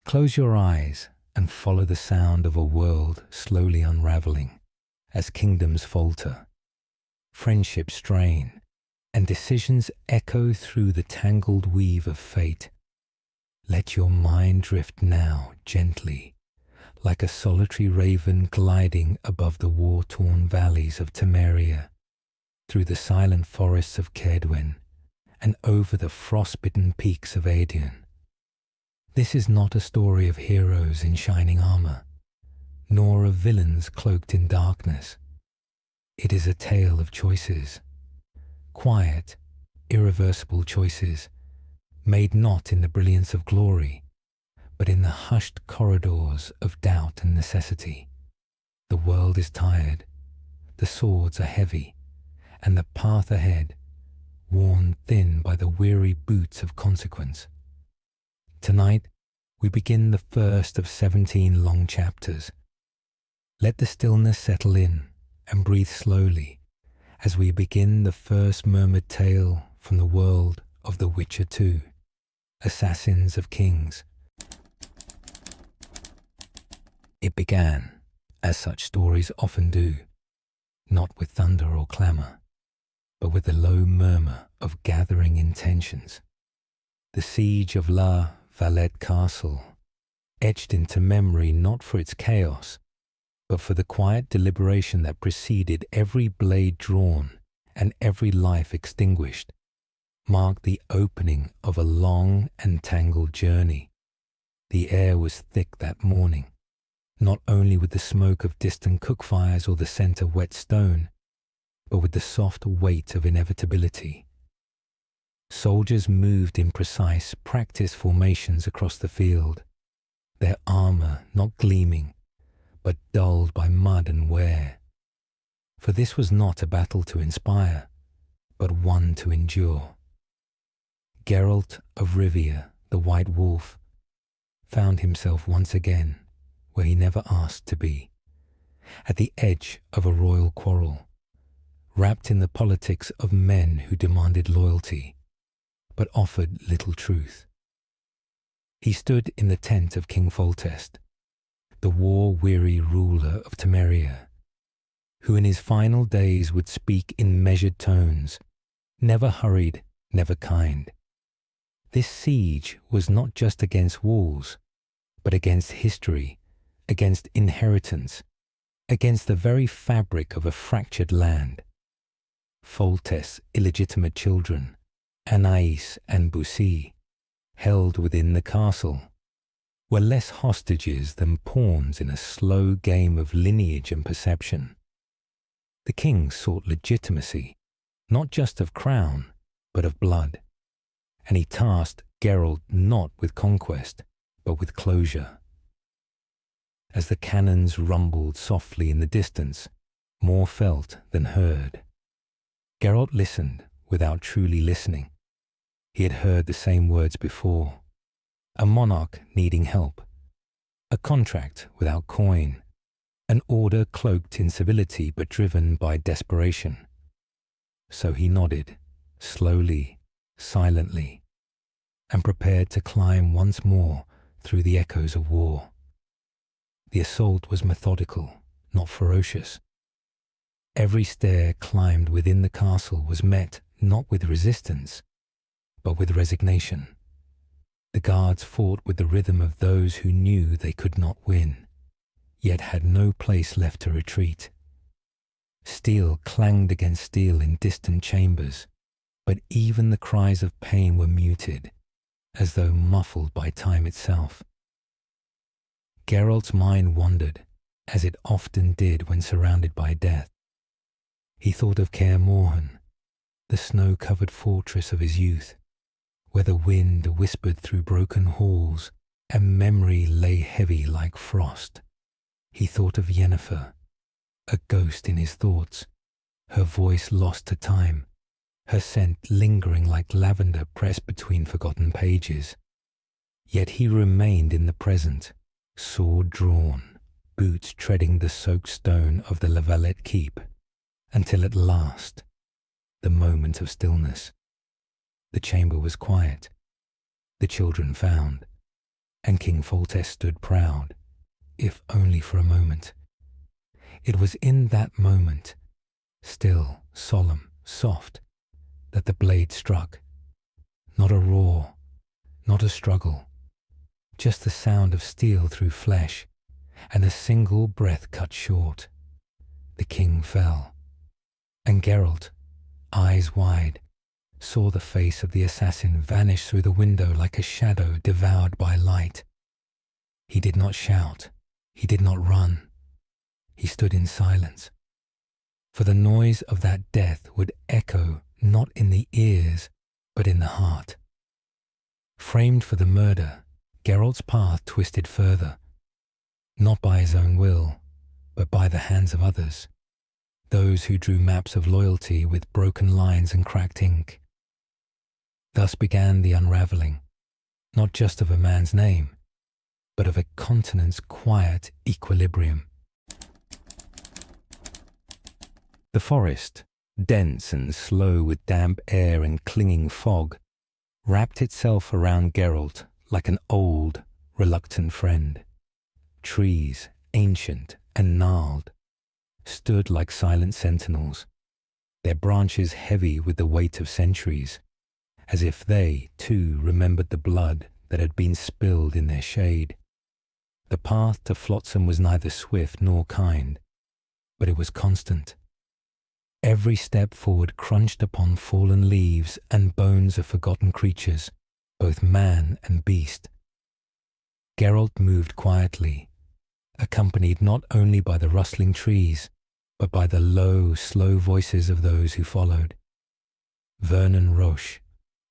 Close your eyes and follow the sound of a world slowly unraveling as kingdoms falter, friendships strain, and decisions echo through the tangled weave of fate. Let your mind drift now gently, like a solitary raven gliding above the war-torn valleys of Temeria, through the silent forests of Cerdwen, and over the frost-bitten peaks of Aedion. This is not a story of heroes in shining armor, nor of villains cloaked in darkness. It is a tale of choices, quiet, irreversible choices, made not in the brilliance of glory, but in the hushed corridors of doubt and necessity. The world is tired, the swords are heavy, and the path ahead, worn thin by the weary boots of consequence. Tonight, we begin the first of 17 long chapters. Let the stillness settle in and breathe slowly as we begin the first murmured tale from the world of The Witcher 2, Assassins of Kings. It began, as such stories often do, not with thunder or clamour, but with the low murmur of gathering intentions. The siege of La Valette Castle, etched into memory not for its chaos, but for the quiet deliberation that preceded every blade drawn and every life extinguished, marked the opening of a long and tangled journey. The air was thick that morning, not only with the smoke of distant cook fires or the scent of wet stone, but with the soft weight of inevitability. Soldiers moved in precise, practiced formations across the field, their armor not gleaming, but dulled by mud and wear. For this was not a battle to inspire, but one to endure. Geralt of Rivia, the White Wolf, found himself once again where he never asked to be, at the edge of a royal quarrel, wrapped in the politics of men who demanded loyalty, but offered little truth. He stood in the tent of King Foltest, the war-weary ruler of Temeria, who in his final days would speak in measured tones, never hurried, never kind. This siege was not just against walls, but against history, against inheritance, against the very fabric of a fractured land. Foltest's illegitimate children, Anais and Bussy, held within the castle, were less hostages than pawns in a slow game of lineage and perception. The king sought legitimacy, not just of crown, but of blood, and he tasked Geralt not with conquest, but with closure. As the cannons rumbled softly in the distance, more felt than heard. Geralt listened without truly listening. He had heard the same words before. A monarch needing help, a contract without coin, an order cloaked in civility but driven by desperation. So he nodded, slowly, silently, and prepared to climb once more through the echoes of war. The assault was methodical, not ferocious. Every stair climbed within the castle was met not with resistance, but with resignation. The guards fought with the rhythm of those who knew they could not win, yet had no place left to retreat. Steel clanged against steel in distant chambers, but even the cries of pain were muted, as though muffled by time itself. Geralt's mind wandered, as it often did when surrounded by death. He thought of Kaer Morhen, the snow-covered fortress of his youth, where the wind whispered through broken halls and memory lay heavy like frost. He thought of Yennefer, a ghost in his thoughts, her voice lost to time, her scent lingering like lavender pressed between forgotten pages. Yet he remained in the present, sword drawn, boots treading the soaked stone of the La Valette keep, until at last, the moment of stillness. The chamber was quiet, the children found, and King Foltest stood proud, if only for a moment. It was in that moment, still, solemn, soft, that the blade struck. Not a roar, not a struggle, just the sound of steel through flesh, and a single breath cut short. The king fell, and Geralt, eyes wide, saw the face of the assassin vanish through the window like a shadow devoured by light. He did not shout, he did not run. He stood in silence, for the noise of that death would echo not in the ears, but in the heart. Framed for the murder, Geralt's path twisted further, not by his own will, but by the hands of others, those who drew maps of loyalty with broken lines and cracked ink. Thus began the unravelling, not just of a man's name, but of a continent's quiet equilibrium. The forest, dense and slow with damp air and clinging fog, wrapped itself around Geralt like an old, reluctant friend. Trees, ancient and gnarled, stood like silent sentinels, their branches heavy with the weight of centuries, as if they, too, remembered the blood that had been spilled in their shade. The path to Flotsam was neither swift nor kind, but it was constant. Every step forward crunched upon fallen leaves and bones of forgotten creatures, both man and beast. Geralt moved quietly, accompanied not only by the rustling trees, but by the low, slow voices of those who followed. Vernon Roche,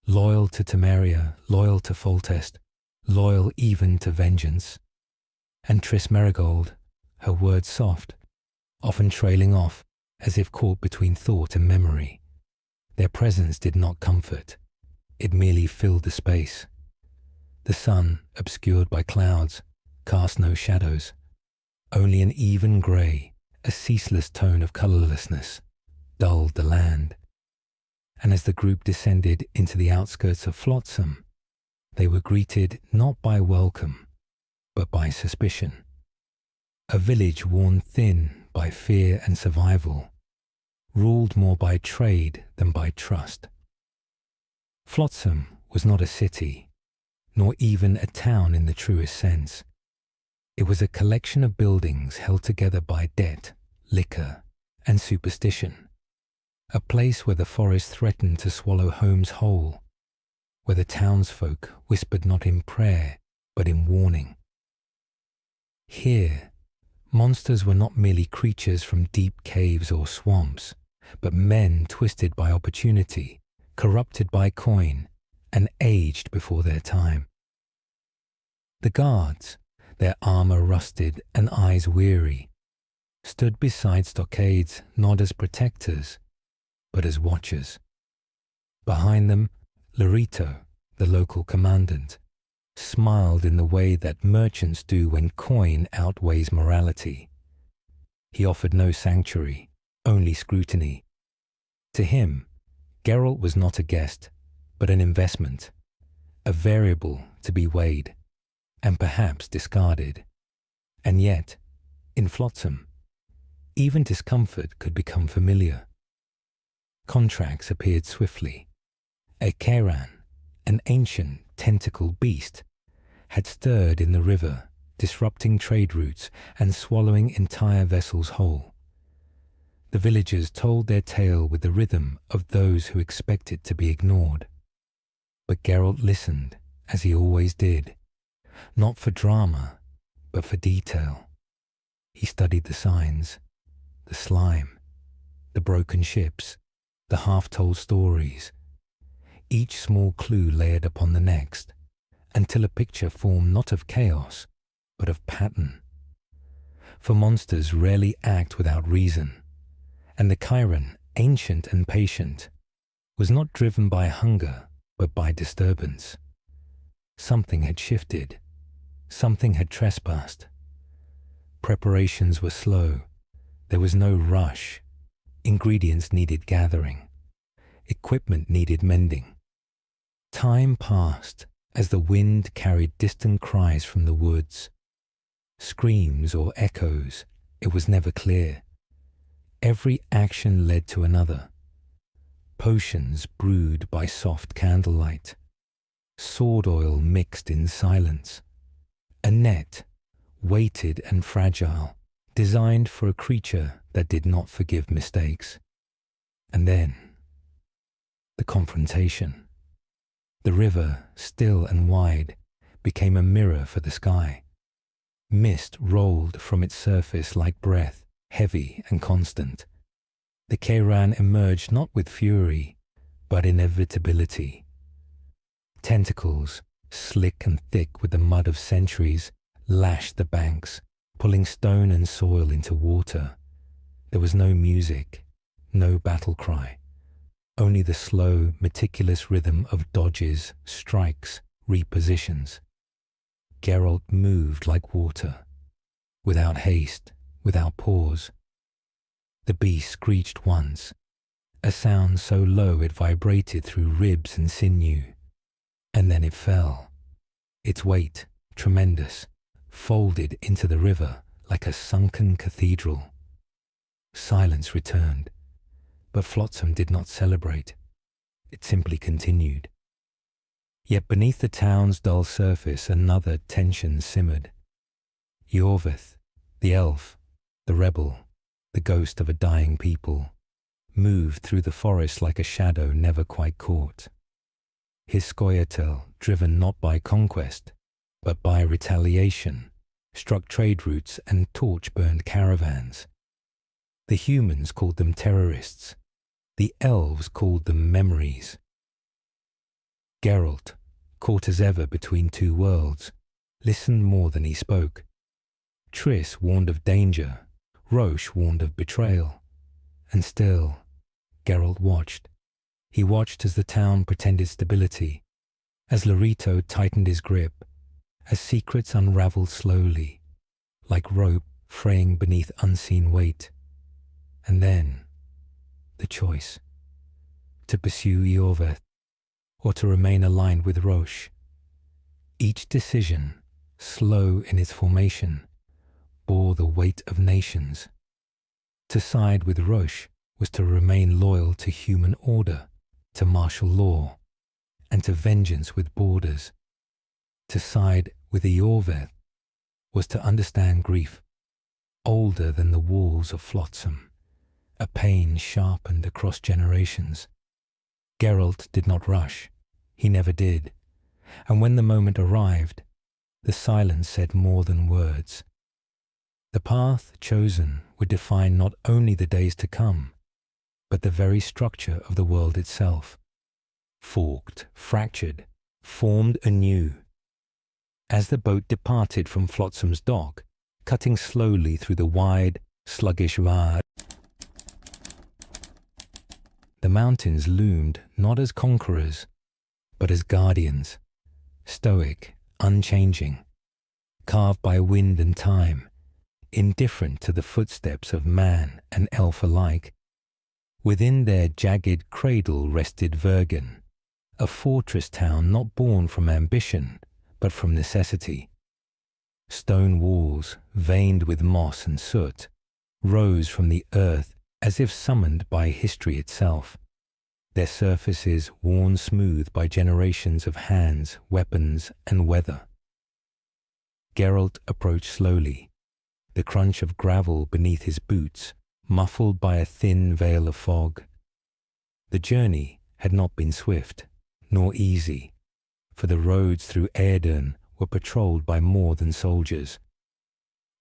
loyal to Temeria, loyal to Foltest, loyal even to vengeance. And Triss Merigold, her words soft, often trailing off, as if caught between thought and memory. Their presence did not comfort, it merely filled the space. The sun, obscured by clouds, cast no shadows, only an even grey, a ceaseless tone of colourlessness, dulled the land. And as the group descended into the outskirts of Flotsam, they were greeted not by welcome, but by suspicion. A village worn thin by fear and survival, ruled more by trade than by trust. Flotsam was not a city, nor even a town in the truest sense. It was a collection of buildings held together by debt, liquor, and superstition, a place where the forest threatened to swallow homes whole, where the townsfolk whispered not in prayer, but in warning. Here, monsters were not merely creatures from deep caves or swamps, but men twisted by opportunity, corrupted by coin, and aged before their time. The guards, their armour rusted and eyes weary, stood beside stockades not as protectors, but as watchers. Behind them, Lorito, the local commandant, smiled in the way that merchants do when coin outweighs morality. He offered no sanctuary, only scrutiny. To him, Geralt was not a guest, but an investment, a variable to be weighed, and perhaps discarded. And yet, in Flotsam, even discomfort could become familiar. Contracts appeared swiftly. A Kairan, an ancient tentacled beast, had stirred in the river, disrupting trade routes and swallowing entire vessels whole. The villagers told their tale with the rhythm of those who expected to be ignored. But Geralt listened, as he always did, not for drama, but for detail. He studied the signs, the slime, the broken ships, the half-told stories, each small clue layered upon the next, until a picture formed not of chaos, but of pattern. For monsters rarely act without reason, and the Kairan, ancient and patient, was not driven by hunger, but by disturbance. Something had shifted, something had trespassed. Preparations were slow, there was no rush, ingredients needed gathering, equipment needed mending. Time passed, as the wind carried distant cries from the woods. Screams or echoes, it was never clear. Every action led to another. Potions brewed by soft candlelight. Sword oil mixed in silence. A net, weighted and fragile, designed for a creature that did not forgive mistakes. And then, the confrontation. The river, still and wide, became a mirror for the sky. Mist rolled from its surface like breath, heavy and constant. The Keiran emerged not with fury, but inevitability. Tentacles, slick and thick with the mud of centuries, lashed the banks, pulling stone and soil into water. There was no music, no battle cry. Only the slow, meticulous rhythm of dodges, strikes, repositions. Geralt moved like water, without haste, without pause. The beast screeched once, a sound so low it vibrated through ribs and sinew. And then it fell, its weight, tremendous, folded into the river like a sunken cathedral. Silence returned. But Flotsam did not celebrate. It simply continued. Yet beneath the town's dull surface another tension simmered. Iorveth, the elf, the rebel, the ghost of a dying people, moved through the forest like a shadow never quite caught. His Scoia'tael, driven not by conquest, but by retaliation, struck trade routes and torch-burned caravans. The humans called them terrorists. The elves called them memories. Geralt, caught as ever between two worlds, listened more than he spoke. Triss warned of danger, Roche warned of betrayal. And still, Geralt watched. He watched as the town pretended stability, as Lorito tightened his grip, as secrets unraveled slowly, like rope fraying beneath unseen weight. And then, the choice, to pursue Iorveth or to remain aligned with Roche. Each decision, slow in its formation, bore the weight of nations. To side with Roche was to remain loyal to human order, to martial law, and to vengeance with borders. To side with Iorveth was to understand grief, older than the walls of Flotsam, a pain sharpened across generations. Geralt did not rush. He never did. And when the moment arrived, the silence said more than words. The path chosen would define not only the days to come, but the very structure of the world itself. Forked, fractured, formed anew. As the boat departed from Flotsam's dock, cutting slowly through the wide, sluggish Var, the mountains loomed not as conquerors, but as guardians, stoic, unchanging, carved by wind and time, indifferent to the footsteps of man and elf alike. Within their jagged cradle rested Vergen, a fortress town not born from ambition, but from necessity. Stone walls, veined with moss and soot, rose from the earth as if summoned by history itself, their surfaces worn smooth by generations of hands, weapons, and weather. Geralt approached slowly, the crunch of gravel beneath his boots, muffled by a thin veil of fog. The journey had not been swift, nor easy, for the roads through Aedirn were patrolled by more than soldiers.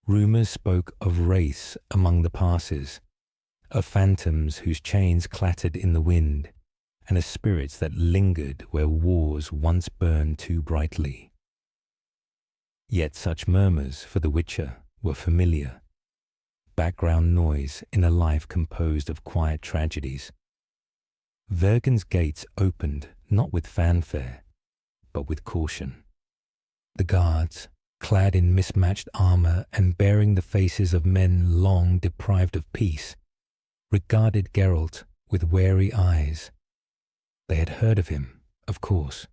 Rumours spoke of wraiths among the passes, of phantoms whose chains clattered in the wind, and of spirits that lingered where wars once burned too brightly. Yet such murmurs for the Witcher were familiar, background noise in a life composed of quiet tragedies. Vergen's gates opened not with fanfare, but with caution. The guards, clad in mismatched armor and bearing the faces of men long deprived of peace, regarded Geralt with wary eyes. They had heard of him, of course.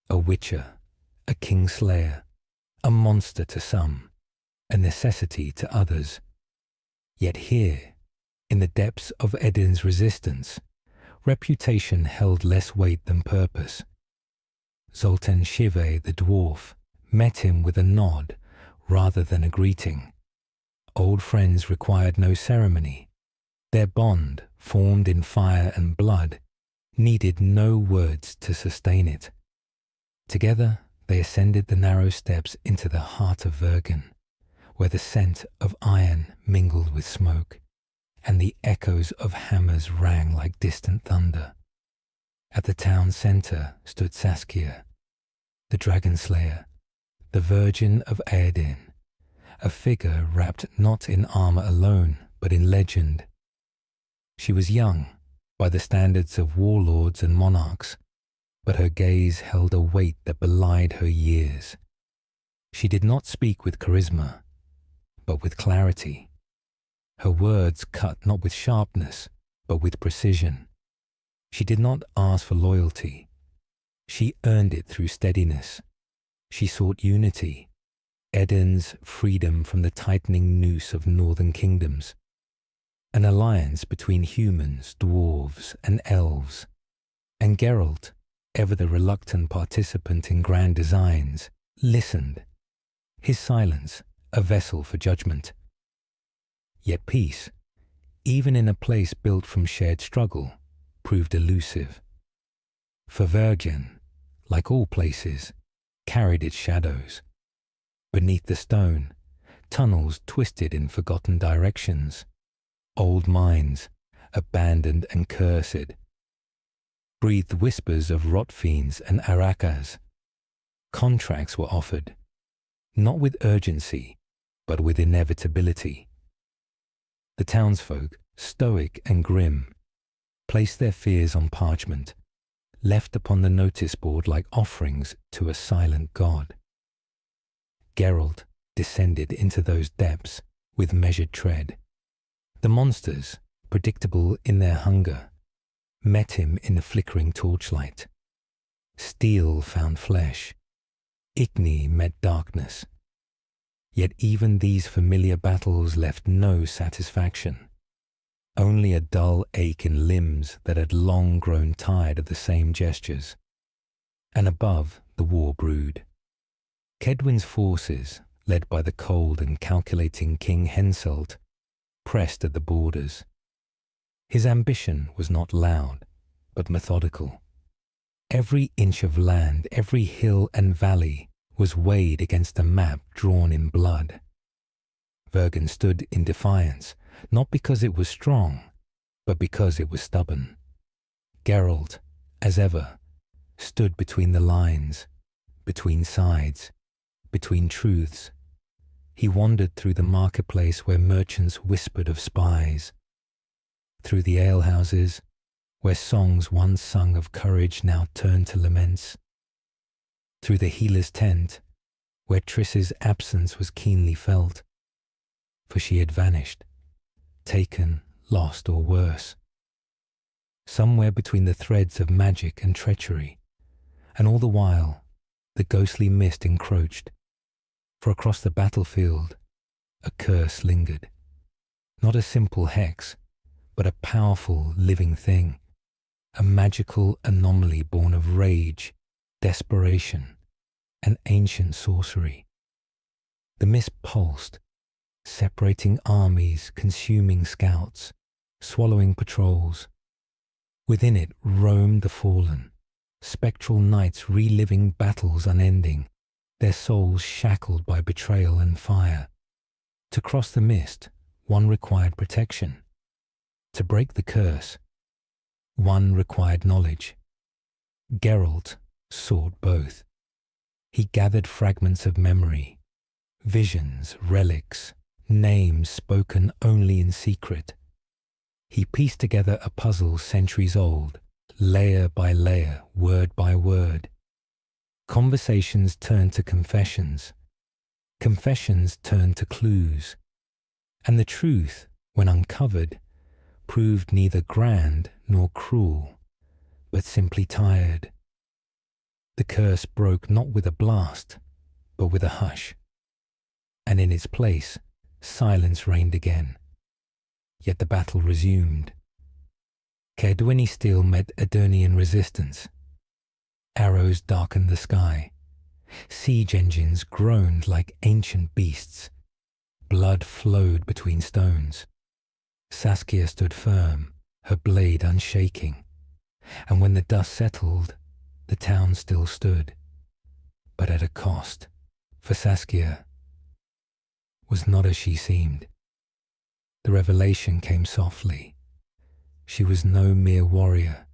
a witcher, a kingslayer, a monster to some, a necessity to others. Yet here, in the depths of Edin's resistance, reputation held less weight than purpose. Zoltan Shive, the dwarf, met him with a nod rather than a greeting. Old friends required no ceremony. Their bond, formed in fire and blood, needed no words to sustain it. Together they ascended the narrow steps into the heart of Vergen, where the scent of iron mingled with smoke, and the echoes of hammers rang like distant thunder. At the town centre stood Saskia, the dragon slayer, the virgin of Aedirn, a figure wrapped not in armour alone, but in legend. She was young, by the standards of warlords and monarchs, but her gaze held a weight that belied her years. She did not speak with charisma, but with clarity. Her words cut not with sharpness, but with precision. She did not ask for loyalty. She earned it through steadiness. She sought unity, Edirn's freedom from the tightening noose of northern kingdoms, an alliance between humans, dwarves, and elves. And Geralt, ever the reluctant participant in grand designs, listened, his silence a vessel for judgment. Yet peace, even in a place built from shared struggle, proved elusive. For Vergen, like all places, carried its shadows. Beneath the stone, tunnels twisted in forgotten directions, old mines, abandoned and cursed, breathed whispers of rot fiends and arakas. Contracts were offered, not with urgency, but with inevitability. The townsfolk, stoic and grim, placed their fears on parchment, left upon the notice board like offerings to a silent god. Geralt descended into those depths with measured tread. The monsters, predictable in their hunger, met him in the flickering torchlight. Steel found flesh. Igni met darkness. Yet even these familiar battles left no satisfaction. Only a dull ache in limbs that had long grown tired of the same gestures. And above, the war brewed. Kedwin's forces, led by the cold and calculating King Henselt, pressed at the borders. His ambition was not loud, but methodical. Every inch of land, every hill and valley was weighed against a map drawn in blood. Vergen stood in defiance, not because it was strong, but because it was stubborn. Geralt, as ever, stood between the lines, between sides, between truths. He wandered through the marketplace where merchants whispered of spies, through the alehouses where songs once sung of courage now turned to laments, through the healer's tent where Triss's absence was keenly felt, for she had vanished, taken, lost, or worse. Somewhere between the threads of magic and treachery, and all the while the ghostly mist encroached, for across the battlefield a curse lingered, not a simple hex, but a powerful living thing, a magical anomaly born of rage, desperation, and ancient sorcery. The mist pulsed, separating armies, consuming scouts, swallowing patrols. Within it roamed the fallen, spectral knights reliving battles unending, their souls shackled by betrayal and fire. To cross the mist, one required protection. To break the curse, one required knowledge. Geralt sought both. He gathered fragments of memory, visions, relics, names spoken only in secret. He pieced together a puzzle centuries old, layer by layer, word by word. Conversations turned to confessions. Confessions turned to clues. And the truth, when uncovered, proved neither grand nor cruel, but simply tired. The curse broke not with a blast, but with a hush, and in its place silence reigned again. Yet the battle resumed. Caedwini steel met Edirnean resistance. Arrows darkened the sky. Siege engines groaned like ancient beasts. Blood flowed between stones. Saskia stood firm, her blade unshaking, and when the dust settled, the town still stood, but at a cost, for Saskia was not as she seemed. The revelation came softly. She was no mere warrior.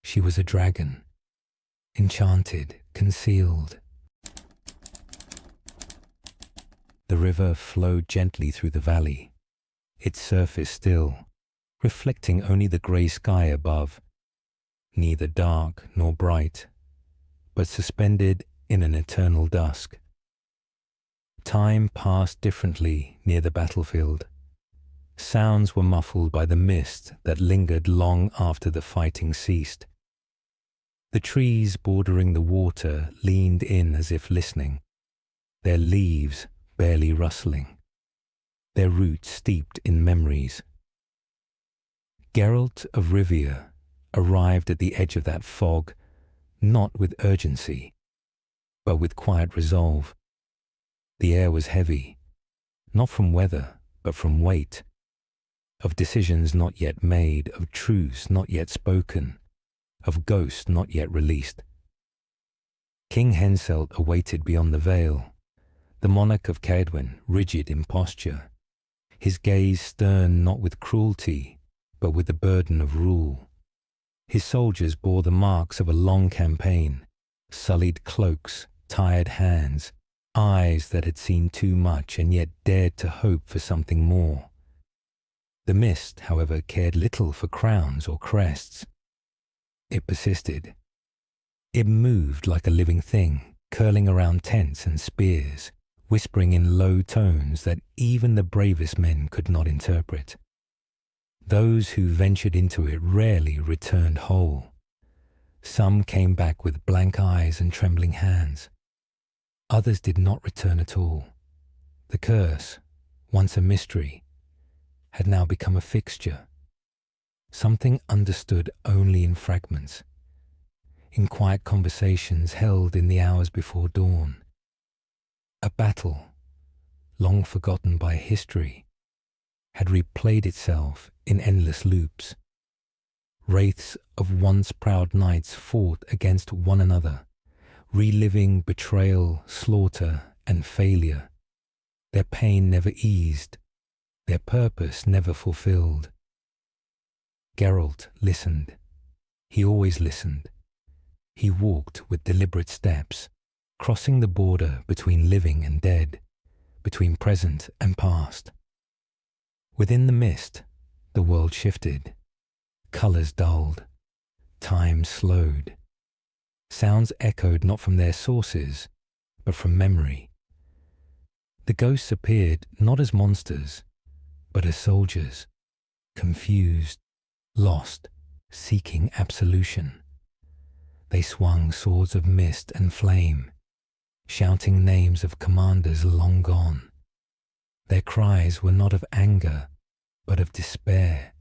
She was a dragon, enchanted, concealed. The river flowed gently through the valley, its surface still, reflecting only the grey sky above, neither dark nor bright, but suspended in an eternal dusk. Time passed differently near the battlefield. Sounds were muffled by the mist that lingered long after the fighting ceased. The trees bordering the water leaned in as if listening, their leaves barely rustling, their roots steeped in memories. Geralt of Rivia arrived at the edge of that fog, not with urgency, but with quiet resolve. The air was heavy, not from weather, but from weight, of decisions not yet made, of truths not yet spoken, of ghosts not yet released. King Henselt awaited beyond the veil, the monarch of Caedwin, rigid in posture, his gaze stern not with cruelty, but with the burden of rule. His soldiers bore the marks of a long campaign, sullied cloaks, tired hands, eyes that had seen too much and yet dared to hope for something more. The mist, however, cared little for crowns or crests. It persisted. It moved like a living thing, curling around tents and spears, whispering in low tones that even the bravest men could not interpret. Those who ventured into it rarely returned whole. Some came back with blank eyes and trembling hands. Others did not return at all. The curse, once a mystery, had now become a fixture, something understood only in fragments, in quiet conversations held in the hours before dawn. A battle, long forgotten by history, had replayed itself in endless loops. Wraiths of once proud knights fought against one another, reliving betrayal, slaughter, and failure. Their pain never eased, their purpose never fulfilled. Geralt listened. He always listened. He walked with deliberate steps, crossing the border between living and dead, between present and past. Within the mist, the world shifted. Colours dulled. Time slowed. Sounds echoed not from their sources, but from memory. The ghosts appeared not as monsters, but as soldiers, confused, lost, seeking absolution. They swung swords of mist and flame, shouting names of commanders long gone. Their cries were not of anger, but of despair.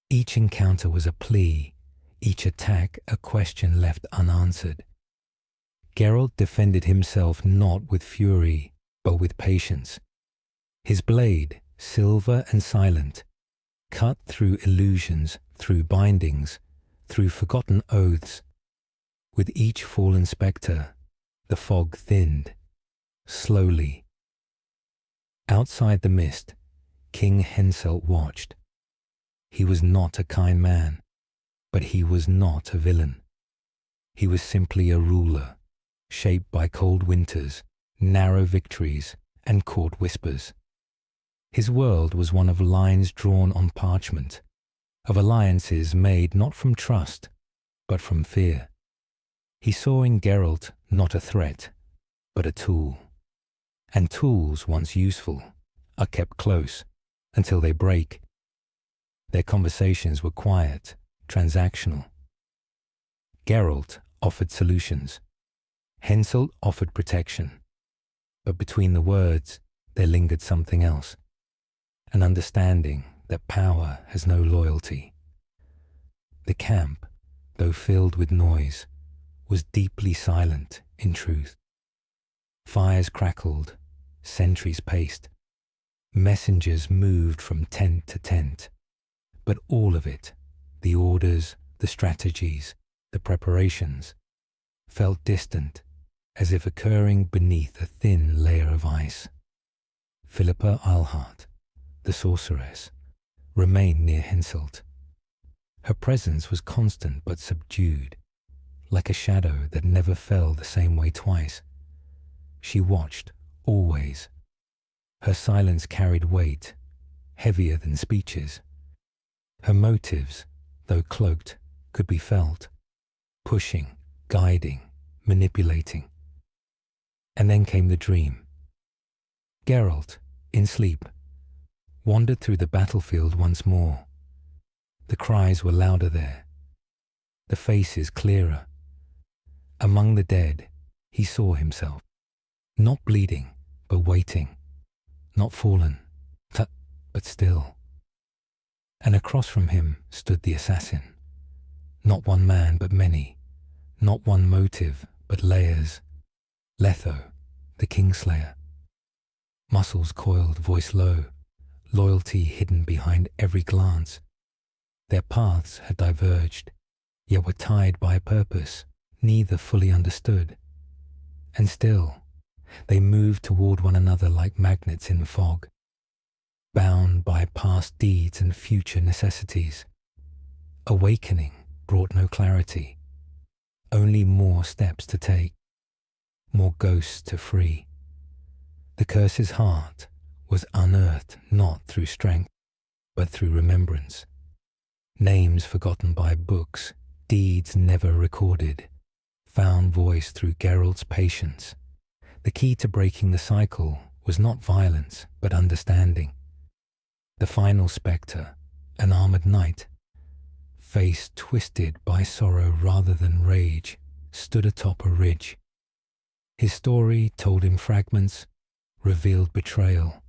Each encounter was a plea, each attack a question left unanswered. Geralt defended himself not with fury, but with patience. His blade, silver and silent, cut through illusions, through bindings, through forgotten oaths. With each fallen spectre, the fog thinned, slowly. Outside the mist, King Henselt watched. He was not a kind man, but he was not a villain. He was simply a ruler, shaped by cold winters, narrow victories, and court whispers. His world was one of lines drawn on parchment, of alliances made not from trust, but from fear. He saw in Geralt not a threat, but a tool. And tools, once useful, are kept close until they break. Their conversations were quiet, transactional. Geralt offered solutions, Henselt offered protection, but between the words there lingered something else, an understanding that power has no loyalty. The camp, though filled with noise, was deeply silent in truth. Fires crackled, sentries paced, messengers moved from tent to tent, but all of it, the orders, the strategies, the preparations, felt distant, as if occurring beneath a thin layer of ice. Philippa Eilhart, the sorceress, remained near Henselt. Her presence was constant but subdued, like a shadow that never fell the same way twice. She watched, always. Her silence carried weight, heavier than speeches. Her motives, though cloaked, could be felt, pushing, guiding, manipulating. And then came the dream. Geralt, in sleep, wandered through the battlefield once more. The cries were louder there, the faces clearer. Among the dead, he saw himself, not bleeding, but waiting, not fallen, but still. And across from him stood the assassin, not one man, but many, not one motive, but layers. Letho, the Kingslayer. Muscles coiled, voice low, loyalty hidden behind every glance. Their paths had diverged, yet were tied by a purpose neither fully understood. And still, they moved toward one another like magnets in fog, bound by past deeds and future necessities. Awakening brought no clarity, only more steps to take, more ghosts to free. The curse's heart was unearthed not through strength, but through remembrance. Names forgotten by books, deeds never recorded, found voice through Geralt's patience. The key to breaking the cycle was not violence, but understanding. The final spectre, an armored knight, face twisted by sorrow rather than rage, stood atop a ridge. His story, told in fragments, revealed betrayal.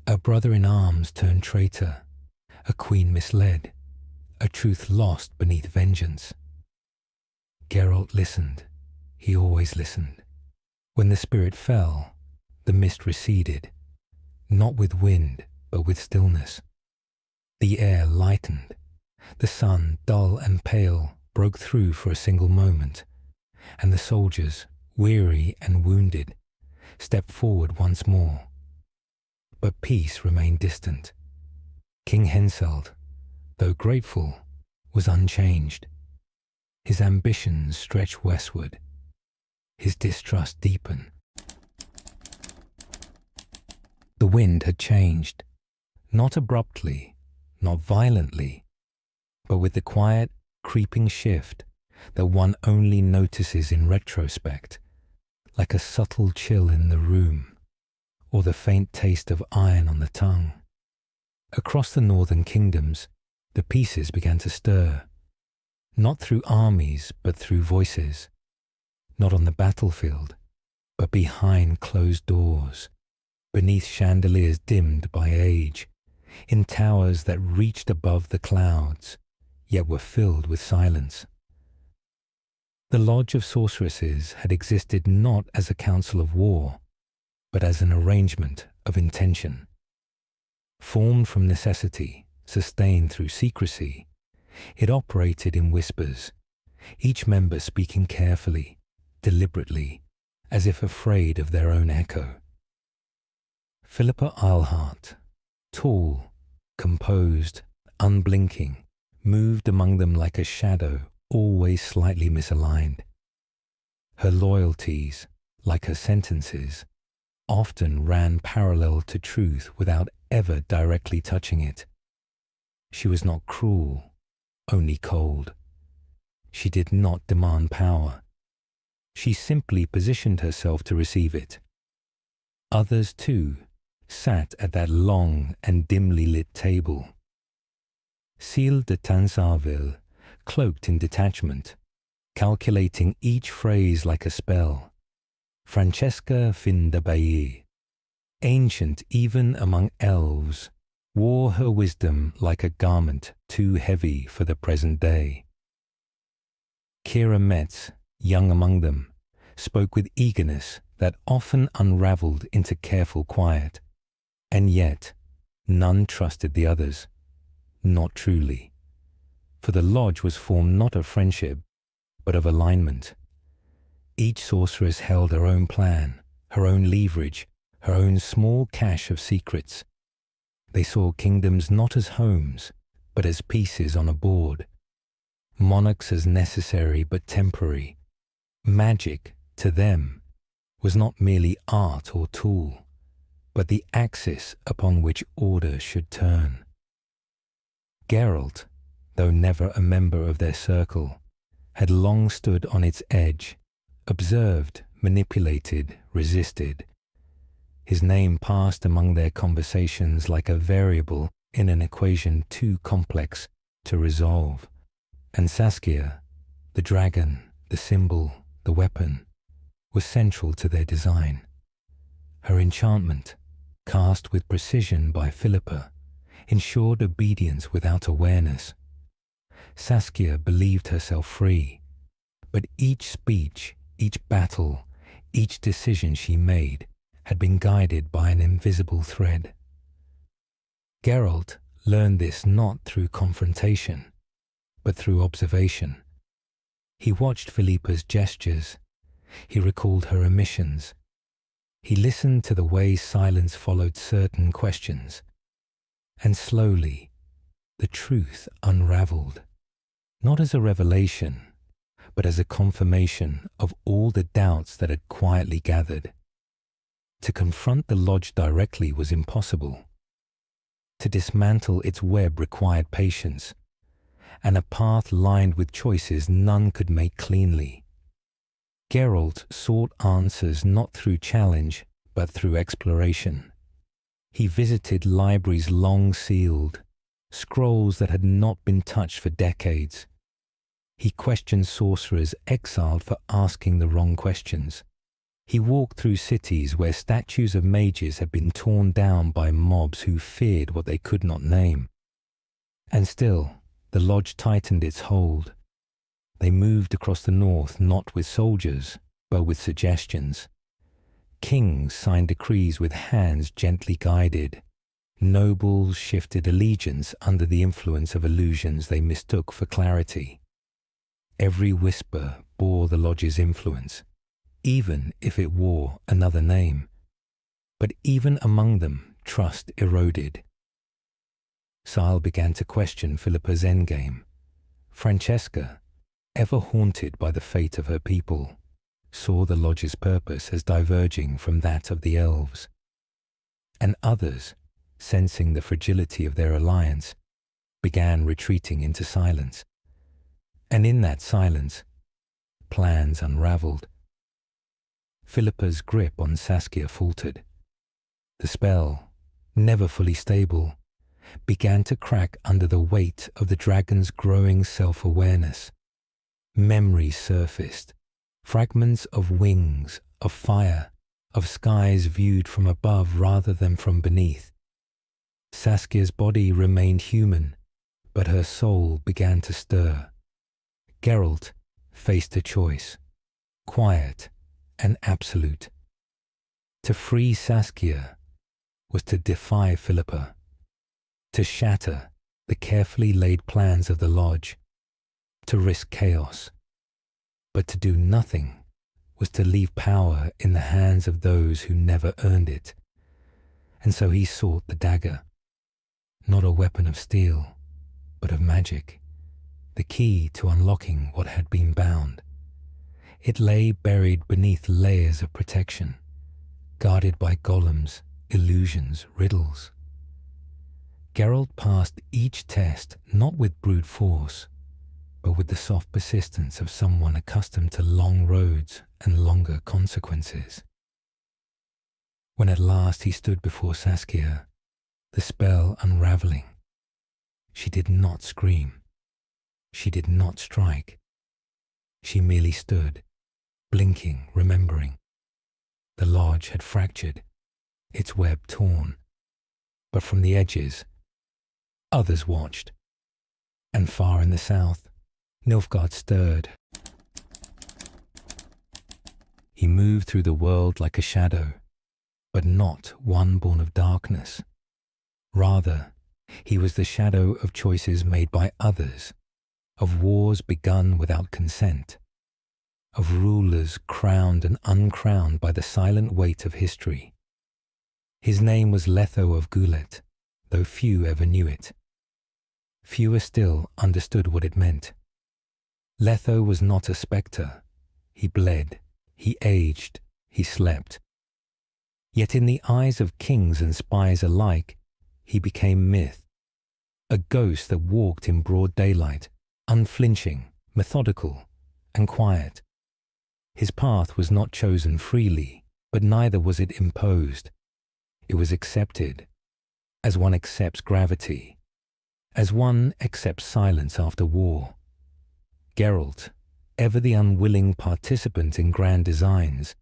A brother in arms turned traitor, a queen misled, a truth lost beneath vengeance. Geralt listened. He always listened. When the spirit fell, the mist receded, not with wind, but with stillness. The air lightened. The sun, dull and pale, broke through for a single moment, and the soldiers, weary and wounded, stepped forward once more. But peace remained distant. King Henselt, though grateful, was unchanged. His ambitions stretched westward. His distrust deepened. The wind had changed, not abruptly, not violently, but with the quiet, creeping shift that one only notices in retrospect, like a subtle chill in the room, or the faint taste of iron on the tongue. Across the northern kingdoms, the pieces began to stir, not through armies, but through voices, not on the battlefield, but behind closed doors, beneath chandeliers dimmed by age, in towers that reached above the clouds, yet were filled with silence. The Lodge of Sorceresses had existed not as a council of war, but as an arrangement of intention. Formed from necessity, sustained through secrecy, it operated in whispers, each member speaking carefully, deliberately, as if afraid of their own echo. Philippa Eilhart, tall, composed, unblinking, moved among them like a shadow, always slightly misaligned. Her loyalties, like her sentences, often ran parallel to truth without ever directly touching it. She was not cruel, only cold. She did not demand power. She simply positioned herself to receive it. Others, too, sat at that long and dimly lit table. Cille de Tansarville, cloaked in detachment, calculating each phrase like a spell. Francesca fin de Bailly, ancient even among elves, wore her wisdom like a garment too heavy for the present day. Ciri Metz, young among them, spoke with eagerness that often unravelled into careful quiet, and yet none trusted the others, not truly, for the lodge was formed not of friendship, but of alignment. Each sorceress held her own plan, her own leverage, her own small cache of secrets. They saw kingdoms not as homes, but as pieces on a board, monarchs as necessary but temporary. Magic, to them, was not merely art or tool, but the axis upon which order should turn. Geralt, though never a member of their circle, had long stood on its edge, observed, manipulated, resisted. His name passed among their conversations like a variable in an equation too complex to resolve. And Saskia, the dragon, the symbol, the weapon, was central to their design. Her enchantment, cast with precision by Philippa, ensured obedience without awareness. Saskia believed herself free, but each speech, each battle, each decision she made had been guided by an invisible thread. Geralt learned this not through confrontation, but through observation. He watched Philippa's gestures. He recalled her omissions. He listened to the way silence followed certain questions. And slowly, the truth unravelled, not as a revelation, but as a confirmation of all the doubts that had quietly gathered. To confront the lodge directly was impossible. To dismantle its web required patience, and a path lined with choices none could make cleanly. Geralt sought answers not through challenge, but through exploration. He visited libraries long sealed, scrolls that had not been touched for decades. He questioned sorcerers exiled for asking the wrong questions. He walked through cities where statues of mages had been torn down by mobs who feared what they could not name. And still, the lodge tightened its hold. They moved across the north not with soldiers, but with suggestions. Kings signed decrees with hands gently guided. Nobles shifted allegiance under the influence of illusions they mistook for clarity. Every whisper bore the lodge's influence, even if it wore another name. But even among them, trust eroded. Sile began to question Philippa's endgame. Francesca, ever haunted by the fate of her people, saw the lodge's purpose as diverging from that of the elves. And others, sensing the fragility of their alliance, began retreating into silence. And in that silence, plans unravelled. Philippa's grip on Saskia faltered. The spell, never fully stable, began to crack under the weight of the dragon's growing self-awareness. Memories surfaced, fragments of wings, of fire, of skies viewed from above rather than from beneath. Saskia's body remained human, but her soul began to stir. Geralt faced a choice, quiet and absolute. To free Saskia was to defy Philippa, to shatter the carefully laid plans of the lodge, to risk chaos. But to do nothing was to leave power in the hands of those who never earned it. And so he sought the dagger, not a weapon of steel, but of magic, the key to unlocking what had been bound. It lay buried beneath layers of protection, guarded by golems, illusions, riddles. Geralt passed each test not with brute force, but with the soft persistence of someone accustomed to long roads and longer consequences. When at last he stood before Saskia, the spell unravelling, she did not scream. She did not strike. She merely stood, blinking, remembering. The lodge had fractured, its web torn. But from the edges, others watched. And far in the south, Nilfgaard stirred. He moved through the world like a shadow, but not one born of darkness. Rather, he was the shadow of choices made by others, of wars begun without consent, of rulers crowned and uncrowned by the silent weight of history. His name was Letho of Gulet, though few ever knew it. Fewer still understood what it meant. Letho was not a spectre. He bled, he aged, he slept. Yet in the eyes of kings and spies alike, he became myth, a ghost that walked in broad daylight, unflinching, methodical, and quiet. His path was not chosen freely, but neither was it imposed. It was accepted, as one accepts gravity, as one accepts silence after war. Geralt, ever the unwilling participant in grand designs,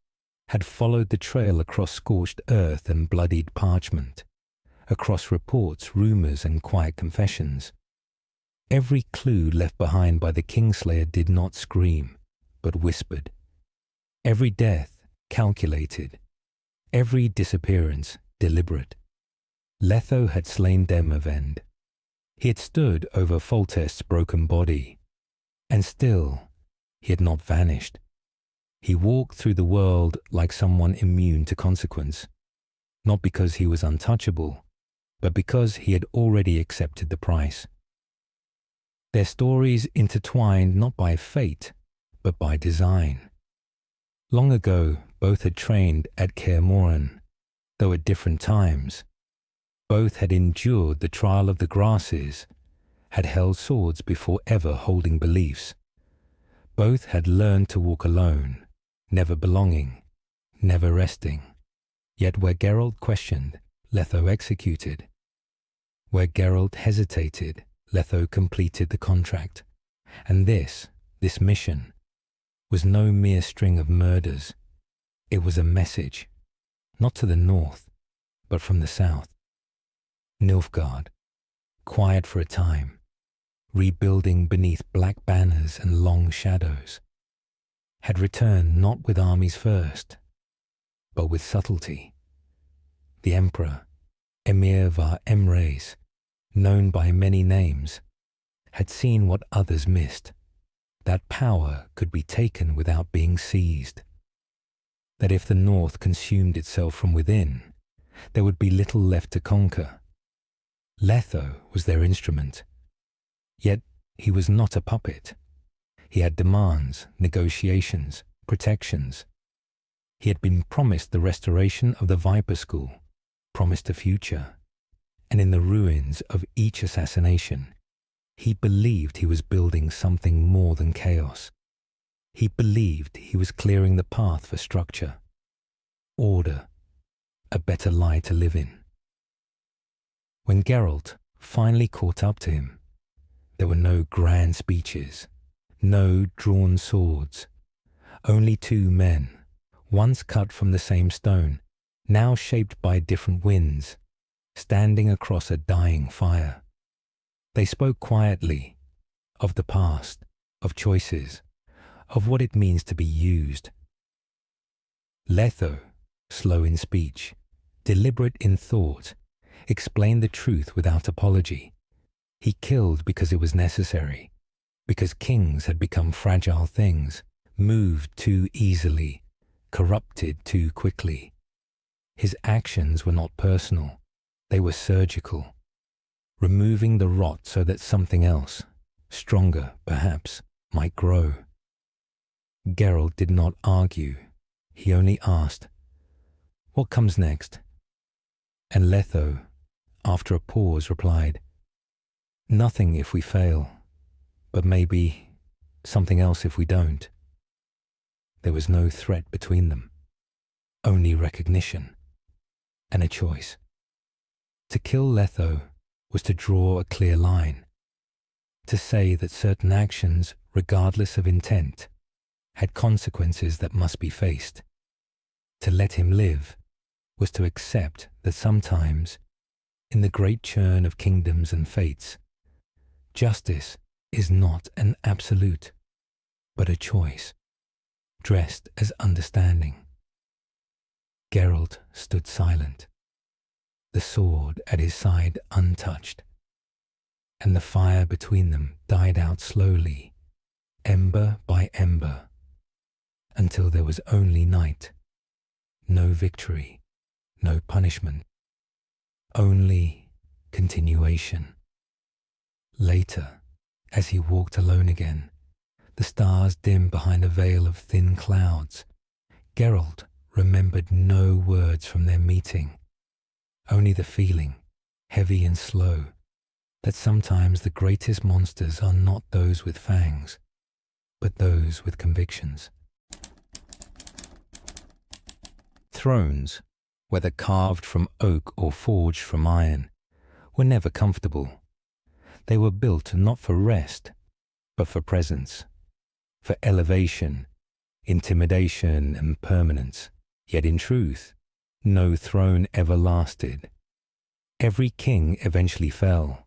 had followed the trail across scorched earth and bloodied parchment, across reports, rumours, and quiet confessions. Every clue left behind by the Kingslayer did not scream, but whispered. Every death calculated, every disappearance deliberate. Letho had slain Demavend. He had stood over Foltest's broken body, and still he had not vanished. He walked through the world like someone immune to consequence, not because he was untouchable, but because he had already accepted the price. Their stories intertwined not by fate, but by design. Long ago, both had trained at Kaer Morhen, though at different times. Both had endured the trial of the grasses, had held swords before ever holding beliefs. Both had learned to walk alone, never belonging, never resting. Yet where Geralt questioned, Letho executed. Where Geralt hesitated, Letho completed the contract. And this mission, was no mere string of murders. It was a message, not to the north, but from the south. Nilfgaard, quiet for a time, rebuilding beneath black banners and long shadows, had returned not with armies first, but with subtlety. The Emperor, Emir var Emreis, known by many names, had seen what others missed, that power could be taken without being seized, that if the North consumed itself from within, there would be little left to conquer. Letho was their instrument, yet he was not a puppet. He had demands, negotiations, protections. He had been promised the restoration of the Viper School, promised a future, and in the ruins of each assassination, he believed he was building something more than chaos. He believed he was clearing the path for structure, order, a better life to live in. When Geralt finally caught up to him, there were no grand speeches, no drawn swords, only two men, once cut from the same stone, now shaped by different winds, standing across a dying fire. They spoke quietly, of the past, of choices, of what it means to be used. Letho, slow in speech, deliberate in thought, explained the truth without apology. He killed because it was necessary, because kings had become fragile things, moved too easily, corrupted too quickly. His actions were not personal, they were surgical, removing the rot so that something else, stronger perhaps, might grow. Geralt did not argue. He only asked, "What comes next?" And Letho, after a pause, replied, "Nothing if we fail, but maybe something else if we don't." There was no threat between them, only recognition and a choice. To kill Letho was to draw a clear line, to say that certain actions, regardless of intent, had consequences that must be faced. To let him live was to accept that sometimes, in the great churn of kingdoms and fates, justice is not an absolute, but a choice, dressed as understanding. Geralt stood silent, the sword at his side untouched, and the fire between them died out slowly, ember by ember, until there was only night, no victory, no punishment, only continuation. Later, as he walked alone again, the stars dim behind a veil of thin clouds, Geralt remembered no words from their meeting, only the feeling, heavy and slow, that sometimes the greatest monsters are not those with fangs, but those with convictions. Thrones, whether carved from oak or forged from iron, were never comfortable. They were built not for rest, but for presence, for elevation, intimidation, and permanence. Yet in truth, no throne ever lasted. Every king eventually fell.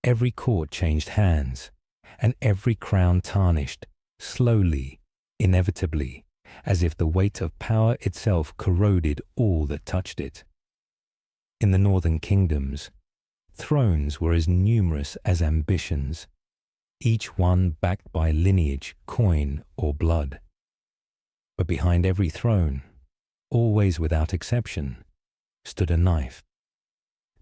Every court changed hands, and every crown tarnished, slowly, inevitably, as if the weight of power itself corroded all that touched it. In the northern kingdoms, thrones were as numerous as ambitions, each one backed by lineage, coin, or blood. But behind every throne, always without exception, stood a knife.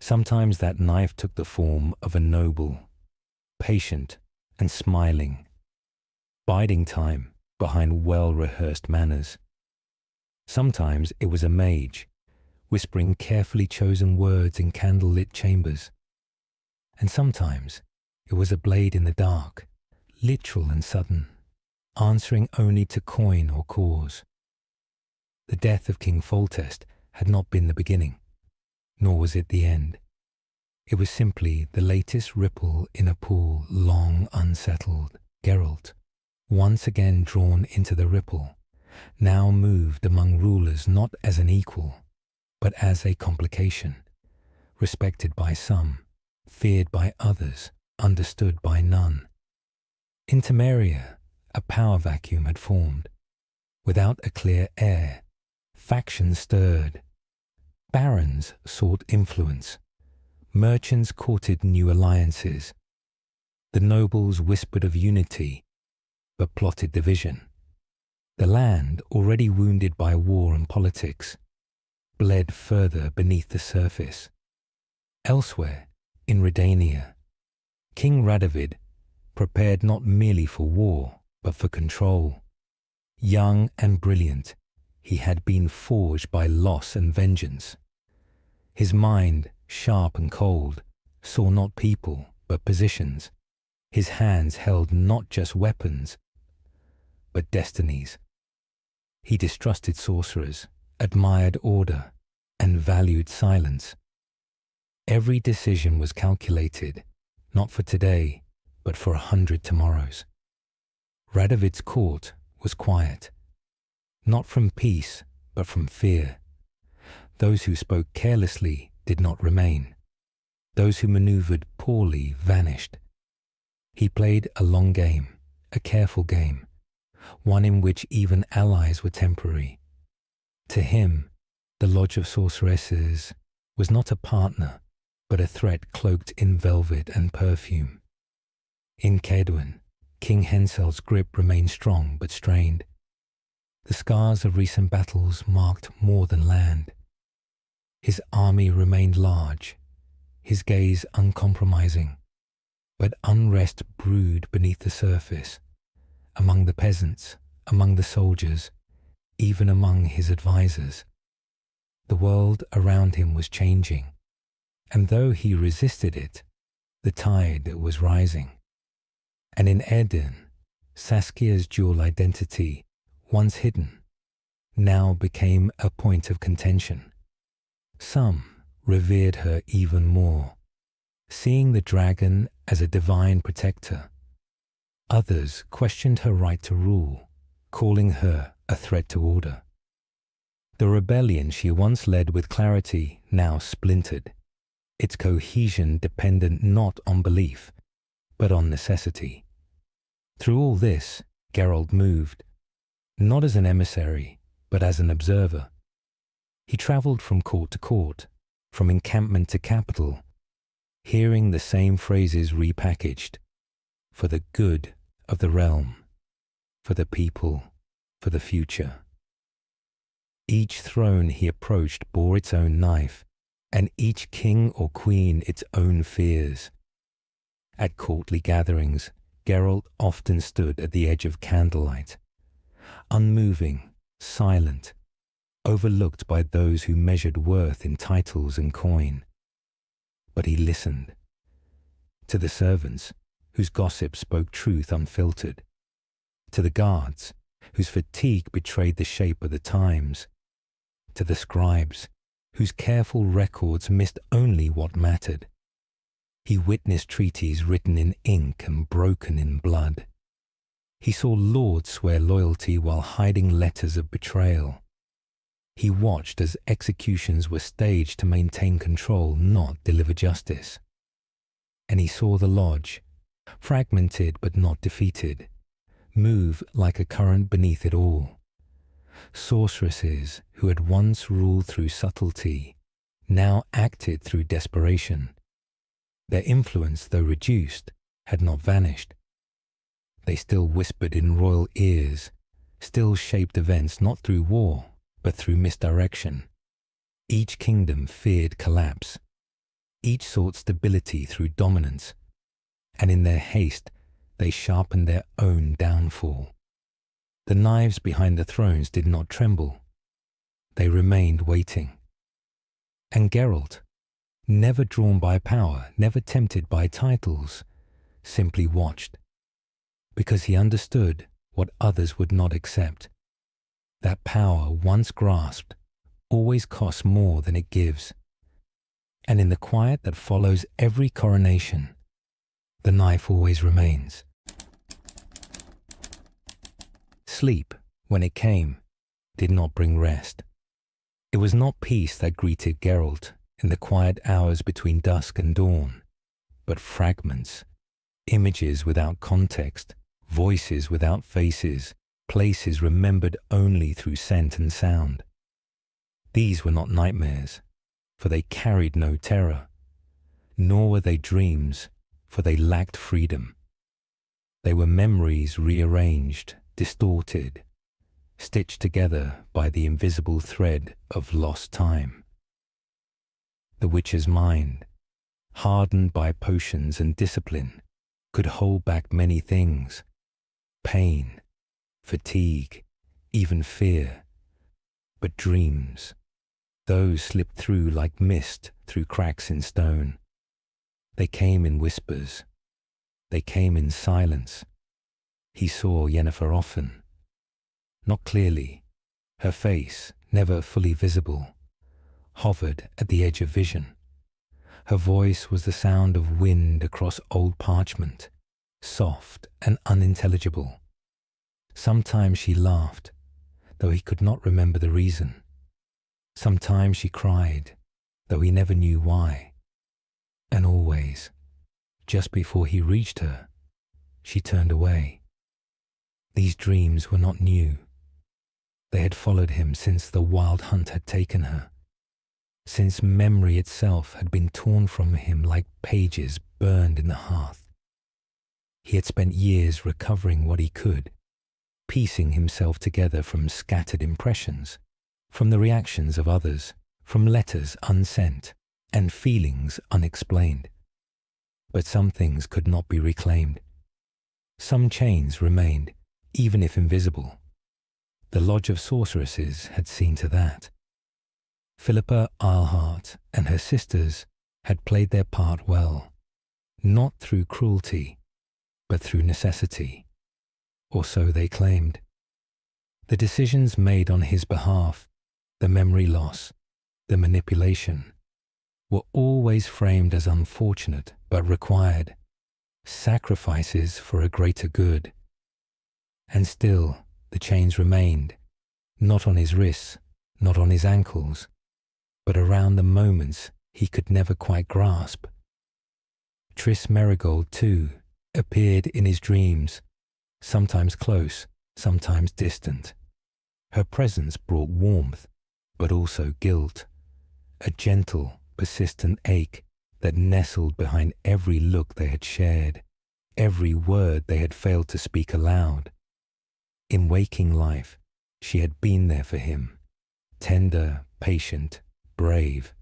Sometimes that knife took the form of a noble, patient and smiling, biding time behind well-rehearsed manners. Sometimes it was a mage, whispering carefully chosen words in candle-lit chambers. And sometimes it was a blade in the dark, literal and sudden, answering only to coin or cause. The death of King Foltest had not been the beginning, nor was it the end. It was simply the latest ripple in a pool long unsettled. Geralt, once again drawn into the ripple, now moved among rulers not as an equal, but as a complication, respected by some, feared by others, understood by none. In Temeria, a power vacuum had formed. Without a clear heir, factions stirred. Barons sought influence. Merchants courted new alliances. The nobles whispered of unity, but plotted division. The land, already wounded by war and politics, bled further beneath the surface. Elsewhere, in Redania, King Radovid prepared not merely for war, but for control. Young and brilliant, he had been forged by loss and vengeance. His mind, sharp and cold, saw not people, but positions. His hands held not just weapons, but destinies. He distrusted sorcerers, admired order, and valued silence. Every decision was calculated, not for today, but for 100 tomorrows. Radovid's court was quiet, not from peace, but from fear. Those who spoke carelessly did not remain. Those who maneuvered poorly vanished. He played a long game, a careful game, one in which even allies were temporary. To him, the Lodge of Sorceresses was not a partner, but a threat cloaked in velvet and perfume. In Cedwyn, King Hensel's grip remained strong but strained. The scars of recent battles marked more than land. His army remained large, his gaze uncompromising, but unrest brewed beneath the surface, among the peasants, among the soldiers, even among his advisors. The world around him was changing, and though he resisted it, the tide was rising. And in Edirn, Saskia's dual identity, once hidden, now became a point of contention. Some revered her even more, seeing the dragon as a divine protector. Others questioned her right to rule, calling her a threat to order. The rebellion she once led with clarity now splintered, its cohesion dependent not on belief, but on necessity. Through all this, Geralt moved, not as an emissary, but as an observer. He travelled from court to court, from encampment to capital, hearing the same phrases repackaged, for the good of the realm, for the people, for the future. Each throne he approached bore its own knife, and each king or queen its own fears. At courtly gatherings, Geralt often stood at the edge of candlelight, unmoving, silent, overlooked by those who measured worth in titles and coin. But he listened. To the servants, whose gossip spoke truth unfiltered. To the guards, whose fatigue betrayed the shape of the times. To the scribes, whose careful records missed only what mattered. He witnessed treaties written in ink and broken in blood. He saw lords swear loyalty while hiding letters of betrayal. He watched as executions were staged to maintain control, not deliver justice. And he saw the lodge, fragmented but not defeated, move like a current beneath it all. Sorceresses who had once ruled through subtlety now acted through desperation. Their influence, though reduced, had not vanished. They still whispered in royal ears, still shaped events not through war, but through misdirection. Each kingdom feared collapse. Each sought stability through dominance. And in their haste, they sharpened their own downfall. The knives behind the thrones did not tremble. They remained waiting. And Geralt, never drawn by power, never tempted by titles, simply watched, because he understood what others would not accept. That power, once grasped, always costs more than it gives. And in the quiet that follows every coronation, the knife always remains. Sleep, when it came, did not bring rest. It was not peace that greeted Geralt in the quiet hours between dusk and dawn, but fragments, images without context, voices without faces, places remembered only through scent and sound. These were not nightmares, for they carried no terror, nor were they dreams, for they lacked freedom. They were memories rearranged, distorted, stitched together by the invisible thread of lost time. The witcher's mind, hardened by potions and discipline, could hold back many things: pain, fatigue, even fear. But dreams, those slipped through like mist through cracks in stone. They came in whispers. They came in silence. He saw Yennefer often. Not clearly. Her face, never fully visible, hovered at the edge of vision. Her voice was the sound of wind across old parchment, soft and unintelligible. Sometimes she laughed, though he could not remember the reason. Sometimes she cried, though he never knew why. And always, just before he reached her, she turned away. These dreams were not new. They had followed him since the wild hunt had taken her, since memory itself had been torn from him like pages burned in the hearth. He had spent years recovering what he could, piecing himself together from scattered impressions, from the reactions of others, from letters unsent, and feelings unexplained. But some things could not be reclaimed. Some chains remained, even if invisible. The Lodge of Sorceresses had seen to that. Philippa Eilhart and her sisters had played their part well, not through cruelty, but through necessity, or so they claimed. The decisions made on his behalf, the memory loss, the manipulation, were always framed as unfortunate but required, sacrifices for a greater good. And still, The chains remained, not on his wrists, not on his ankles, but around the moments he could never quite grasp. Tris Merigold, too, appeared in his dreams, sometimes close, sometimes distant. Her presence brought warmth, but also guilt, a gentle, persistent ache that nestled behind every look they had shared, every word they had failed to speak aloud. In waking life, she had been there for him, tender, patient, brave.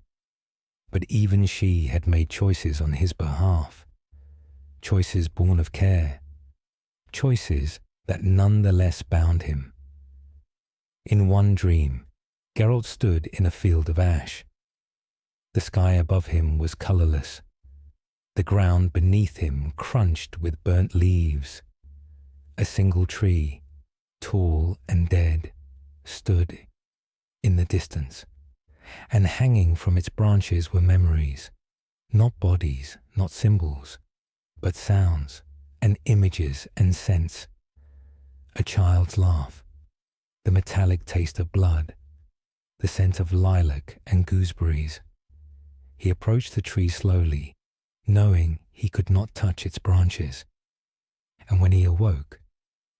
But even she had made choices on his behalf, choices born of care, choices that nonetheless bound him. In one dream, Geralt stood in a field of ash. The sky above him was colourless. The ground beneath him crunched with burnt leaves. A single tree, tall and dead, stood in the distance, and hanging from its branches were memories, not bodies, not symbols, but sounds and images and scents. A child's laugh, the metallic taste of blood, the scent of lilac and gooseberries. He approached the tree slowly, knowing he could not touch its branches. And when he awoke,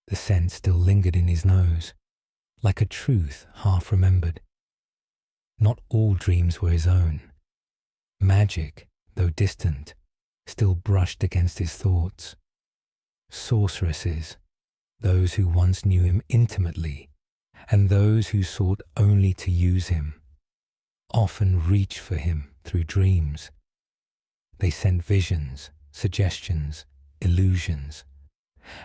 the scent still lingered in his nose, like a truth half remembered. Not all dreams were his own. Magic, though distant, still brushed against his thoughts. Sorceresses, those who once knew him intimately, and those who sought only to use him, often reached for him through dreams. They sent visions, suggestions, illusions,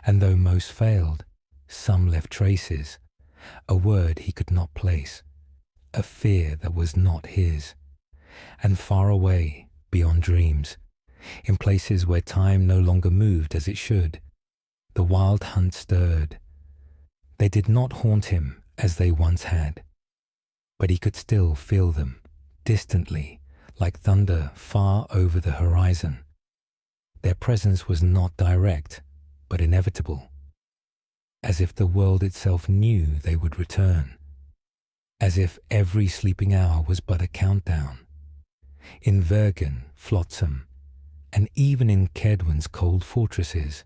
and though most failed, some left traces, a word he could not place, a fear that was not his, and far away, beyond dreams, in places where time no longer moved as it should, the wild hunt stirred. They did not haunt him as they once had, but he could still feel them, distantly, like thunder far over the horizon. Their presence was not direct, but inevitable, as if the world itself knew they would return, as if every sleeping hour was but a countdown. In Vergen, Flotsam, and even in Cedwen's cold fortresses,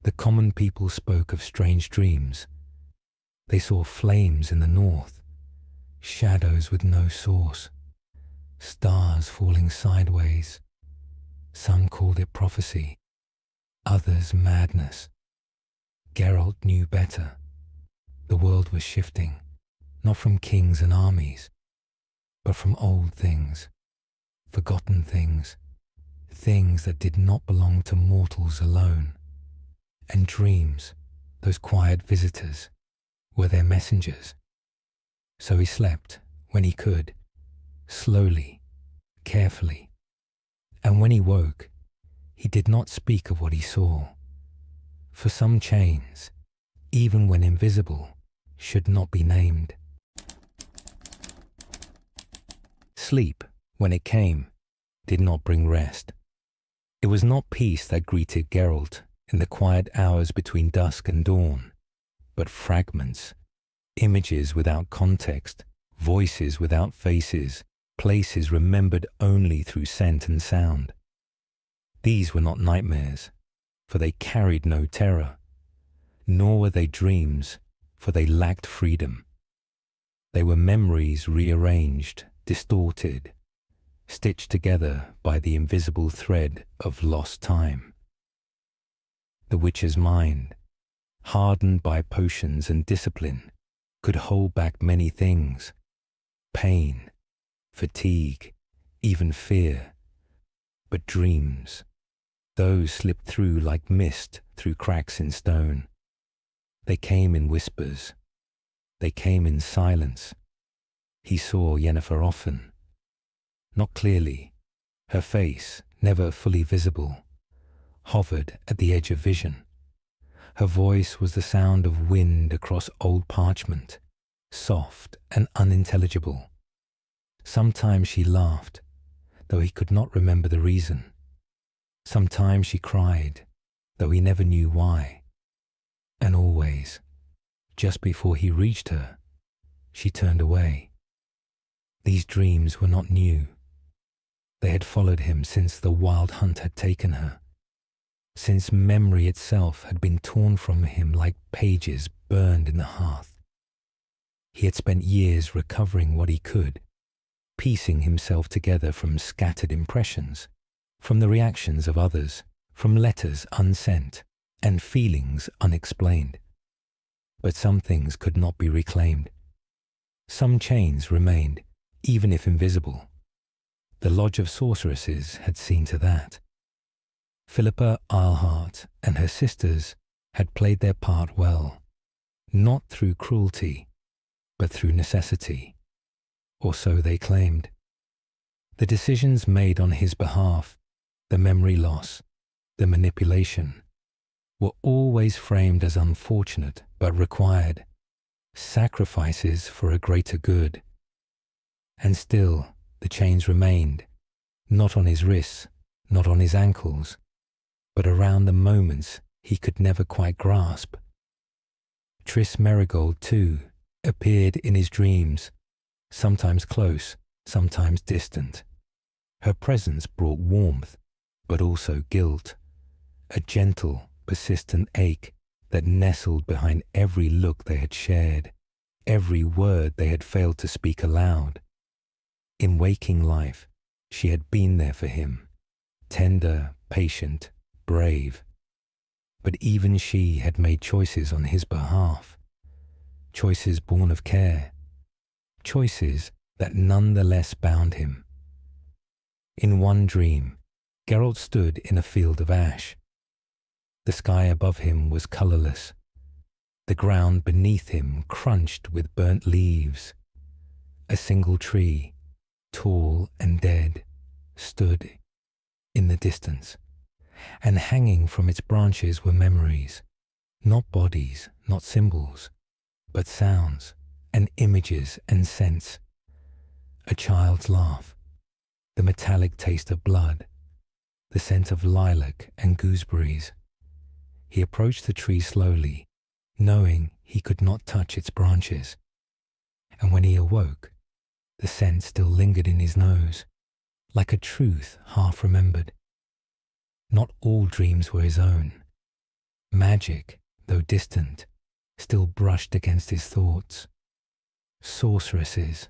the common people spoke of strange dreams. They saw flames in the north, shadows with no source, stars falling sideways. Some called it prophecy, others madness. Geralt knew better. The world was shifting, not from kings and armies, but from old things, forgotten things, things that did not belong to mortals alone. And dreams, those quiet visitors, were their messengers. So he slept when he could, slowly, carefully. And when he woke, he did not speak of what he saw. For some chains, even when invisible, should not be named. Sleep, when it came, did not bring rest. It was not peace that greeted Geralt in the quiet hours between dusk and dawn, but fragments, images without context, voices without faces, places remembered only through scent and sound. These were not nightmares, for they carried no terror, nor were they dreams, for they lacked freedom. They were memories rearranged, distorted, stitched together by the invisible thread of lost time. The witcher's mind, hardened by potions and discipline, could hold back many things: pain, fatigue, even fear. But dreams, those slipped through like mist through cracks in stone. They came in whispers. They came in silence. He saw Yennefer often. Not clearly. Her face, never fully visible, hovered at the edge of vision. Her voice was the sound of wind across old parchment, soft and unintelligible. Sometimes she laughed, though he could not remember the reason. Sometimes she cried, though he never knew why. And always, Just before he reached her, she turned away. These dreams were not new. They had followed him since the wild hunt had taken her, since memory itself had been torn from him like pages burned in the hearth. He had spent years recovering what he could, piecing himself together from scattered impressions, from the reactions of others, from letters unsent, and feelings unexplained. But some things could not be reclaimed. Some chains remained, even if invisible. The Lodge of Sorceresses had seen to that. Philippa Eilhart and her sisters had played their part well, not through cruelty, but through necessity, or so they claimed. The decisions made on his behalf, the memory loss, the manipulation, were always framed as unfortunate but required, sacrifices for a greater good. And still the chains remained, not on his wrists, not on his ankles, but around the moments he could never quite grasp. Tris Merigold, too, appeared in his dreams, sometimes close, sometimes distant. Her presence brought warmth, but also guilt, a gentle, persistent ache that nestled behind every look they had shared, every word they had failed to speak aloud. In waking life, she had been there for him, tender, patient, brave. But even she had made choices on his behalf, choices born of care, choices that nonetheless bound him. In one dream, Geralt stood in a field of ash. The sky above him was colourless. The ground beneath him crunched with burnt leaves. A single tree, tall and dead, stood in the distance, and hanging from its branches were memories, not bodies, not symbols, but sounds and images and scents. A child's laugh, the metallic taste of blood, the scent of lilac and gooseberries. He approached the tree slowly, knowing he could not touch its branches. And when he awoke, the scent still lingered in his nose, like a truth half remembered. Not all dreams were his own. Magic, though distant, still brushed against his thoughts. Sorceresses,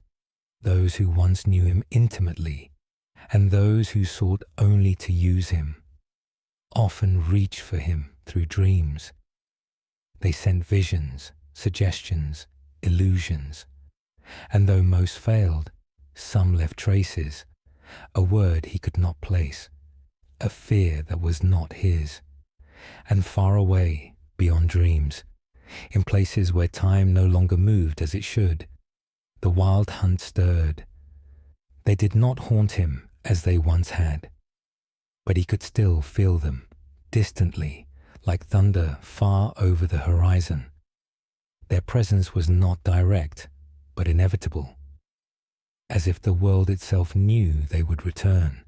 those who once knew him intimately, and those who sought only to use him, often reached for him through dreams. They sent visions, suggestions, illusions, and though most failed, some left traces, a word he could not place, a fear that was not his. And far away, beyond dreams, in places where time no longer moved as it should, the wild hunt stirred. They did not haunt him as they once had, but he could still feel them, distantly, like thunder far over the horizon. Their presence was not direct, but inevitable, as if the world itself knew they would return,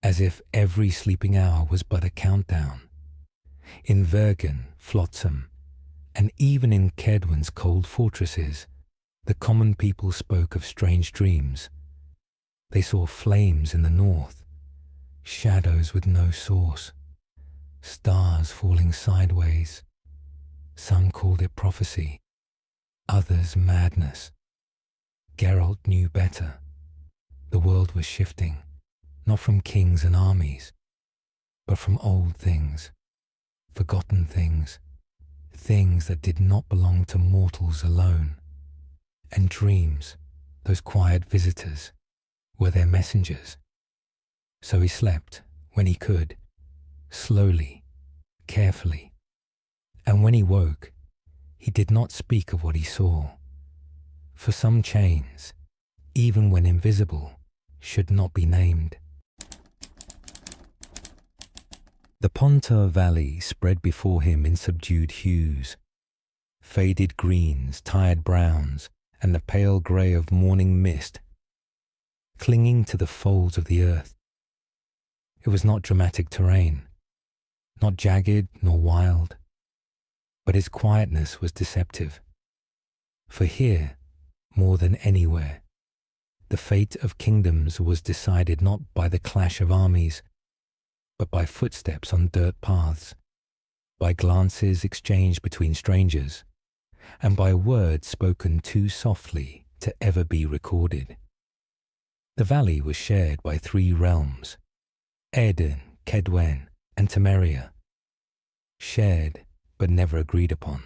as if every sleeping hour was but a countdown. In Vergen, Flotsam, and even in Cedwen's cold fortresses, the common people spoke of strange dreams. They saw flames in the north, shadows with no source, stars falling sideways. Some called it prophecy, others madness. Geralt knew better. The world was shifting, not from kings and armies, but from old things, forgotten things, things that did not belong to mortals alone. And dreams, those quiet visitors, were their messengers. So he slept when he could, slowly, carefully. And when he woke, he did not speak of what he saw. For some chains, even when invisible, should not be named. The Pontar Valley spread before him in subdued hues, faded greens, tired browns, and the pale grey of morning mist, clinging to the folds of the earth. It was not dramatic terrain, not jagged nor wild, But his quietness was deceptive. For here, more than anywhere, the fate of kingdoms was decided not by the clash of armies, but by footsteps on dirt paths, by glances exchanged between strangers, and by words spoken too softly to ever be recorded. The valley was shared by 3 realms, Eärden, Kedwen, and Temeria. Shared, but never agreed upon.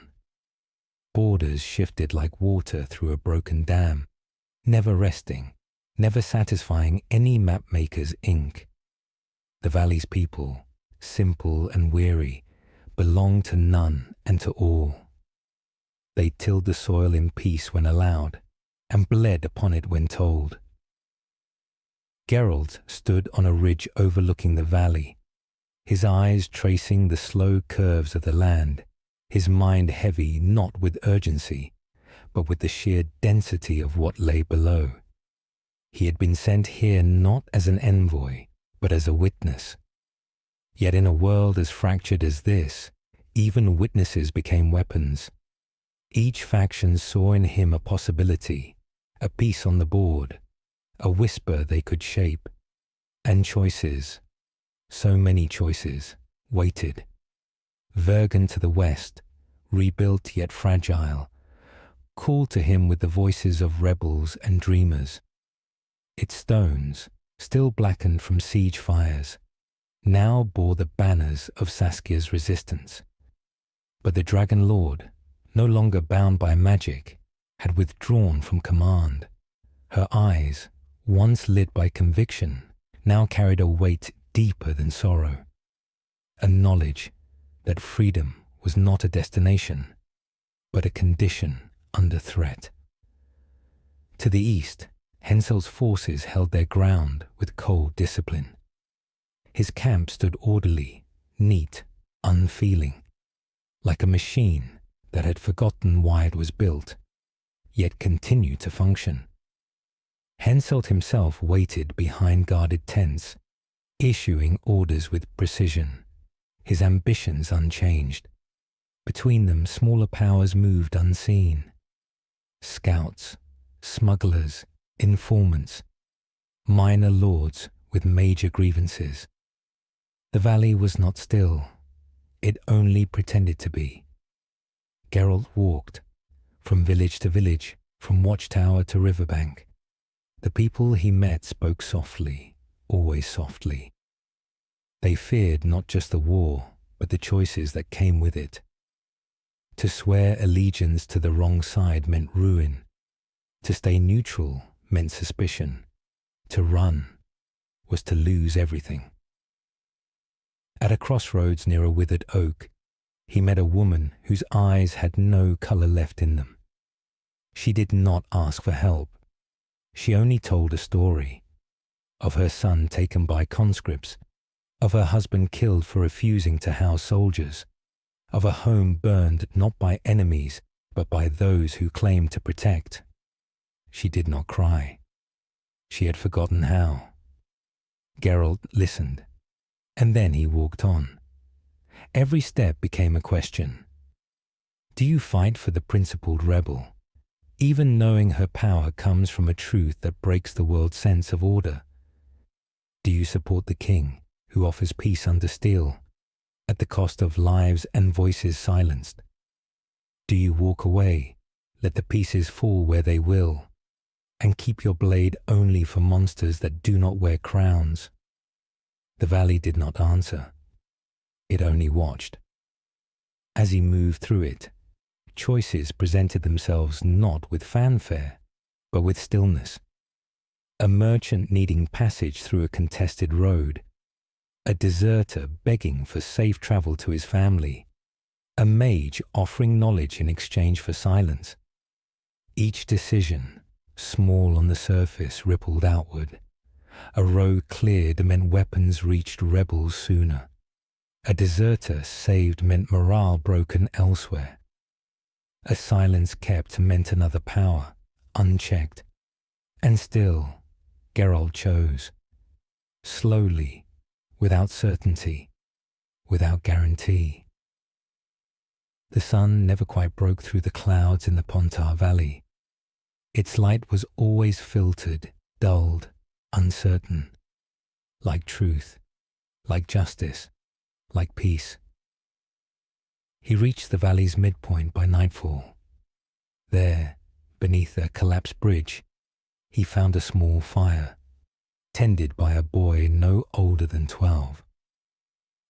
Borders shifted like water through a broken dam, never resting, never satisfying any mapmaker's ink. The valley's people, simple and weary, belonged to none and to all. They tilled the soil in peace when allowed, and bled upon it when told. Geralt stood on a ridge overlooking the valley, his eyes tracing the slow curves of the land, his mind heavy not with urgency, but with the sheer density of what lay below. He had been sent here not as an envoy, but as a witness. Yet in a world as fractured as this, even witnesses became weapons. Each faction saw in him a possibility, a piece on the board, a whisper they could shape, and choices, so many choices, waited. Vergen to the west, rebuilt yet fragile, called to him with the voices of rebels and dreamers. Its stones, still blackened from siege fires, now bore the banners of Saskia's resistance. But the Dragon Lord, no longer bound by magic, had withdrawn from command. Her eyes, once lit by conviction, now carried a weight deeper than sorrow, a knowledge that freedom was not a destination, but a condition under threat. To the east, Hensel's forces held their ground with cold discipline. His camp stood orderly, neat, unfeeling, like a machine that had forgotten why it was built, yet continued to function. Henselt himself waited behind guarded tents, issuing orders with precision, his ambitions unchanged. Between them, smaller powers moved unseen. Scouts, smugglers, informants, minor lords with major grievances. The valley was not still. It only pretended to be. Geralt walked, from village to village, from watchtower to riverbank. The people he met spoke softly, always softly. They feared not just the war, but the choices that came with it. To swear allegiance to the wrong side meant ruin. To stay neutral meant suspicion. To run was to lose everything. At a crossroads near a withered oak, he met a woman whose eyes had no colour left in them. She did not ask for help. She only told a story of her son taken by conscripts, of her husband killed for refusing to house soldiers, of a home burned not by enemies but by those who claimed to protect. She did not cry. She had forgotten how. Geralt listened, and then he walked on. Every step became a question. Do you fight for the principled rebel, even knowing her power comes from a truth that breaks the world's sense of order? Do you support the king, who offers peace under steel, at the cost of lives and voices silenced? Do you walk away, let the pieces fall where they will, and keep your blade only for monsters that do not wear crowns? The valley did not answer. It only watched. As he moved through it, choices presented themselves not with fanfare, but with stillness. A merchant needing passage through a contested road, a deserter begging for safe travel to his family, a mage offering knowledge in exchange for silence. Each decision, small on the surface, rippled outward. A road cleared meant weapons reached rebels sooner. A deserter saved meant morale broken elsewhere. A silence kept meant another power, unchecked. And still, Geralt chose. Slowly, without certainty, without guarantee. The sun never quite broke through the clouds in the Pontar Valley. Its light was always filtered, dulled, uncertain, like truth, like justice, like peace. He reached the valley's midpoint by nightfall. There, beneath a collapsed bridge, he found a small fire, tended by a boy no older than 12.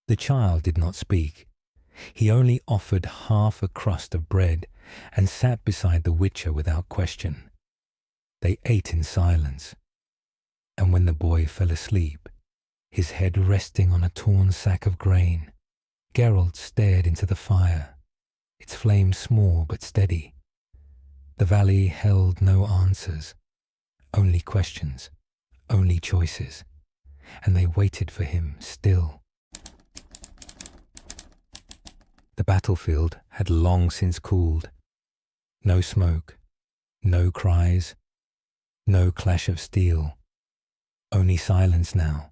The child did not speak. He only offered half a crust of bread and sat beside the Witcher without question. They ate in silence, and when the boy fell asleep, his head resting on a torn sack of grain, Geralt stared into the fire, its flame small but steady. The valley held no answers, only questions, only choices, and they waited for him still. The battlefield had long since cooled. No smoke, no cries, no clash of steel, only silence now,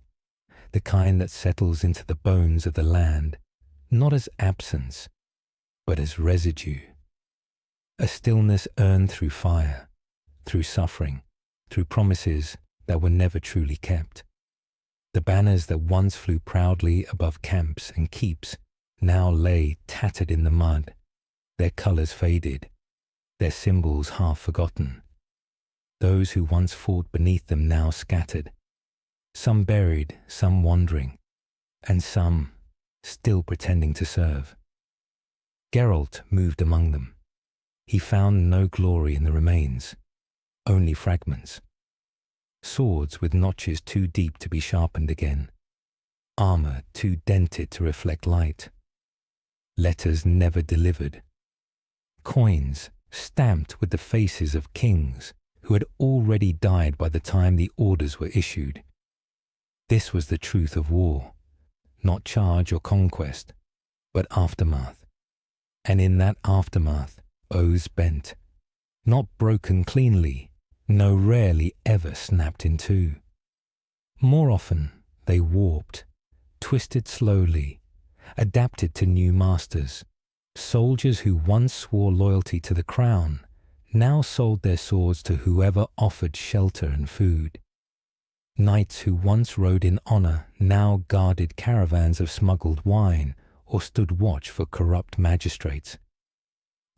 the kind that settles into the bones of the land, not as absence, but as residue. A stillness earned through fire, through suffering, through promises that were never truly kept. The banners that once flew proudly above camps and keeps now lay tattered in the mud, their colours faded, their symbols half forgotten. Those who once fought beneath them now scattered, some buried, some wandering, and some still pretending to serve. Geralt moved among them. He found no glory in the remains, only fragments. Swords with notches too deep to be sharpened again, armour too dented to reflect light, letters never delivered, coins stamped with the faces of kings who had already died by the time the orders were issued. This was the truth of war, not charge or conquest, but aftermath. And in that aftermath, oaths bent, not broken cleanly, no, rarely ever snapped in two. More often, they warped, twisted slowly, adapted to new masters. Soldiers who once swore loyalty to the crown now sold their swords to whoever offered shelter and food. Knights who once rode in honour now guarded caravans of smuggled wine or stood watch for corrupt magistrates.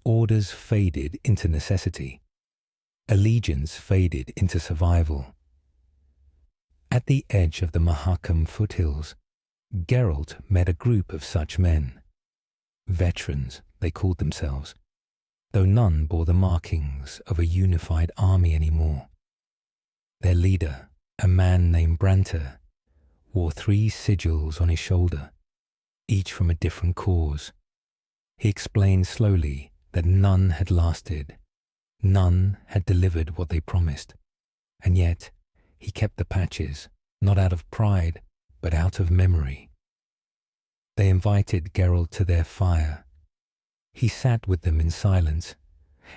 Orders faded into necessity. Allegiance faded into survival. At the edge of the Mahakam foothills, Geralt met a group of such men. Veterans, they called themselves, though none bore the markings of a unified army anymore. Their leader, a man named Branter, wore 3 sigils on his shoulder, each from a different cause. He explained slowly that none had lasted, none had delivered what they promised, and yet he kept the patches, not out of pride, but out of memory. They invited Geralt to their fire. He sat with them in silence,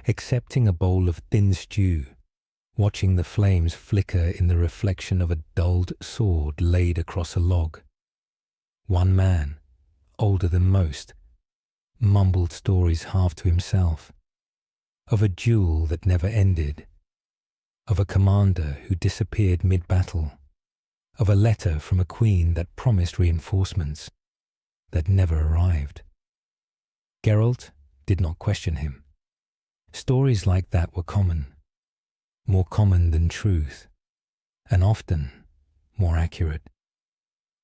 accepting a bowl of thin stew, watching the flames flicker in the reflection of a dulled sword laid across a log. One man, older than most, mumbled stories half to himself, of a duel that never ended, of a commander who disappeared mid-battle, of a letter from a queen that promised reinforcements that never arrived. Geralt did not question him. Stories like that were common, more common than truth, and often more accurate.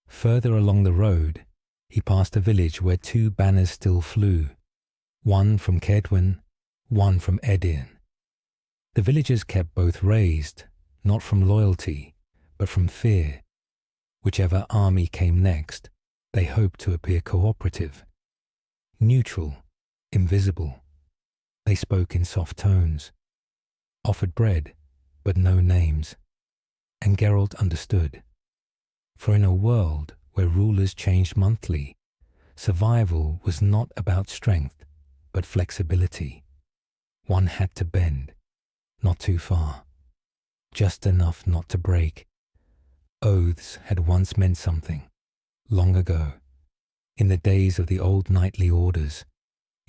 Further along the road, he passed a village where 2 banners still flew, one from Cedwyn, one from Edirn. The villagers kept both raised, not from loyalty, but from fear. Whichever army came next, they hoped to appear cooperative, neutral, invisible. They spoke in soft tones, offered bread, but no names. And Geralt understood. For in a world where rulers changed monthly, survival was not about strength, but flexibility. One had to bend, not too far, just enough not to break. Oaths had once meant something, long ago, in the days of the old knightly orders,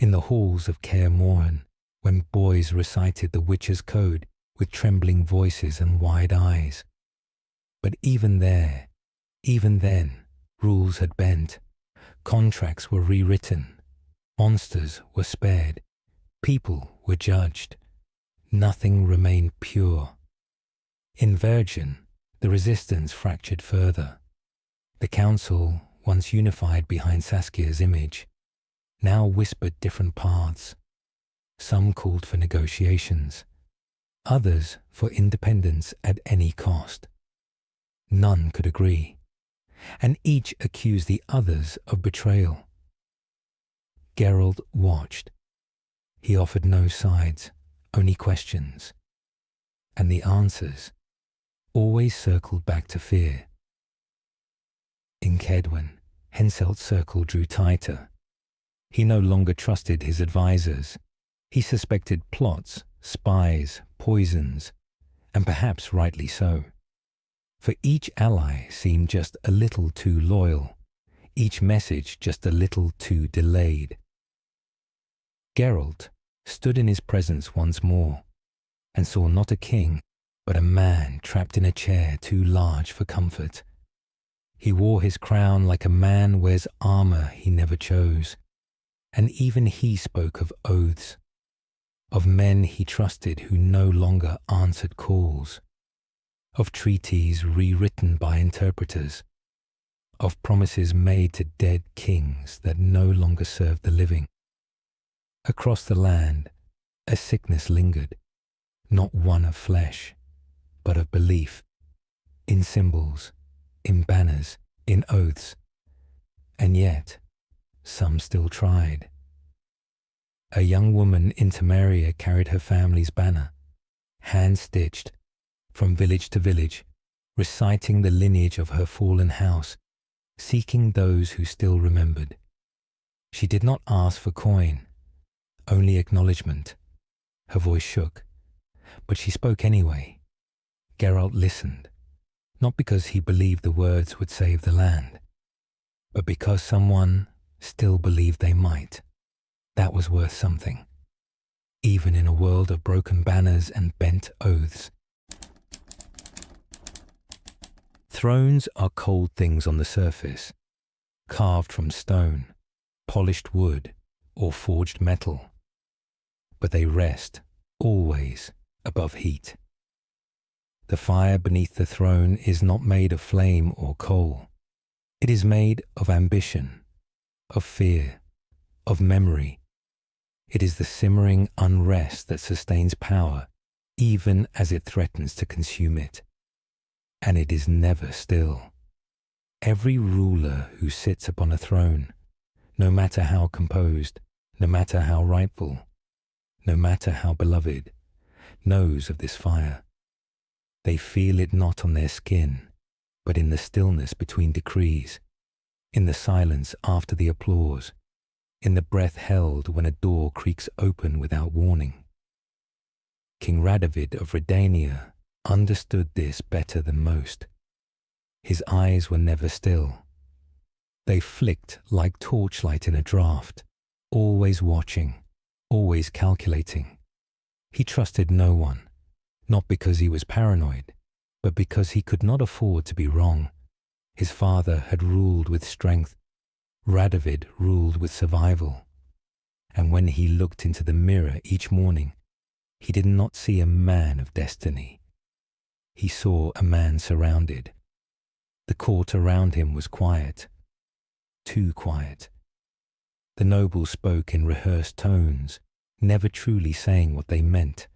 in the halls of Kaer Morhen, when boys recited the Witcher's Code with trembling voices and wide eyes. But even there, even then, rules had bent, contracts were rewritten, monsters were spared, people were judged. Nothing remained pure. In Virgin, the resistance fractured further. The council, once unified behind Saskia's image, now whispered different paths. Some called for negotiations, others for independence at any cost. None could agree, and each accused the others of betrayal. Geralt watched. He offered no sides, only questions. And the answers always circled back to fear. In Cedwen, Henselt's circle drew tighter. He no longer trusted his advisors. He suspected plots, spies, poisons, and perhaps rightly so. For each ally seemed just a little too loyal, each message just a little too delayed. Geralt stood in his presence once more, and saw not a king, but a man trapped in a chair too large for comfort. He wore his crown like a man wears armor he never chose, and even he spoke of oaths, of men he trusted who no longer answered calls, of treaties rewritten by interpreters, of promises made to dead kings that no longer served the living. Across the land, a sickness lingered, not one of flesh, but of belief, in symbols, in banners, in oaths, and yet some still tried. A young woman in Temeria carried her family's banner, hand-stitched, from village to village, reciting the lineage of her fallen house, seeking those who still remembered. She did not ask for coin, only acknowledgement. Her voice shook, but she spoke anyway. Geralt listened, not because he believed the words would save the land, but because someone still believed they might. That was worth something, even in a world of broken banners and bent oaths. Thrones are cold things on the surface, carved from stone, polished wood, or forged metal. But they rest, always, above heat. The fire beneath the throne is not made of flame or coal. It is made of ambition, of fear, of memory. It is the simmering unrest that sustains power, even as it threatens to consume it. And it is never still. Every ruler who sits upon a throne, no matter how composed, no matter how rightful, no matter how beloved, knows of this fire. They feel it not on their skin, but in the stillness between decrees, in the silence after the applause, in the breath held when a door creaks open without warning. King Radovid of Redania understood this better than most. His eyes were never still. They flicked like torchlight in a draught, always watching, always calculating. He trusted no one, not because he was paranoid, but because he could not afford to be wrong. His father had ruled with strength. Radovid ruled with survival. And when he looked into the mirror each morning, he did not see a man of destiny. He saw a man surrounded. The court around him was quiet, too quiet. The nobles spoke in rehearsed tones, never truly saying what they meant.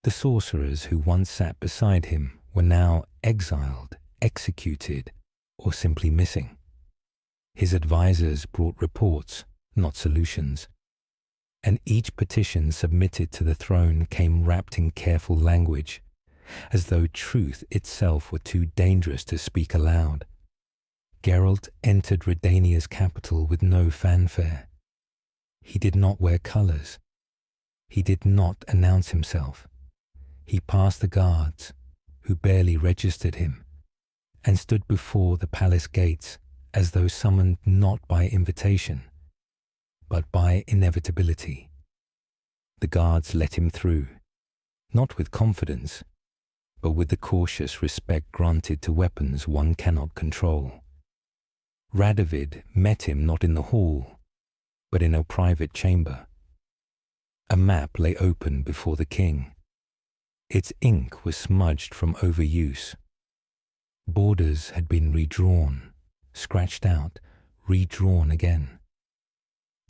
The sorcerers who once sat beside him were now exiled, executed, or simply missing. His advisors brought reports, not solutions, and each petition submitted to the throne came wrapped in careful language, as though truth itself were too dangerous to speak aloud. Geralt entered Redania's capital with no fanfare. He did not wear colours. He did not announce himself. He passed the guards, who barely registered him, and stood before the palace gates as though summoned not by invitation, but by inevitability. The guards let him through, not with confidence, but with the cautious respect granted to weapons one cannot control. Radovid met him not in the hall, but in a private chamber. A map lay open before the king. Its ink was smudged from overuse. Borders had been redrawn, scratched out, redrawn again.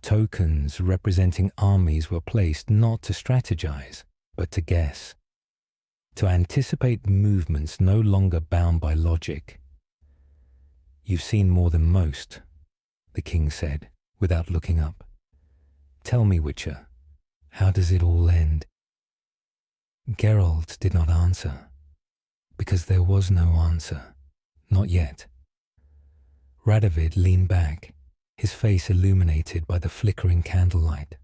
Tokens representing armies were placed not to strategize, but to guess, to anticipate movements no longer bound by logic. "You've seen more than most," the king said, without looking up. "Tell me, Witcher, how does it all end?" Geralt did not answer, because there was no answer, not yet. Radovid leaned back, his face illuminated by the flickering candlelight.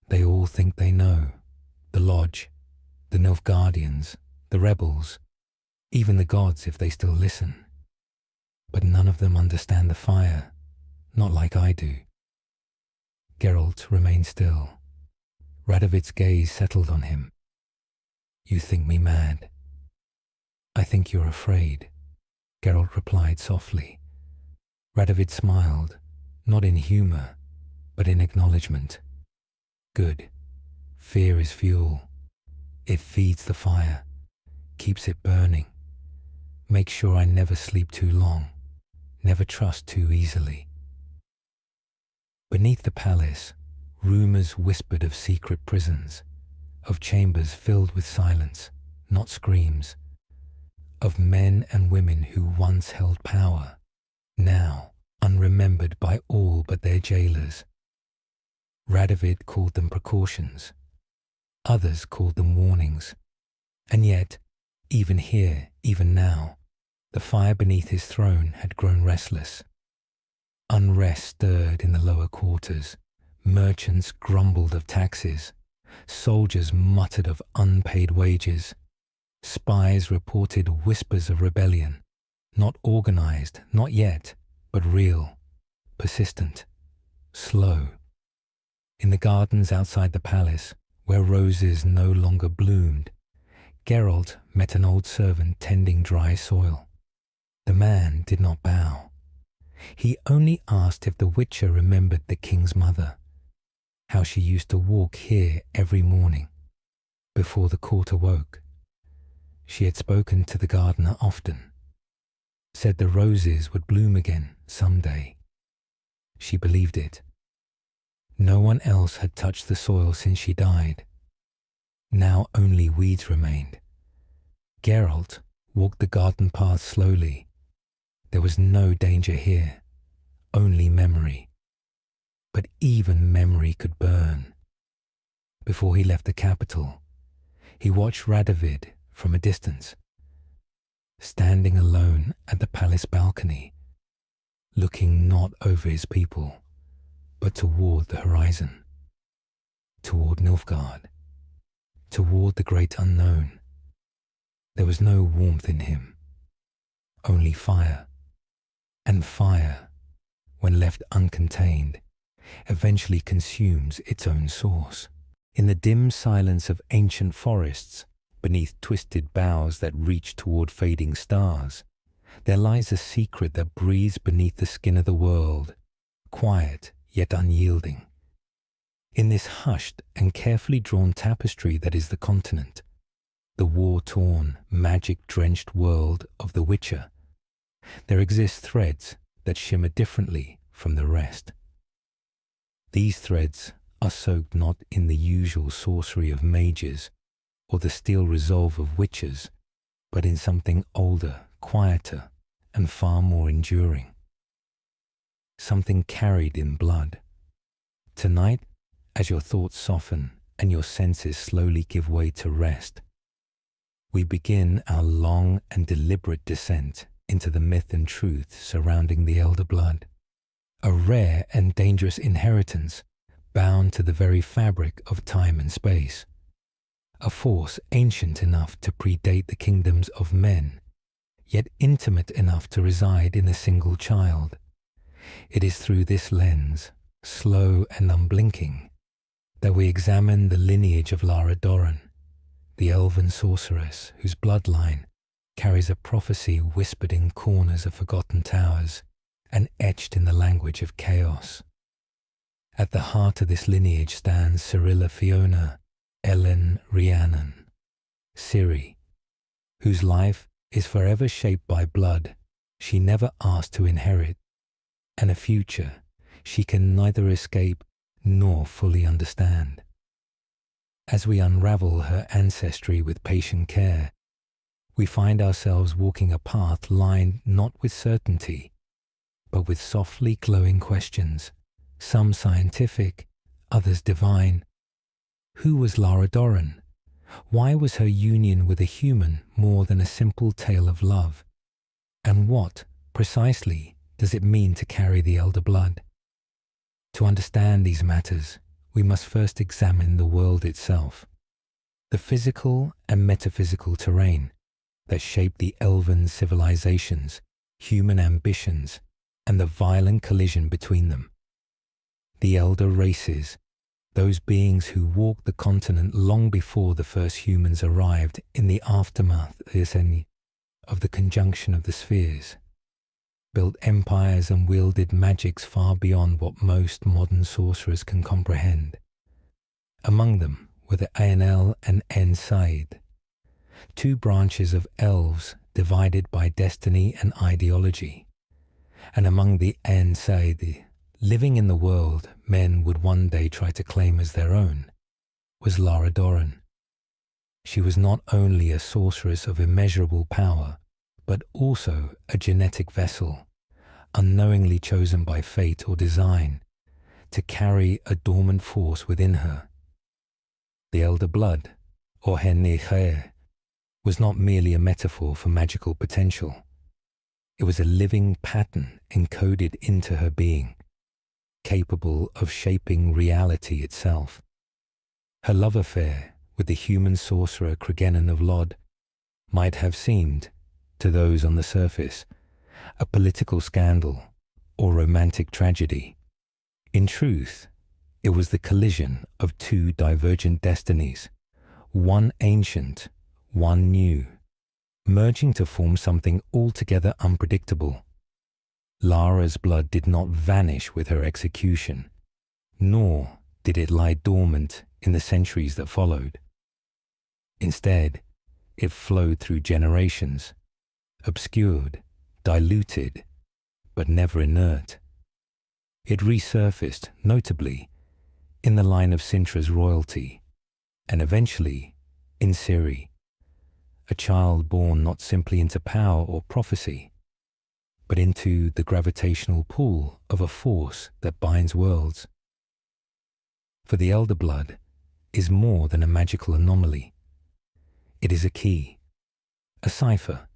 "They all think they know. The Lodge, the Nilfgaardians, the rebels, even the gods if they still listen. But none of them understand the fire, not like I do." Geralt remained still. Radovid's gaze settled on him. "You think me mad." "I think you're afraid," Geralt replied softly. Radovid smiled, not in humor, but in acknowledgement. "Good. Fear is fuel. It feeds the fire, keeps it burning. Make sure I never sleep too long, never trust too easily." Beneath the palace, rumors whispered of secret prisons, of chambers filled with silence, not screams, of men and women who once held power, now unremembered by all but their jailers. Radovid called them precautions. Others called them warnings. And yet, even here, even now, the fire beneath his throne had grown restless. Unrest stirred in the lower quarters. Merchants grumbled of taxes. Soldiers muttered of unpaid wages. Spies reported whispers of rebellion, not organized, not yet, but real, persistent, slow. In the gardens outside the palace, where roses no longer bloomed, Geralt met an old servant tending dry soil. The man did not bow. He only asked if the Witcher remembered the king's mother, how she used to walk here every morning, before the court awoke. She had spoken to the gardener often, said the roses would bloom again someday. She believed it. No one else had touched the soil since she died. Now only weeds remained. Geralt walked the garden path slowly. There was no danger here, only memory. But even memory could burn. Before he left the capital, he watched Radovid from a distance, standing alone at the palace balcony, looking not over his people, but toward the horizon, toward Nilfgaard, toward the great unknown. There was no warmth in him, only fire. And fire, when left uncontained, eventually consumes its own source. In the dim silence of ancient forests, beneath twisted boughs that reach toward fading stars, there lies a secret that breathes beneath the skin of the world, quiet yet unyielding. In this hushed and carefully drawn tapestry that is the continent, the war-torn, magic-drenched world of the Witcher, there exist threads that shimmer differently from the rest. These threads are soaked not in the usual sorcery of mages or the steel resolve of witchers, but in something older, quieter, and far more enduring. Something carried in blood. Tonight, as your thoughts soften and your senses slowly give way to rest, we begin our long and deliberate descent into the myth and truth surrounding the elder blood, a rare and dangerous inheritance bound to the very fabric of time and space, a force ancient enough to predate the kingdoms of men, yet intimate enough to reside in a single child. It is through this lens slow and unblinking, that we examine the lineage of Lara Dorren, the elven sorceress whose bloodline carries a prophecy whispered in corners of forgotten towers and etched in the language of chaos. At the heart of this lineage stands Cirilla Fiona Ellen Rhiannon, Ciri, whose life is forever shaped by blood she never asked to inherit, and a future she can neither escape nor fully understand. As we unravel her ancestry with patient care, we find ourselves walking a path lined not with certainty, but with softly glowing questions, some scientific, others divine. Who was Lara Dorren? Why was her union with a human more than a simple tale of love? And what, precisely, does it mean to carry the elder blood? To understand these matters, we must first examine the world itself, the physical and metaphysical terrain that shaped the elven civilizations, human ambitions, and the violent collision between them. The elder races, those beings who walked the continent long before the first humans arrived in the aftermath of the conjunction of the spheres, built empires and wielded magics far beyond what most modern sorcerers can comprehend. Among them were the Ainel and Ensaid, two branches of elves divided by destiny and ideology. And among the Ensaid, living in the world men would one day try to claim as their own, was Lara Dorren. She was not only a sorceress of immeasurable power, but also a genetic vessel, unknowingly chosen by fate or design to carry a dormant force within her. The elder blood, or Henniche, was not merely a metaphor for magical potential. It was a living pattern encoded into her being, capable of shaping reality itself. Her love affair with the human sorcerer Cregennan of Lod might have seemed, to those on the surface, a political scandal or romantic tragedy. In truth, it was the collision of two divergent destinies, one ancient, one new, merging to form something altogether unpredictable. Lara's blood did not vanish with her execution, nor did it lie dormant in the centuries that followed. Instead, it flowed through generations, obscured, diluted, but never inert. It resurfaced, notably, in the line of Sintra's royalty, and eventually in Ciri, a child born not simply into power or prophecy, but into the gravitational pull of a force that binds worlds. For the elder blood is more than a magical anomaly. It is a key, a cipher,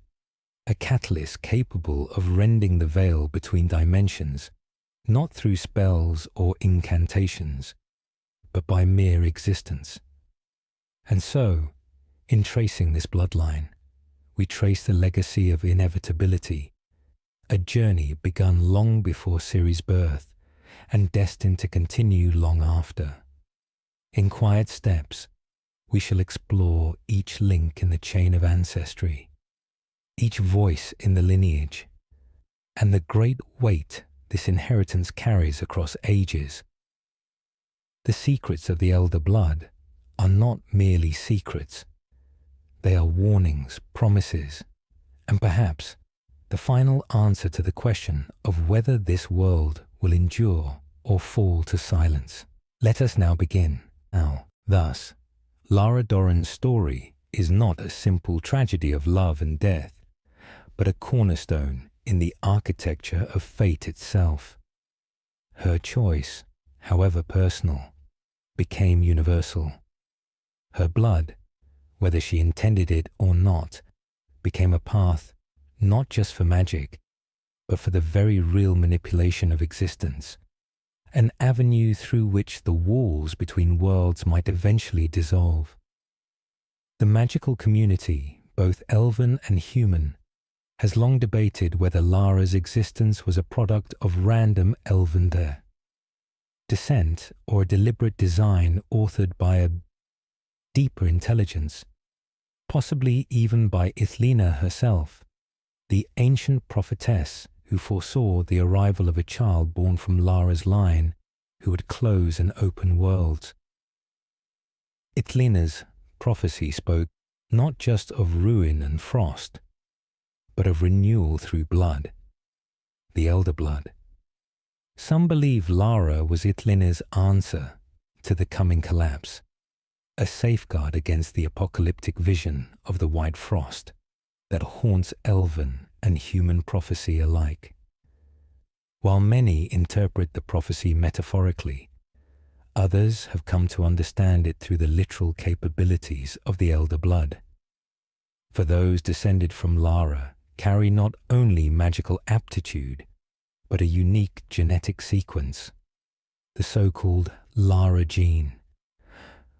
a catalyst capable of rending the veil between dimensions, not through spells or incantations, but by mere existence. And so, in tracing this bloodline, we trace the legacy of inevitability, a journey begun long before Ciri's birth and destined to continue long after. In quiet steps, we shall explore each link in the chain of ancestry, each voice in the lineage, and the great weight this inheritance carries across ages. The secrets of the elder blood are not merely secrets. They are warnings, promises, and perhaps the final answer to the question of whether this world will endure or fall to silence. Let us now begin. Thus, Lara Dorren's story is not a simple tragedy of love and death, but a cornerstone in the architecture of fate itself. Her choice, however personal, became universal. Her blood, whether she intended it or not, became a path not just for magic, but for the very real manipulation of existence, an avenue through which the walls between worlds might eventually dissolve. The magical community, both elven and human, has long debated whether Lara's existence was a product of random elven death, descent or a deliberate design authored by a deeper intelligence, possibly even by Ithlina herself, the ancient prophetess who foresaw the arrival of a child born from Lara's line who would close and open worlds. Ithlina's prophecy spoke not just of ruin and frost, but of renewal through blood, the elder blood. Some believe Lara was Ithlina's answer to the coming collapse, a safeguard against the apocalyptic vision of the white frost that haunts elven and human prophecy alike. While many interpret the prophecy metaphorically, others have come to understand it through the literal capabilities of the elder blood. For those descended from Lara carry not only magical aptitude, but a unique genetic sequence, the so-called Lara gene,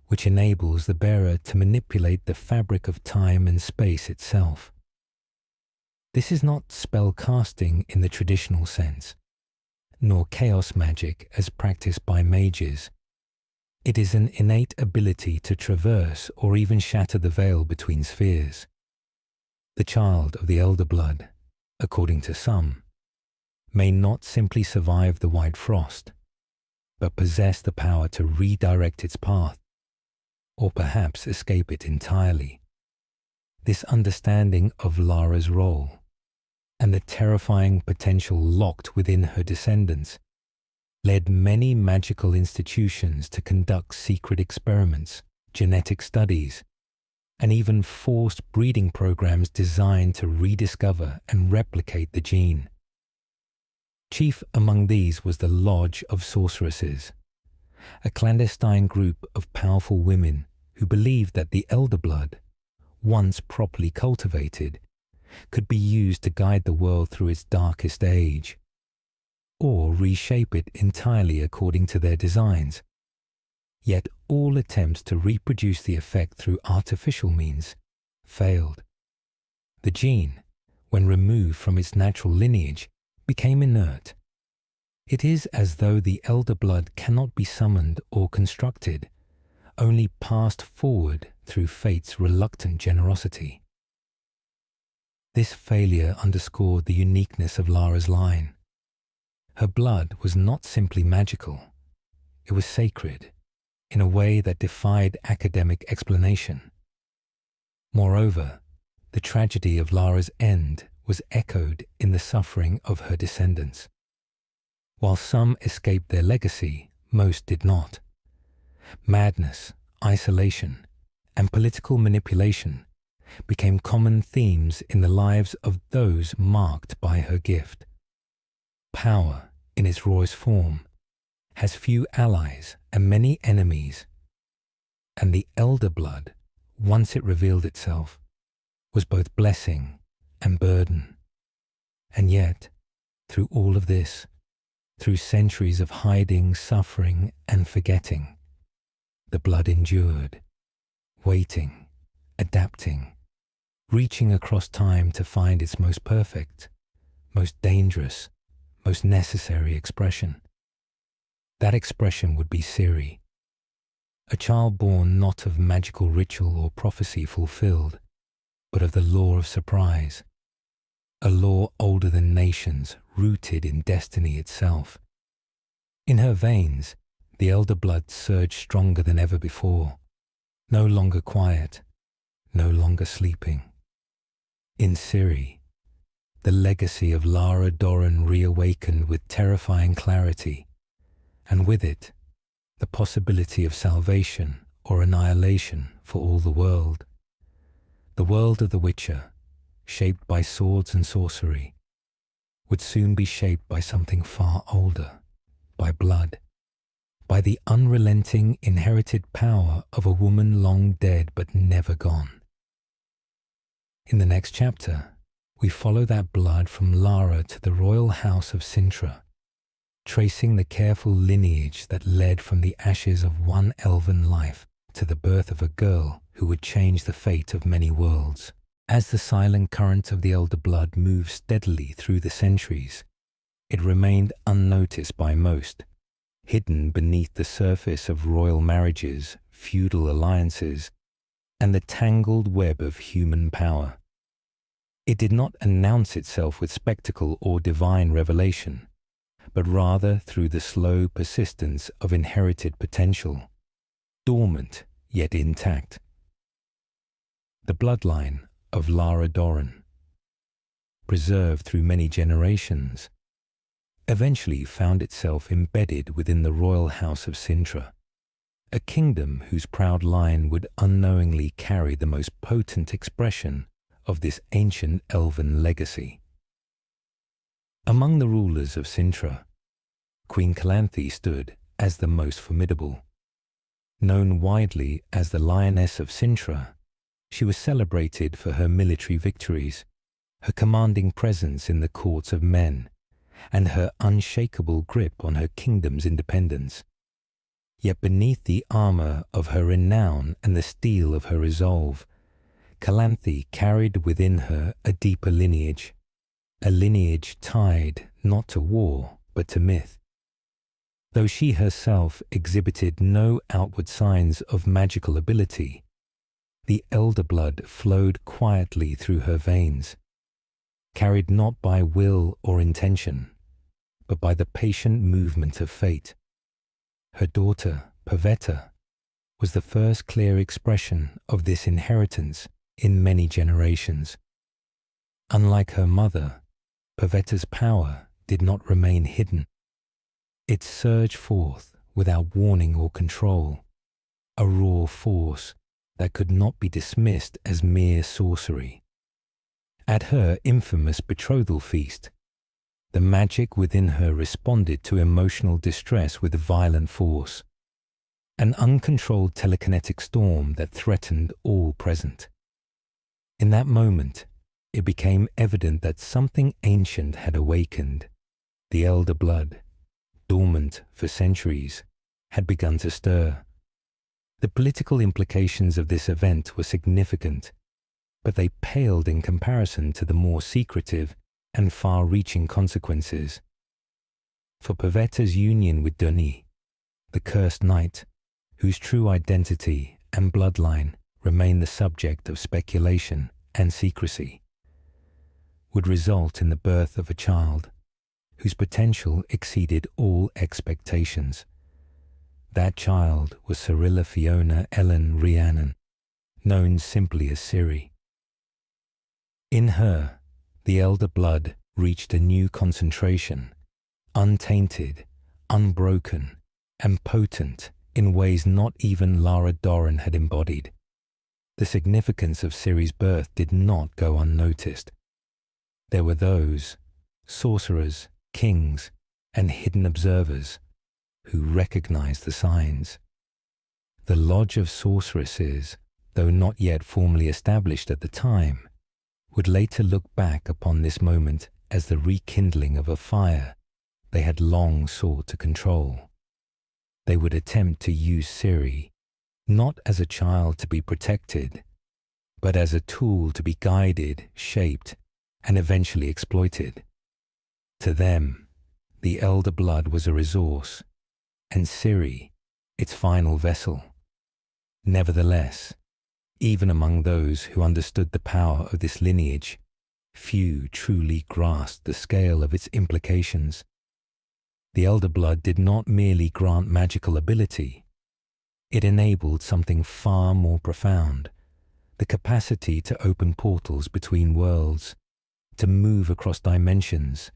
which enables the bearer to manipulate the fabric of time and space itself. This is not spell casting in the traditional sense, nor chaos magic as practiced by mages. It is an innate ability to traverse or even shatter the veil between spheres. The child of the elder blood, according to some, may not simply survive the white frost, but possess the power to redirect its path, or perhaps escape it entirely. This understanding of Lara's role, and the terrifying potential locked within her descendants, led many magical institutions to conduct secret experiments, genetic studies, and even forced breeding programs designed to rediscover and replicate the gene. Chief among these was the Lodge of Sorceresses, a clandestine group of powerful women who believed that the elder blood, once properly cultivated, could be used to guide the world through its darkest age, or reshape it entirely according to their designs. Yet all attempts to reproduce the effect through artificial means failed. The gene, when removed from its natural lineage, became inert. It is as though the elder blood cannot be summoned or constructed, only passed forward through fate's reluctant generosity. This failure underscored the uniqueness of Lara's line. Her blood was not simply magical, it was sacred, in a way that defied academic explanation. Moreover, the tragedy of Lara's end was echoed in the suffering of her descendants. While some escaped their legacy, most did not. Madness, isolation, and political manipulation became common themes in the lives of those marked by her gift. Power, in its rawest form, has few allies and many enemies, and the elder blood, once it revealed itself, was both blessing and burden. And yet, through all of this, through centuries of hiding, suffering, and forgetting, the blood endured, waiting, adapting, reaching across time to find its most perfect, most dangerous, most necessary expression. That expression would be Ciri, a child born not of magical ritual or prophecy fulfilled, but of the law of surprise, a law older than nations, rooted in destiny itself. In her veins, the elder blood surged stronger than ever before, no longer quiet, no longer sleeping. In Ciri, the legacy of Lara Doran reawakened with terrifying clarity, and with it, the possibility of salvation or annihilation for all the world. The world of the Witcher, shaped by swords and sorcery, would soon be shaped by something far older, by blood, by the unrelenting inherited power of a woman long dead but never gone. In the next chapter, we follow that blood from Lara to the royal house of Sintra, tracing the careful lineage that led from the ashes of one elven life to the birth of a girl who would change the fate of many worlds. As the silent current of the elder blood moved steadily through the centuries, it remained unnoticed by most, hidden beneath the surface of royal marriages, feudal alliances, and the tangled web of human power. It did not announce itself with spectacle or divine revelation, but rather through the slow persistence of inherited potential, dormant yet intact. The bloodline of Lara Dorren, preserved through many generations, eventually found itself embedded within the royal house of Cintra, a kingdom whose proud line would unknowingly carry the most potent expression of this ancient elven legacy. Among the rulers of Cintra, Queen Calanthe stood as the most formidable. Known widely as the Lioness of Cintra, she was celebrated for her military victories, her commanding presence in the courts of men, and her unshakable grip on her kingdom's independence. Yet beneath the armor of her renown and the steel of her resolve, Calanthe carried within her a deeper lineage, a lineage tied not to war but to myth. Though she herself exhibited no outward signs of magical ability, the elder blood flowed quietly through her veins, carried not by will or intention, but by the patient movement of fate. Her daughter, Pavetta, was the first clear expression of this inheritance in many generations. Unlike her mother, Pavetta's power did not remain hidden. It surged forth without warning or control, a raw force that could not be dismissed as mere sorcery. At her infamous betrothal feast, the magic within her responded to emotional distress with violent force, an uncontrolled telekinetic storm that threatened all present. In that moment, it became evident that something ancient had awakened. The elder blood, dormant for centuries, had begun to stir. The political implications of this event were significant, but they paled in comparison to the more secretive and far-reaching consequences. For Pavetta's union with Denis, the cursed knight, whose true identity and bloodline remain the subject of speculation and secrecy, would result in the birth of a child whose potential exceeded all expectations. That child was Cyrilla Fiona Ellen Rhiannon, known simply as Ciri. In her, the elder blood reached a new concentration, untainted, unbroken, and potent in ways not even Lara Dorren had embodied. The significance of Ciri's birth did not go unnoticed. There were those, sorcerers, kings, and hidden observers, who recognized the signs. The Lodge of Sorceresses, though not yet formally established at the time, would later look back upon this moment as the rekindling of a fire they had long sought to control. They would attempt to use Ciri not as a child to be protected, but as a tool to be guided, shaped, and eventually exploited. To them, the elder blood was a resource, and Ciri, its final vessel. Nevertheless, even among those who understood the power of this lineage, few truly grasped the scale of its implications. The elder blood did not merely grant magical ability. It enabled something far more profound, the capacity to open portals between worlds, to move across dimensions,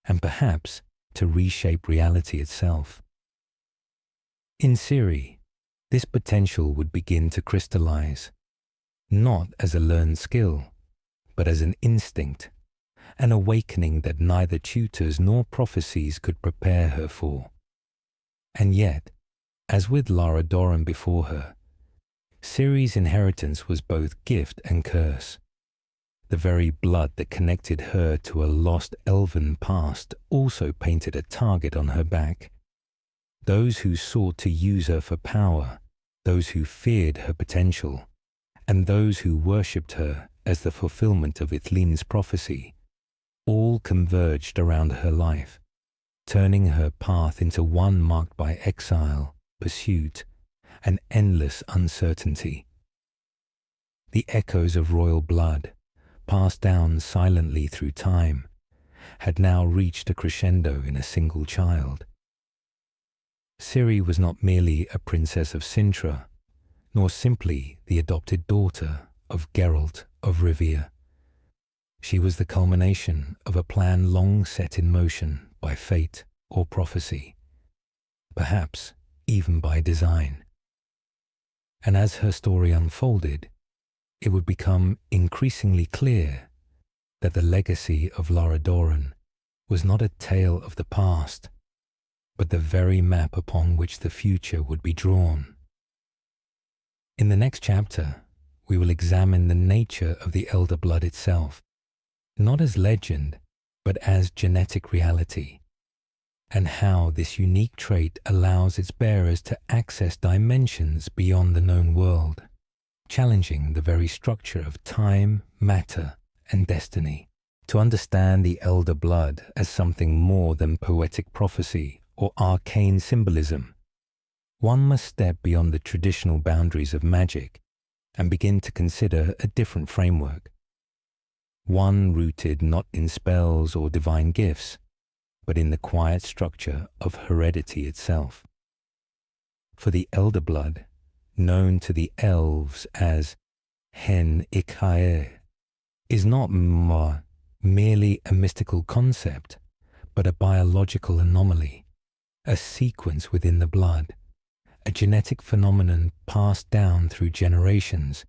and perhaps to reshape reality itself. In Ciri, this potential would begin to crystallize, not as a learned skill, but as an instinct, an awakening that neither tutors nor prophecies could prepare her for. And yet, as with Lara Dorren before her, Ciri's inheritance was both gift and curse. The very blood that connected her to a lost elven past also painted a target on her back. Those who sought to use her for power, those who feared her potential, and those who worshipped her as the fulfillment of Ithlinne's prophecy, all converged around her life, turning her path into one marked by exile, pursuit, and endless uncertainty. The echoes of royal blood, passed down silently through time, had now reached a crescendo in a single child. Ciri was not merely a princess of Sintra, nor simply the adopted daughter of Geralt of Rivia. She was the culmination of a plan long set in motion by fate or prophecy, perhaps even by design. And as her story unfolded, it would become increasingly clear that the legacy of Lara Dorren was not a tale of the past, but the very map upon which the future would be drawn. In the next chapter, we will examine the nature of the Elder Blood itself, not as legend, but as genetic reality, and how this unique trait allows its bearers to access dimensions beyond the known world, challenging the very structure of time, matter, and destiny. To understand the Elder Blood as something more than poetic prophecy or arcane symbolism, one must step beyond the traditional boundaries of magic and begin to consider a different framework, one rooted not in spells or divine gifts, but in the quiet structure of heredity itself. For the Elder Blood, known to the elves as Hen Ikae, is not merely a mystical concept, but a biological anomaly, a sequence within the blood, a genetic phenomenon passed down through generations,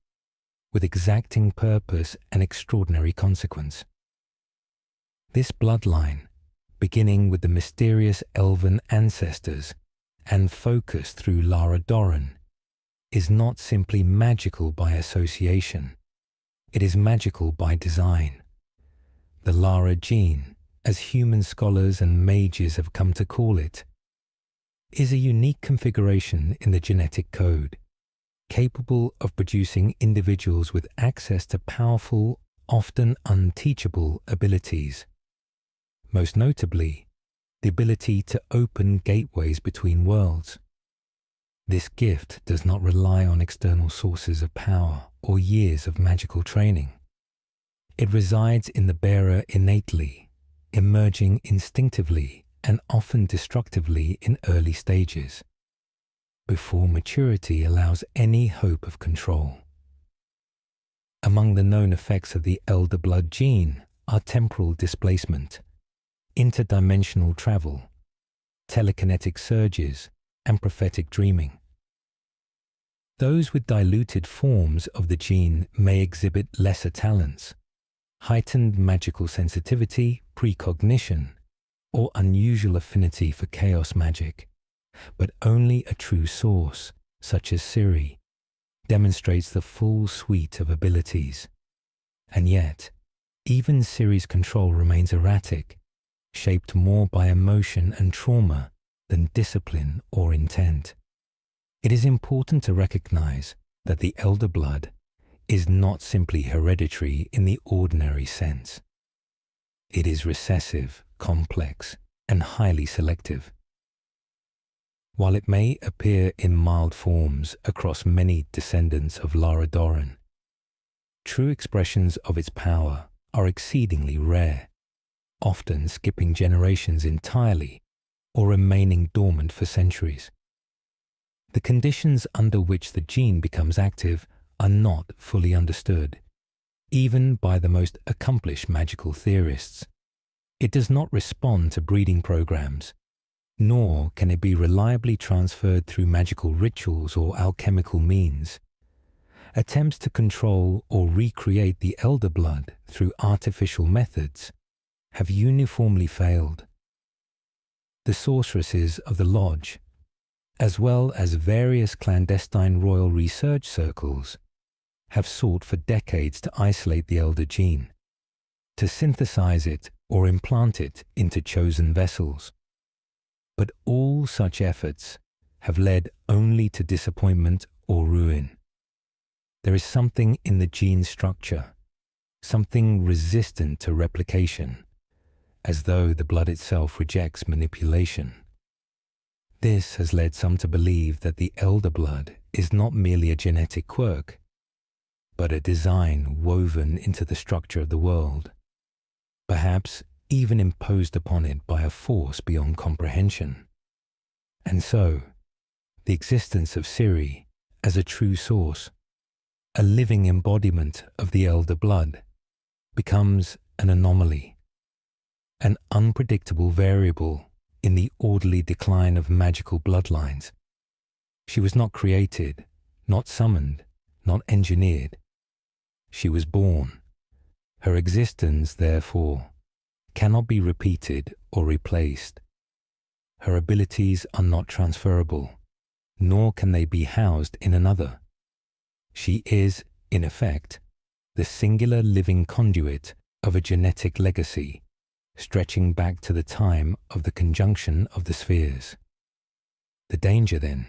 with exacting purpose and extraordinary consequence. This bloodline, beginning with the mysterious elven ancestors and focused through Lara Dorren, is not simply magical by association, it is magical by design. The Lara gene, as human scholars and mages have come to call it, is a unique configuration in the genetic code, capable of producing individuals with access to powerful, often unteachable abilities. Most notably, the ability to open gateways between worlds. This gift does not rely on external sources of power or years of magical training. It resides in the bearer innately, emerging instinctively and often destructively in early stages, before maturity allows any hope of control. Among the known effects of the Elder Blood gene are temporal displacement, interdimensional travel, telekinetic surges, and prophetic dreaming. Those with diluted forms of the gene may exhibit lesser talents, heightened magical sensitivity, precognition, or unusual affinity for chaos magic, but only a true source, such as Ciri, demonstrates the full suite of abilities. And yet, even Ciri's control remains erratic, shaped more by emotion and trauma than discipline or intent. It is important to recognize that the Elder Blood is not simply hereditary in the ordinary sense. It is recessive, complex, and highly selective. While it may appear in mild forms across many descendants of Lara Dorren, true expressions of its power are exceedingly rare, often skipping generations entirely or remaining dormant for centuries. The conditions under which the gene becomes active are not fully understood, even by the most accomplished magical theorists. It does not respond to breeding programs, nor can it be reliably transferred through magical rituals or alchemical means. Attempts to control or recreate the Elder Blood through artificial methods have uniformly failed. The sorceresses of the Lodge, as well as various clandestine royal research circles, have sought for decades to isolate the Elder gene, to synthesize it or implant it into chosen vessels. But all such efforts have led only to disappointment or ruin. There is something in the gene structure, something resistant to replication, as though the blood itself rejects manipulation. This has led some to believe that the elder blood is not merely a genetic quirk, but a design woven into the structure of the world, perhaps even imposed upon it by a force beyond comprehension. And so, the existence of Ciri as a true source, a living embodiment of the elder blood, becomes an anomaly, an unpredictable variable in the orderly decline of magical bloodlines. She was not created, not summoned, not engineered. She was born. Her existence, therefore, cannot be repeated or replaced. Her abilities are not transferable, nor can they be housed in another. She is, in effect, the singular living conduit of a genetic legacy, stretching back to the time of the conjunction of the spheres. The danger, then,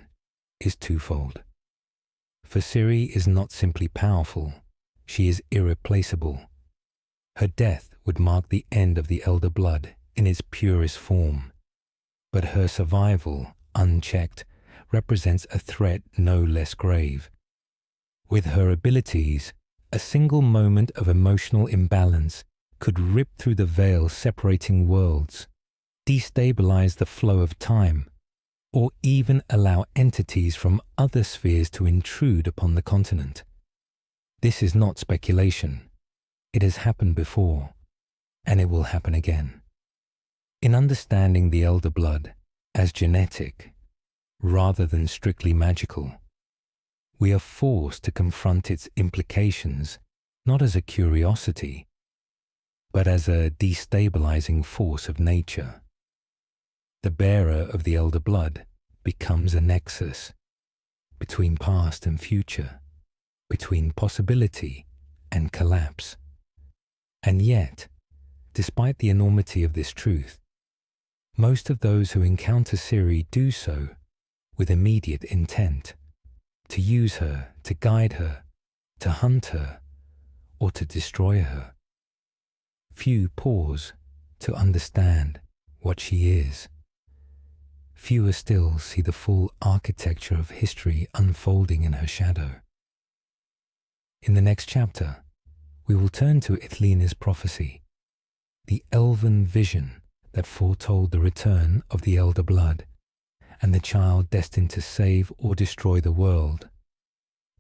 is twofold. For Ciri is not simply powerful, she is irreplaceable. Her death would mark the end of the elder blood in its purest form, but her survival, unchecked, represents a threat no less grave. With her abilities, a single moment of emotional imbalance could rip through the veil separating worlds, destabilize the flow of time, or even allow entities from other spheres to intrude upon the continent. This is not speculation. It has happened before, and it will happen again. In understanding the elder blood as genetic, rather than strictly magical, we are forced to confront its implications not as a curiosity, but as a destabilizing force of nature. The bearer of the elder blood becomes a nexus between past and future, between possibility and collapse. And yet, despite the enormity of this truth, most of those who encounter Ciri do so with immediate intent, to use her, to guide her, to hunt her, or to destroy her. Few pause to understand what she is. Fewer still see the full architecture of history unfolding in her shadow. In the next chapter, we will turn to Ithlinne's prophecy, the elven vision that foretold the return of the elder blood and the child destined to save or destroy the world.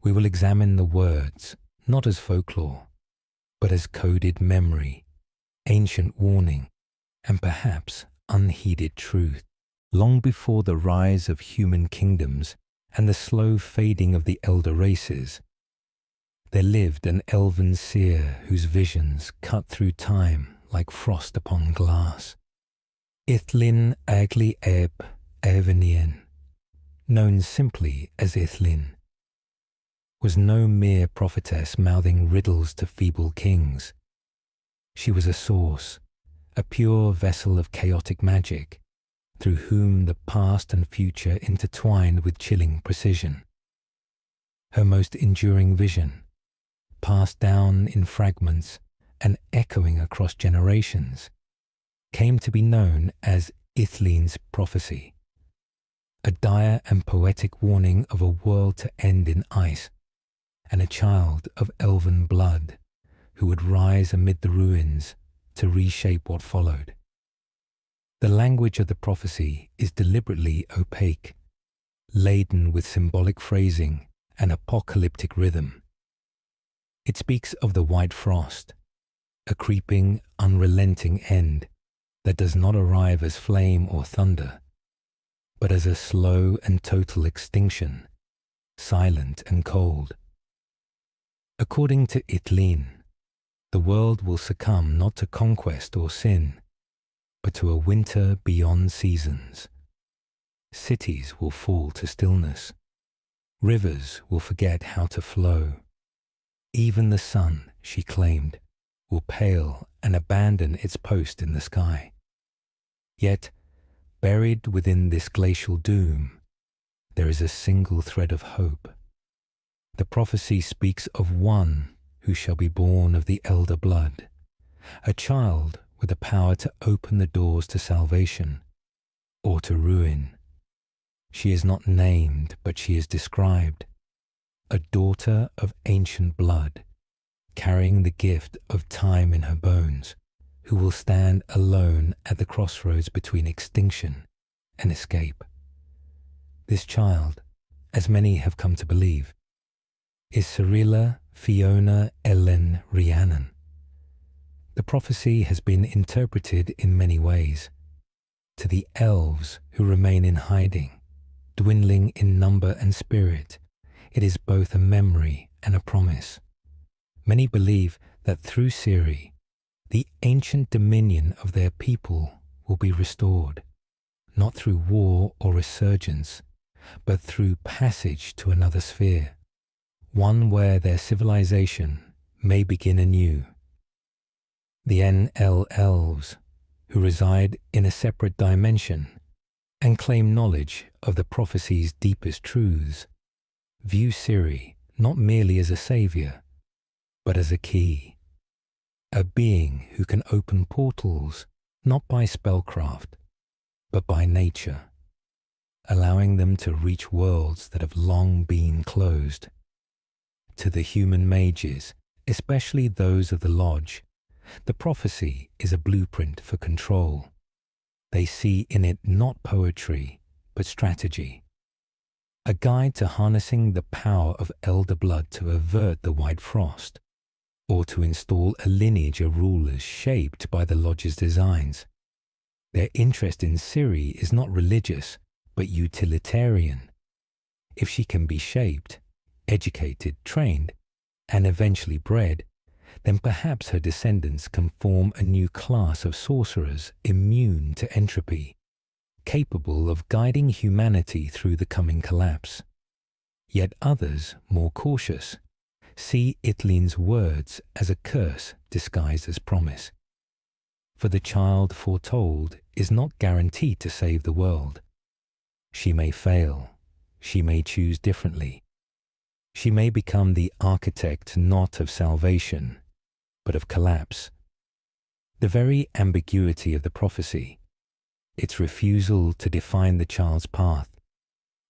We will examine the words, not as folklore, but as coded memory, ancient warning, and perhaps unheeded truth. Long before the rise of human kingdoms and the slow fading of the elder races, there lived an elven seer whose visions cut through time like frost upon glass. Ithlinne Agli Eb Evenien, known simply as Ithlinne, was no mere prophetess mouthing riddles to feeble kings. She was a source, a pure vessel of chaotic magic, through whom the past and future intertwined with chilling precision. Her most enduring vision, passed down in fragments and echoing across generations, came to be known as Ithlinne's prophecy, a dire and poetic warning of a world to end in ice, and a child of elven blood who would rise amid the ruins to reshape what followed. The language of the prophecy is deliberately opaque, laden with symbolic phrasing and apocalyptic rhythm. It speaks of the white frost, a creeping, unrelenting end that does not arrive as flame or thunder, but as a slow and total extinction, silent and cold. According to Ithlinne, the world will succumb not to conquest or sin, but to a winter beyond seasons. Cities will fall to stillness. Rivers will forget how to flow. Even the sun, she claimed, will pale and abandon its post in the sky. Yet, buried within this glacial doom, there is a single thread of hope. The prophecy speaks of one who shall be born of the elder blood, a child with the power to open the doors to salvation or to ruin. She is not named, but she is described, a daughter of ancient blood, carrying the gift of time in her bones, who will stand alone at the crossroads between extinction and escape. This child, as many have come to believe, is Cirilla Fiona Ellen Rhiannon. The prophecy has been interpreted in many ways. To the elves who remain in hiding, dwindling in number and spirit, it is both a memory and a promise. Many believe that through Ciri, the ancient dominion of their people will be restored, not through war or resurgence, but through passage to another sphere, one where their civilization may begin anew. The NL elves, who reside in a separate dimension and claim knowledge of the prophecy's deepest truths, view Ciri not merely as a savior, but as a key, a being who can open portals not by spellcraft, but by nature, allowing them to reach worlds that have long been closed. To the human mages, especially those of the Lodge, the prophecy is a blueprint for control. They see in it not poetry, but strategy, a guide to harnessing the power of elder blood to avert the White Frost, or to install a lineage of rulers shaped by the Lodge's designs. Their interest in Ciri is not religious, but utilitarian. If she can be shaped, educated, trained, and eventually bred, then perhaps her descendants can form a new class of sorcerers immune to entropy, capable of guiding humanity through the coming collapse. Yet others, more cautious, see Ithleen's words as a curse disguised as promise. For the child foretold is not guaranteed to save the world. She may fail, she may choose differently. She may become the architect not of salvation, but of collapse. The very ambiguity of the prophecy, its refusal to define the child's path,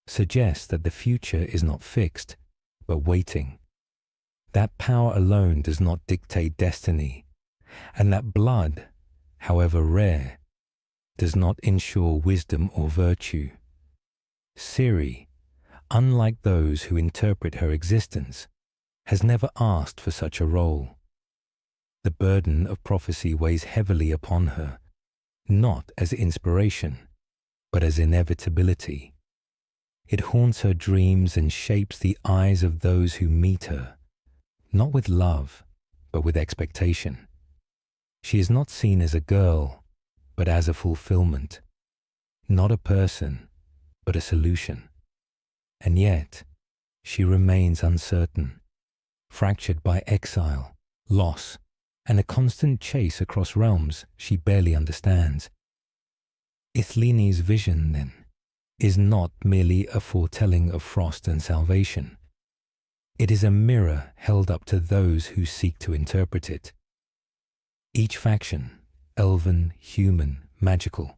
suggests that the future is not fixed, but waiting. That power alone does not dictate destiny, and that blood, however rare, does not ensure wisdom or virtue. Ciri, unlike those who interpret her existence, has never asked for such a role. The burden of prophecy weighs heavily upon her, not as inspiration, but as inevitability. It haunts her dreams and shapes the eyes of those who meet her, not with love, but with expectation. She is not seen as a girl, but as a fulfillment, not a person, but a solution. And yet, she remains uncertain, fractured by exile, loss, and a constant chase across realms she barely understands. Ithleen's vision, then, is not merely a foretelling of frost and salvation. It is a mirror held up to those who seek to interpret it. Each faction, elven, human, magical,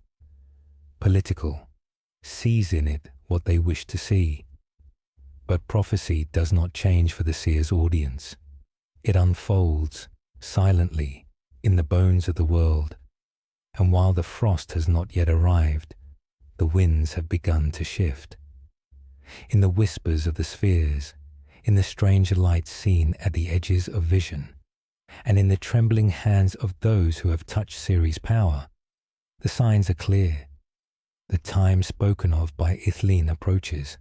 political, sees in it what they wish to see. But prophecy does not change for the seer's audience. It unfolds silently in the bones of the world, and while the frost has not yet arrived, the winds have begun to shift. In the whispers of the spheres, in the strange lights seen at the edges of vision, and in the trembling hands of those who have touched Ciri's power, the signs are clear. The time spoken of by Ithleen approaches.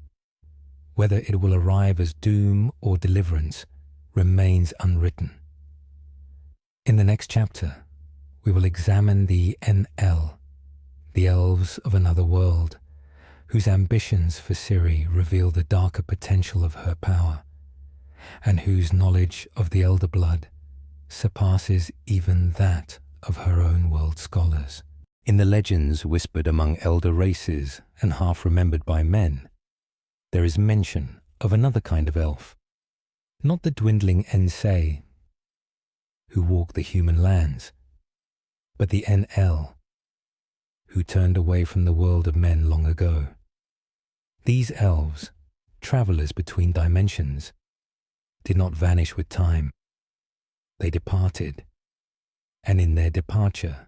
Whether it will arrive as doom or deliverance remains unwritten. In the next chapter, we will examine the NL, the elves of another world, whose ambitions for Ciri reveal the darker potential of her power, and whose knowledge of the elder blood surpasses even that of her own world scholars. In the legends whispered among elder races and half-remembered by men, there is mention of another kind of elf, not the dwindling Ensei who walk the human lands, but the NL, who turned away from the world of men long ago. These elves, travelers between dimensions, did not vanish with time. They departed, and in their departure,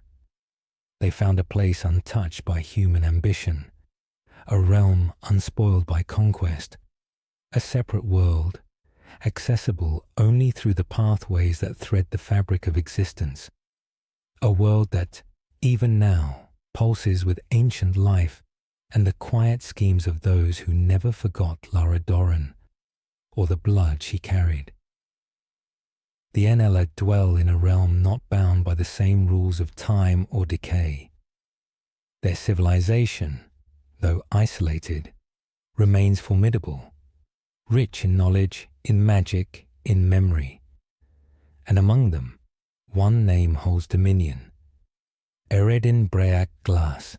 they found a place untouched by human ambition, a realm unspoiled by conquest, a separate world, accessible only through the pathways that thread the fabric of existence, a world that, even now, pulses with ancient life and the quiet schemes of those who never forgot Lara Doran, or the blood she carried. The Enela dwell in a realm not bound by the same rules of time or decay. Their civilization, though isolated, remains formidable, rich in knowledge, in magic, in memory. And among them, one name holds dominion: Eredin Break Glass,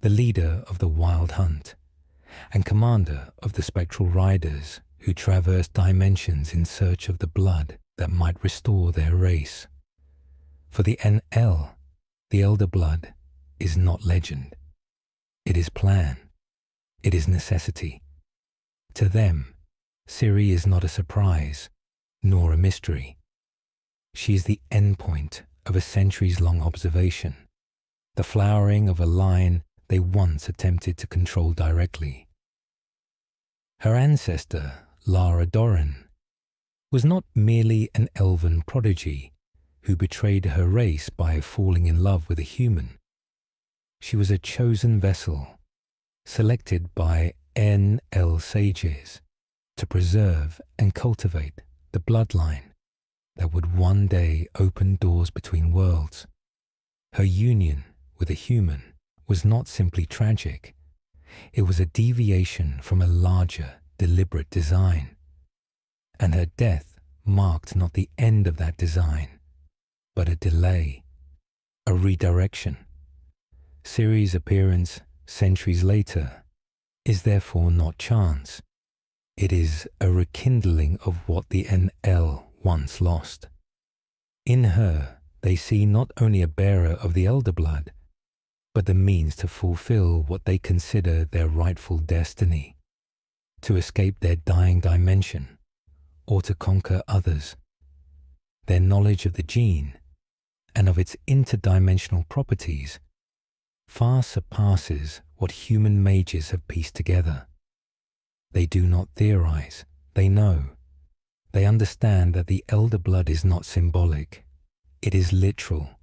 the leader of the Wild Hunt, and commander of the spectral riders who traverse dimensions in search of the blood that might restore their race. For the NL, the Elder Blood, is not legend. It is plan. It is necessity. To them, Ciri is not a surprise, nor a mystery. She is the endpoint of a centuries-long observation, the flowering of a line they once attempted to control directly. Her ancestor, Lara Doran, was not merely an elven prodigy who betrayed her race by falling in love with a human. She was a chosen vessel, selected by NL sages to preserve and cultivate the bloodline that would one day open doors between worlds. Her union with a human was not simply tragic. It was a deviation from a larger, deliberate design. And her death marked not the end of that design, but a delay, a redirection. Ciri's appearance, centuries later, is therefore not chance. It is a rekindling of what the NL once lost. In her, they see not only a bearer of the Elder Blood, but the means to fulfill what they consider their rightful destiny, to escape their dying dimension, or to conquer others. Their knowledge of the gene and of its interdimensional properties far surpasses what human mages have pieced together. They do not theorize, they know. They understand that the Elder Blood is not symbolic. It is literal,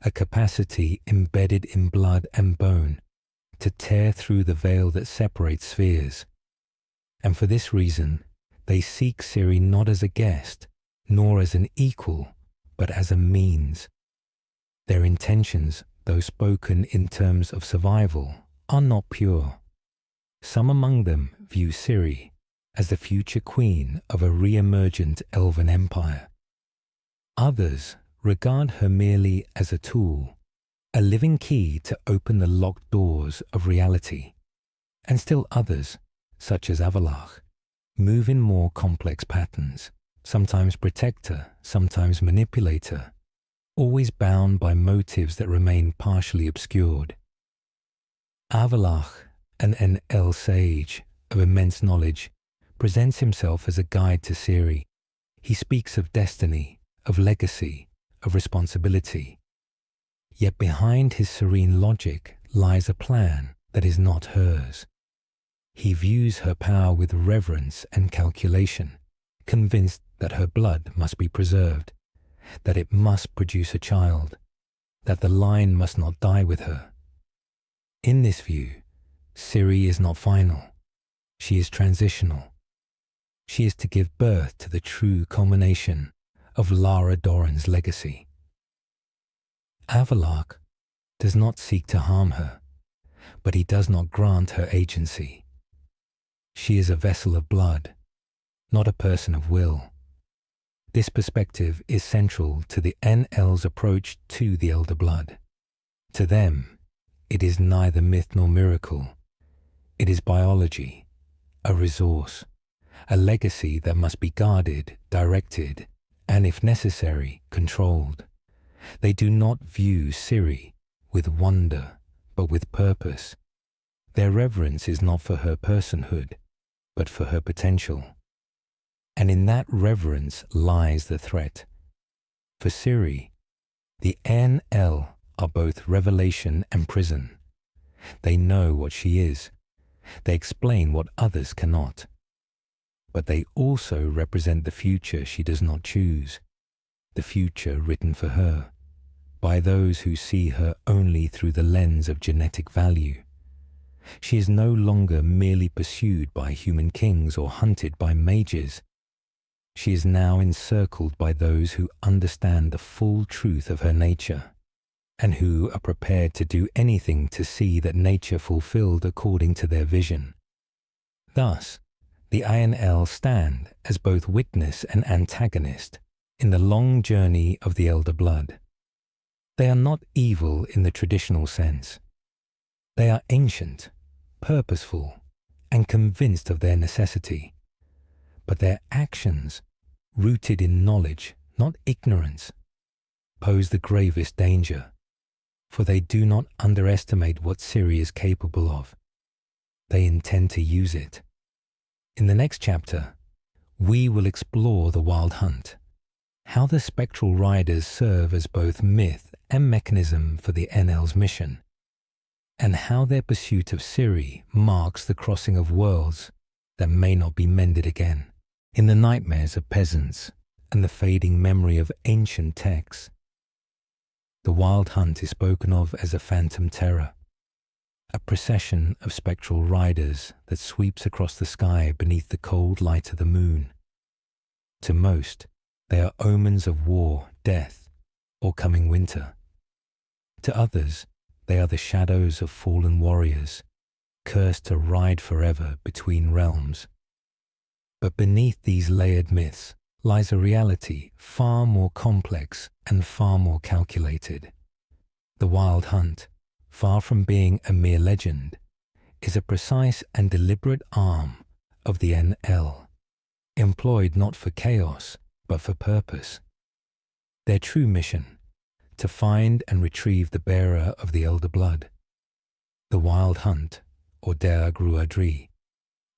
a capacity embedded in blood and bone to tear through the veil that separates spheres. And for this reason, they seek Ciri not as a guest, nor as an equal, but as a means. Their intentions, though spoken in terms of survival, are not pure. Some among them view Ciri as the future queen of a re-emergent elven empire. Others regard her merely as a tool, a living key to open the locked doors of reality. And still others, such as Avalach, move in more complex patterns, sometimes protector, sometimes manipulator, always bound by motives that remain partially obscured. Avalach, an NL sage of immense knowledge, presents himself as a guide to Ciri. He speaks of destiny, of legacy, of responsibility. Yet behind his serene logic lies a plan that is not hers. He views her power with reverence and calculation, convinced that her blood must be preserved, that it must produce a child, that the line must not die with her. In this view, Ciri is not final. She is transitional. She is to give birth to the true culmination of Lara Doran's legacy. Avalach does not seek to harm her, but he does not grant her agency. She is a vessel of blood, not a person of will. This perspective is central to the NL's approach to the Elder Blood. To them, it is neither myth nor miracle. It is biology, a resource, a legacy that must be guarded, directed, and if necessary, controlled. They do not view Ciri with wonder, but with purpose. Their reverence is not for her personhood, but for her potential. And in that reverence lies the threat. For Ciri, the NL are both revelation and prison. They know what she is. They explain what others cannot. But they also represent the future she does not choose, the future written for her, by those who see her only through the lens of genetic value. She is no longer merely pursued by human kings or hunted by mages. She is now encircled by those who understand the full truth of her nature, and who are prepared to do anything to see that nature fulfilled according to their vision. Thus, the INL stand as both witness and antagonist in the long journey of the elder blood. They are not evil in the traditional sense. They are ancient, purposeful, and convinced of their necessity. But their actions, rooted in knowledge, not ignorance, pose the gravest danger, for they do not underestimate what Ciri is capable of. They intend to use it. In the next chapter, we will explore the Wild Hunt, how the spectral riders serve as both myth and mechanism for the NL's mission, and how their pursuit of Ciri marks the crossing of worlds that may not be mended again. In the nightmares of peasants and the fading memory of ancient texts, the Wild Hunt is spoken of as a phantom terror, a procession of spectral riders that sweeps across the sky beneath the cold light of the moon. To most, they are omens of war, death, or coming winter. To others, they are the shadows of fallen warriors, cursed to ride forever between realms. But beneath these layered myths lies a reality far more complex and far more calculated. The Wild Hunt, far from being a mere legend, is a precise and deliberate arm of the NL, employed not for chaos, but for purpose. Their true mission, to find and retrieve the bearer of the elder blood. The Wild Hunt, or Der Gruadri,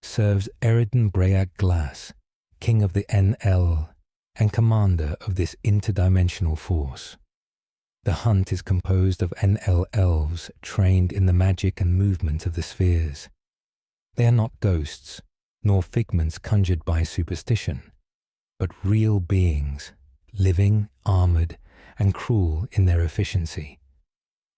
serves Eridan Break Glass, king of the NL and commander of this interdimensional force. The hunt is composed of NL elves trained in the magic and movement of the spheres. They are not ghosts, nor figments conjured by superstition, but real beings, living, armored, and cruel in their efficiency.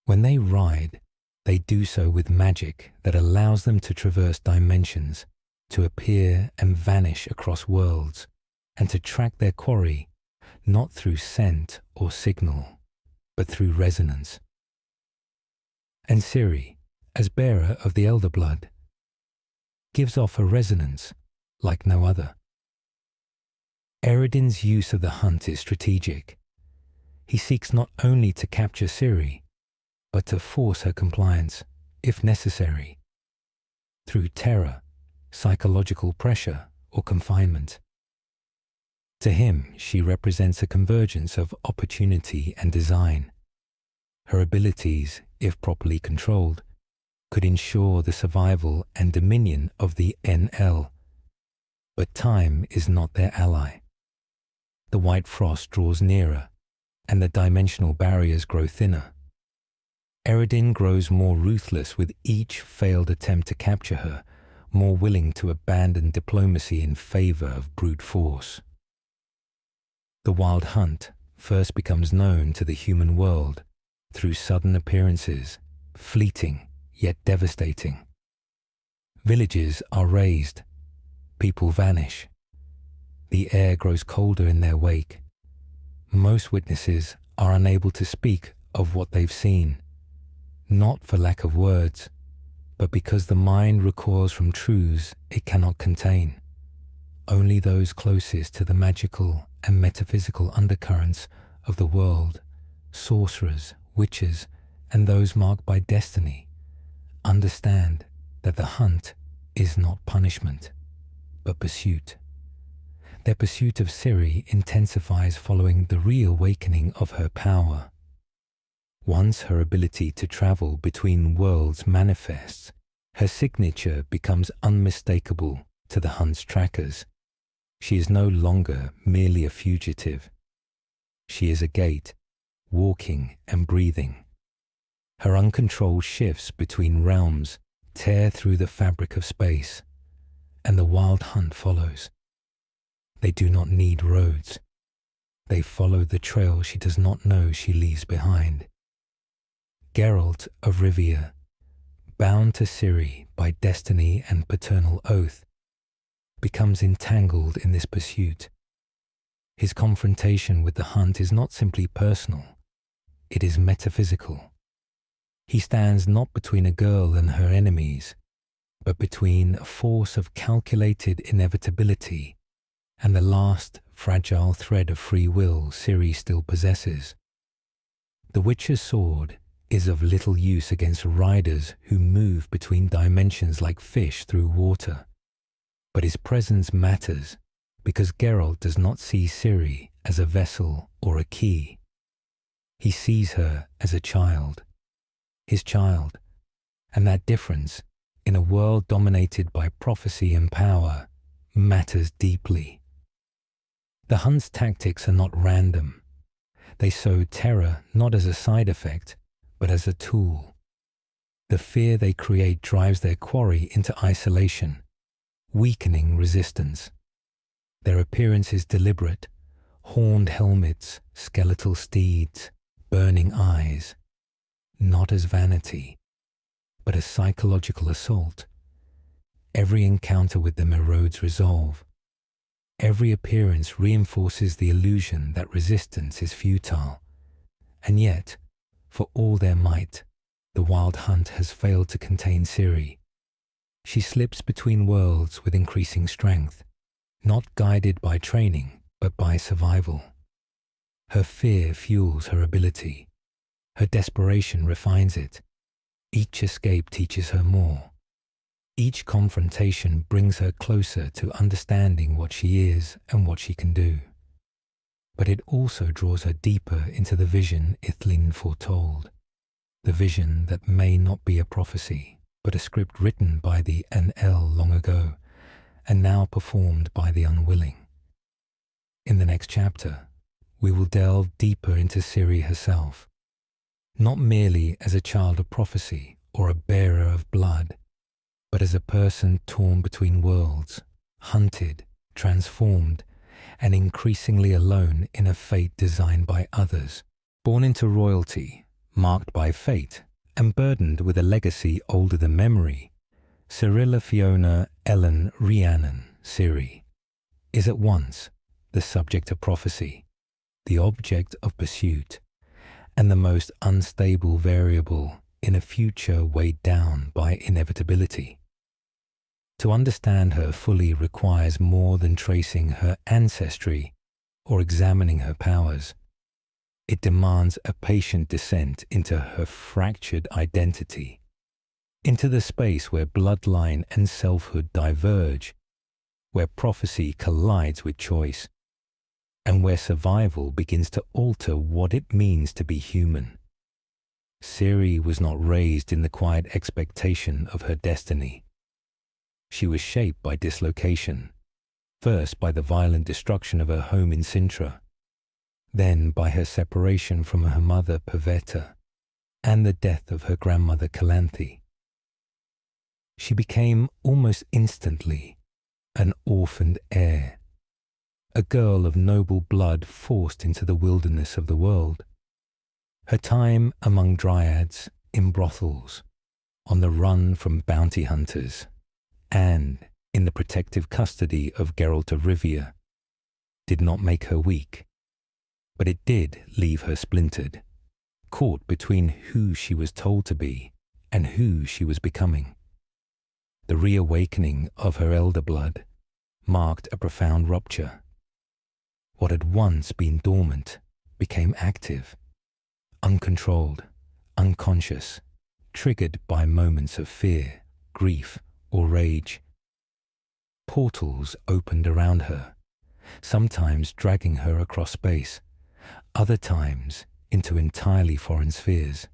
When they ride, they do so with magic that allows them to traverse dimensions, to appear and vanish across worlds, and to track their quarry not through scent or signal, but through resonance. And Ciri, as bearer of the elder blood, gives off a resonance like no other. Eridan's use of the hunt is strategic. He seeks not only to capture Ciri, but to force her compliance, if necessary, through terror, psychological pressure, or confinement. To him, she represents a convergence of opportunity and design. Her abilities, if properly controlled, could ensure the survival and dominion of the NL. But time is not their ally. The white frost draws nearer, and the dimensional barriers grow thinner. Eridan grows more ruthless with each failed attempt to capture her, more willing to abandon diplomacy in favor of brute force. The Wild Hunt first becomes known to the human world through sudden appearances, fleeting yet devastating. Villages are razed, people vanish. The air grows colder in their wake. Most witnesses are unable to speak of what they've seen, not for lack of words, but because the mind recoils from truths it cannot contain. Only those closest to the magical and metaphysical undercurrents of the world, sorcerers, witches, and those marked by destiny, understand that the hunt is not punishment, but pursuit. Their pursuit of Ciri intensifies following the reawakening of her power Once her ability to travel between worlds manifests, her signature becomes unmistakable to the hunt's trackers. She is no longer merely a fugitive. She is a gate, walking and breathing. Her uncontrolled shifts between realms tear through the fabric of space, and the wild hunt follows. They do not need roads. They follow the trail she does not know she leaves behind. Geralt of Rivia, bound to Ciri by destiny and paternal oath, becomes entangled in this pursuit. His confrontation with the hunt is not simply personal, it is metaphysical. He stands not between a girl and her enemies, but between a force of calculated inevitability and the last fragile thread of free will Ciri still possesses. The Witcher's sword is of little use against riders who move between dimensions like fish through water, but his presence matters because Geralt does not see Ciri as a vessel or a key. He sees her as a child, his child, and that difference, in a world dominated by prophecy and power, matters deeply. The hunt's tactics are not random. They sow terror not as a side effect, but as a tool. The fear they create drives their quarry into isolation, weakening resistance. Their appearance is deliberate: horned helmets, skeletal steeds, burning eyes, not as vanity, but as psychological assault. Every encounter with them erodes resolve. Every appearance reinforces the illusion that resistance is futile. And yet, for all their might, the wild hunt has failed to contain Ciri. She slips between worlds with increasing strength, not guided by training, but by survival. Her fear fuels her ability. Her desperation refines it. Each escape teaches her more. Each confrontation brings her closer to understanding what she is and what she can do. But it also draws her deeper into the vision Ithlinne foretold, the vision that may not be a prophecy, but a script written by the NL long ago, and now performed by the unwilling. In the next chapter, we will delve deeper into Ciri herself, not merely as a child of prophecy or a bearer of blood, but as a person torn between worlds, hunted, transformed, and increasingly alone in a fate designed by others. Born into royalty, marked by fate, and burdened with a legacy older than memory, Cirilla Fiona Ellen Rhiannon, Ciri, is at once the subject of prophecy, the object of pursuit, and the most unstable variable in a future weighed down by inevitability. To understand her fully requires more than tracing her ancestry or examining her powers. It demands a patient descent into her fractured identity, into the space where bloodline and selfhood diverge, where prophecy collides with choice, and where survival begins to alter what it means to be human. Ciri was not raised in the quiet expectation of her destiny. She was shaped by dislocation, first by the violent destruction of her home in Sintra, then by her separation from her mother Pavetta and the death of her grandmother Calanthe. She became almost instantly an orphaned heir, a girl of noble blood forced into the wilderness of the world. Her time among dryads, in brothels, on the run from bounty hunters, and in the protective custody of Geralt of Rivia, did not make her weak, but it did leave her splintered, caught between who she was told to be and who she was becoming. The reawakening of her elder blood marked a profound rupture. What had once been dormant became active, uncontrolled, unconscious, triggered by moments of fear, grief, or rage. Portals opened around her, sometimes dragging her across space, other times into entirely foreign spheres.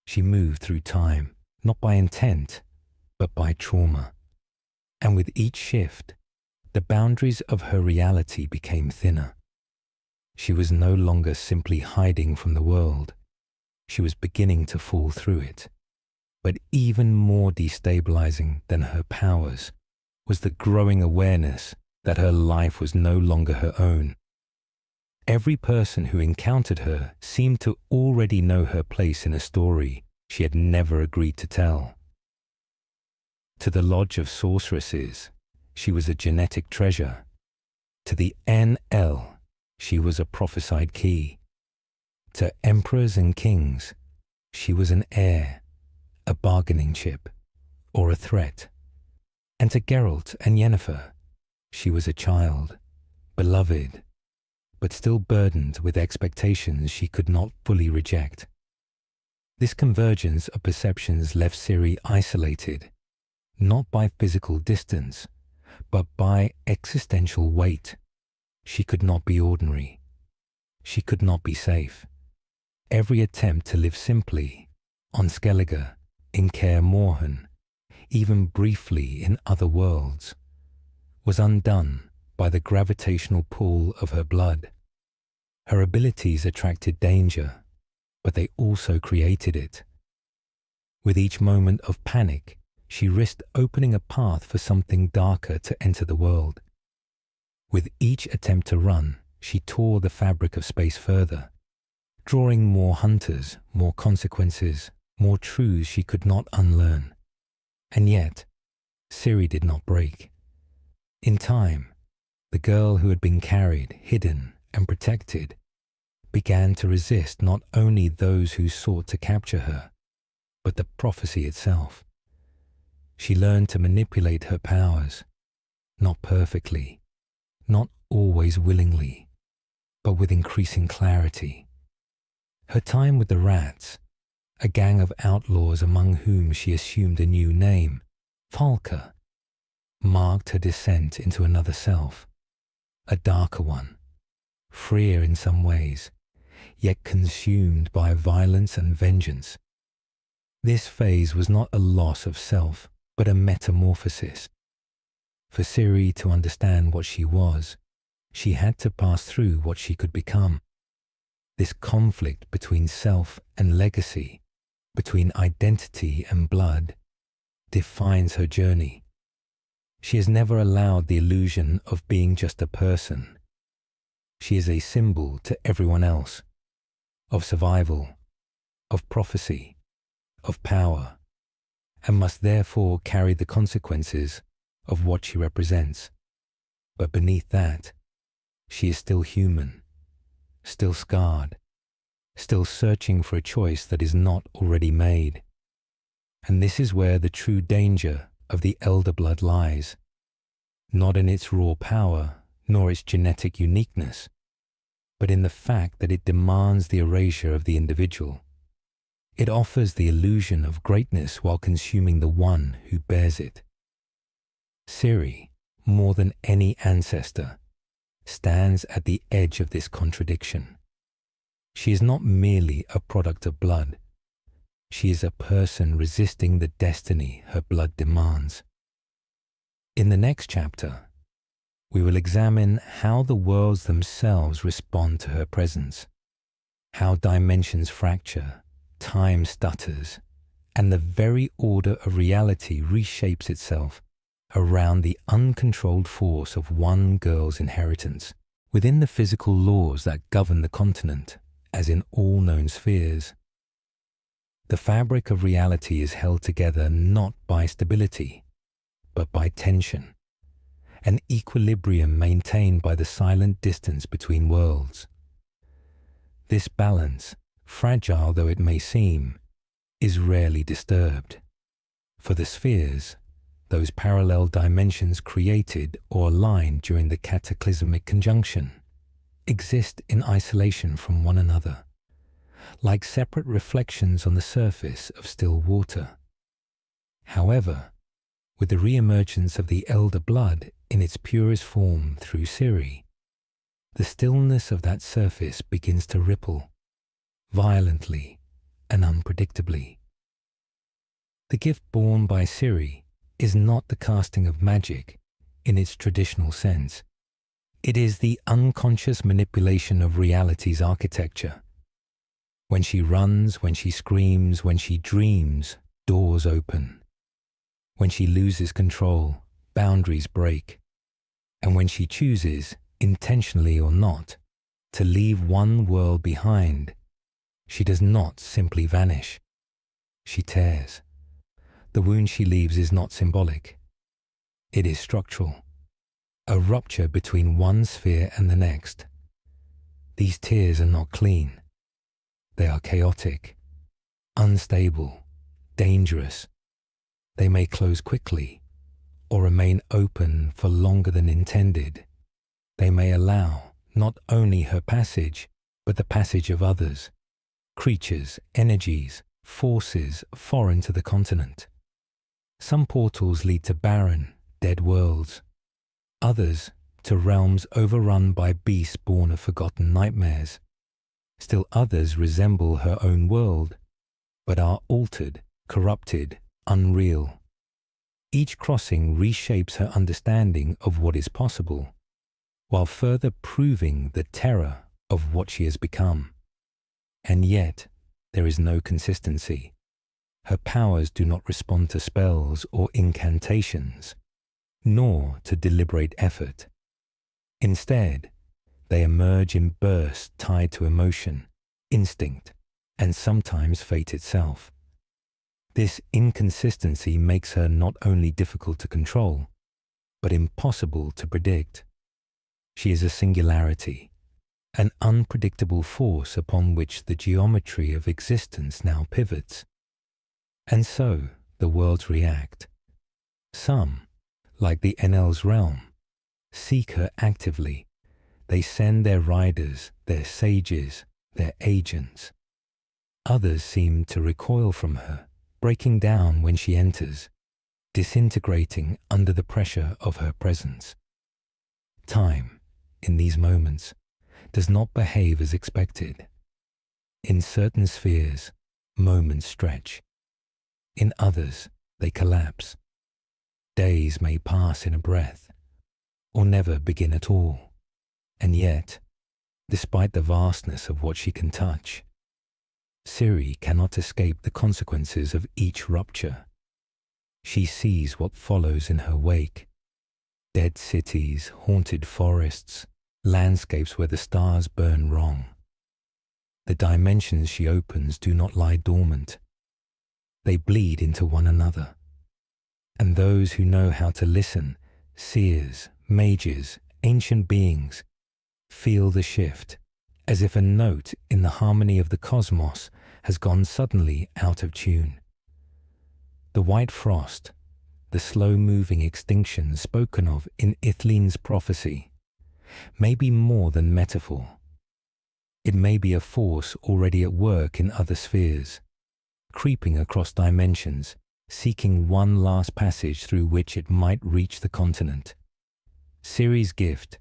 She moved through time, not by intent, but by trauma. And with each shift, the boundaries of her reality became thinner. She was no longer simply hiding from the world. She was beginning to fall through it. But even more destabilizing than her powers was the growing awareness that her life was no longer her own. Every person who encountered her seemed to already know her place in a story she had never agreed to tell. To the Lodge of Sorceresses, she was a genetic treasure. To the NL, she was a prophesied key. To emperors and kings, she was an heir, a bargaining chip, or a threat. And to Geralt and Yennefer, she was a child, beloved, but still burdened with expectations she could not fully reject. This convergence of perceptions left Ciri isolated, not by physical distance, but by existential weight. She could not be ordinary. She could not be safe. Every attempt to live simply, on Skellige, in Kaer Morhen, even briefly in other worlds, was undone by the gravitational pull of her blood. Her abilities attracted danger, but they also created it. With each moment of panic, she risked opening a path for something darker to enter the world. With each attempt to run, she tore the fabric of space further, drawing more hunters, more consequences, more truths she could not unlearn. And yet, Ciri did not break. In time, the girl who had been carried, hidden, and protected began to resist not only those who sought to capture her, but the prophecy itself. She learned to manipulate her powers, not perfectly, not always willingly, but with increasing clarity. Her time with the rats, a gang of outlaws among whom she assumed a new name, Falka, marked her descent into another self, a darker one, freer in some ways, yet consumed by violence and vengeance. This phase was not a loss of self, but a metamorphosis. For Ciri to understand what she was, she had to pass through what she could become. This conflict between self and legacy, between identity and blood, defines her journey. She has never allowed the illusion of being just a person. She is a symbol to everyone else, of survival, of prophecy, of power, and must therefore carry the consequences of what she represents. But beneath that, she is still human, still scarred, still searching for a choice that is not already made. And this is where the true danger of the elder blood lies, not in its raw power, nor its genetic uniqueness, but in the fact that it demands the erasure of the individual. It offers the illusion of greatness while consuming the one who bears it. Ciri, more than any ancestor, stands at the edge of this contradiction. She is not merely a product of blood. She is a person resisting the destiny her blood demands. In the next chapter, we will examine how the worlds themselves respond to her presence, how dimensions fracture, time stutters, and the very order of reality reshapes itself around the uncontrolled force of one girl's inheritance. Within the physical laws that govern the continent, as in all known spheres, the fabric of reality is held together not by stability, but by tension, an equilibrium maintained by the silent distance between worlds. This balance, fragile though it may seem, is rarely disturbed. For the spheres, those parallel dimensions created or aligned during the cataclysmic conjunction, exist in isolation from one another, like separate reflections on the surface of still water. However, with the re-emergence of the elder blood in its purest form through Ciri, the stillness of that surface begins to ripple, violently and unpredictably. The gift borne by Ciri is not the casting of magic in its traditional sense. It is the unconscious manipulation of reality's architecture. When she runs, when she screams, when she dreams, doors open. When she loses control, boundaries break. And when she chooses, intentionally or not, to leave one world behind, she does not simply vanish. She tears. The wound she leaves is not symbolic. It is structural. A rupture between one sphere and the next. These tears are not clean. They are chaotic, unstable, dangerous. They may close quickly or remain open for longer than intended. They may allow not only her passage, but the passage of others, creatures, energies, forces foreign to the continent. Some portals lead to barren, dead worlds. Others to realms overrun by beasts born of forgotten nightmares. Still others resemble her own world, but are altered, corrupted, unreal. Each crossing reshapes her understanding of what is possible, while further proving the terror of what she has become. And yet, there is no consistency. Her powers do not respond to spells or incantations, nor to deliberate effort. Instead, they emerge in bursts tied to emotion, instinct, and sometimes fate itself. This inconsistency makes her not only difficult to control, but impossible to predict. She is a singularity, an unpredictable force upon which the geometry of existence now pivots. And so the worlds react. Some, like the Enel's realm, seek her actively. They send their riders, their sages, their agents. Others seem to recoil from her, breaking down when she enters, disintegrating under the pressure of her presence. Time, in these moments, does not behave as expected. In certain spheres, moments stretch. In others, they collapse. Days may pass in a breath, or never begin at all. And yet, despite the vastness of what she can touch, Ciri cannot escape the consequences of each rupture. She sees what follows in her wake. Dead cities, haunted forests, landscapes where the stars burn wrong. The dimensions she opens do not lie dormant. They bleed into one another. And those who know how to listen, seers, mages, ancient beings, feel the shift, as if a note in the harmony of the cosmos has gone suddenly out of tune. The white frost, the slow-moving extinction spoken of in Ithleen's prophecy, may be more than metaphor. It may be a force already at work in other spheres, creeping across dimensions, seeking one last passage through which it might reach the continent. Ciri's gift,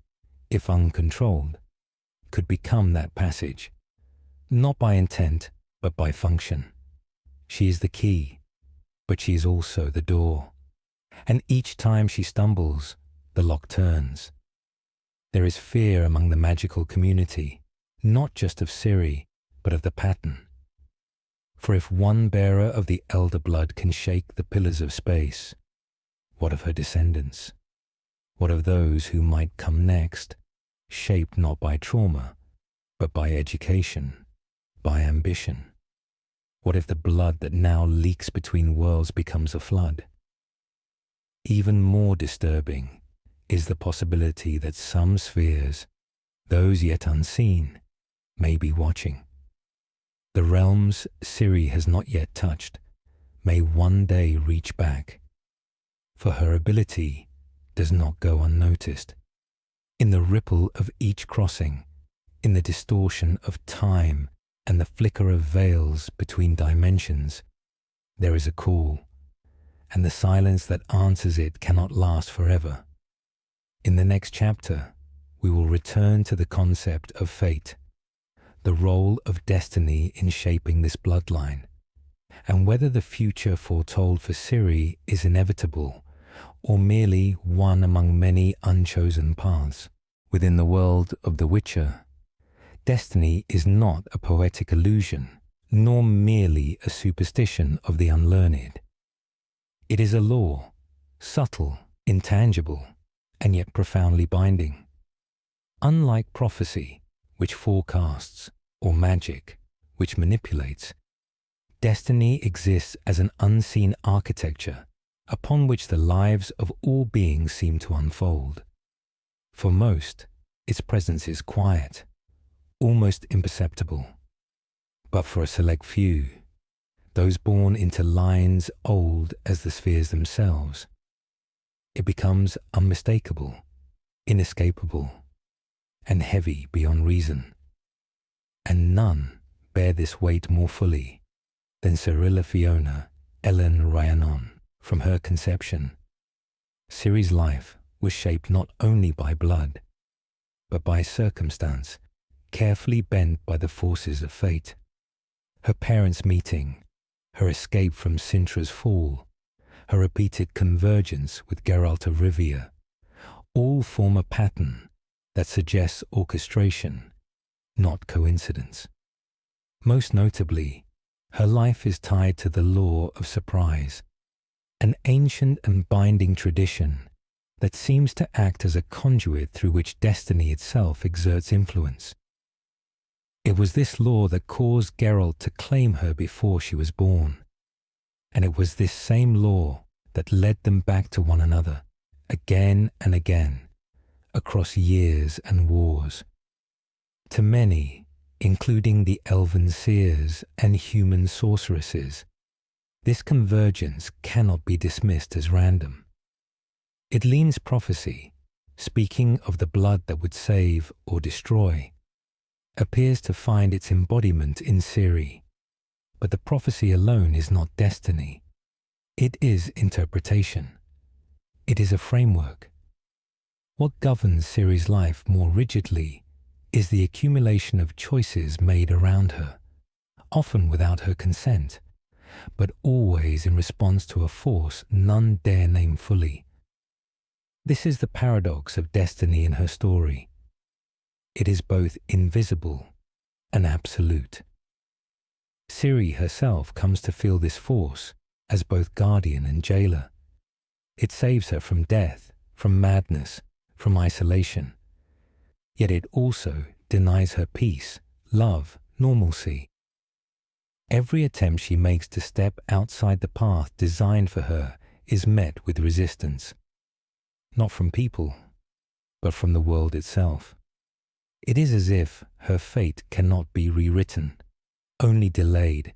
if uncontrolled, could become that passage, not by intent, but by function. She is the key, but she is also the door. And each time she stumbles, the lock turns. There is fear among the magical community, not just of Ciri, but of the pattern. For if one bearer of the elder blood can shake the pillars of space, what of her descendants? What of those who might come next, shaped not by trauma, but by education, by ambition? What if the blood that now leaks between worlds becomes a flood? Even more disturbing is the possibility that some spheres, those yet unseen, may be watching. The realms Ciri has not yet touched may one day reach back, for her ability does not go unnoticed. In the ripple of each crossing, in the distortion of time and the flicker of veils between dimensions, there is a call, and the silence that answers it cannot last forever. In the next chapter, we will return to the concept of fate, the role of destiny in shaping this bloodline, and whether the future foretold for Ciri is inevitable or merely one among many unchosen paths. Within the world of The Witcher, destiny is not a poetic illusion, nor merely a superstition of the unlearned. It is a law, subtle, intangible, and yet profoundly binding. Unlike prophecy, which forecasts, or magic, which manipulates, destiny exists as an unseen architecture upon which the lives of all beings seem to unfold. For most, its presence is quiet, almost imperceptible. But for a select few, those born into lines old as the spheres themselves, it becomes unmistakable, inescapable, and heavy beyond reason. And none bear this weight more fully than Cirilla Fiona Ellen Rhiannon. From her conception, Ciri's life was shaped not only by blood, but by circumstance, carefully bent by the forces of fate. Her parents' meeting, her escape from Sintra's fall, her repeated convergence with Geralt of Rivia, all form a pattern that suggests orchestration, not coincidence. Most notably, her life is tied to the law of surprise, an ancient and binding tradition that seems to act as a conduit through which destiny itself exerts influence. It was this law that caused Geralt to claim her before she was born, and it was this same law that led them back to one another, again and again, across years and wars. To many, including the elven seers and human sorceresses, this convergence cannot be dismissed as random. It leans prophecy, speaking of the blood that would save or destroy, appears to find its embodiment in Ciri. But the prophecy alone is not destiny. It is interpretation. It is a framework. What governs Ciri's life more rigidly is the accumulation of choices made around her, often without her consent, but always in response to a force none dare name fully. This is the paradox of destiny in her story. It is both invisible and absolute. Ciri herself comes to feel this force as both guardian and jailer. It saves her from death, from madness, from isolation. Yet it also denies her peace, love, normalcy. Every attempt she makes to step outside the path designed for her is met with resistance, not from people, but from the world itself. It is as if her fate cannot be rewritten, only delayed.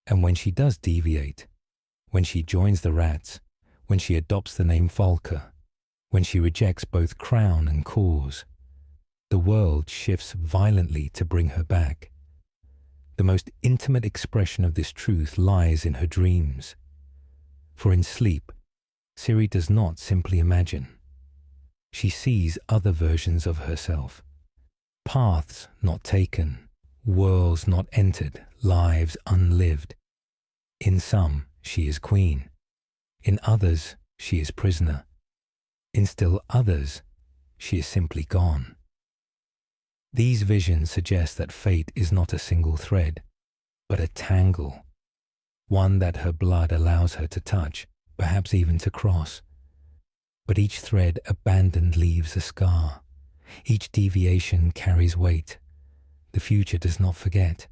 And when she does deviate, when she joins the rats, when she adopts the name Falka, when she rejects both crown and cause, the world shifts violently to bring her back. The most intimate expression of this truth lies in her dreams. For in sleep, Ciri does not simply imagine. She sees other versions of herself, paths not taken, worlds not entered, lives unlived. In some, she is queen. In others, she is prisoner. In still others, she is simply gone. These visions suggest that fate is not a single thread, but a tangle, one that her blood allows her to touch, perhaps even to cross. But each thread abandoned leaves a scar. Each deviation carries weight. The future does not forget.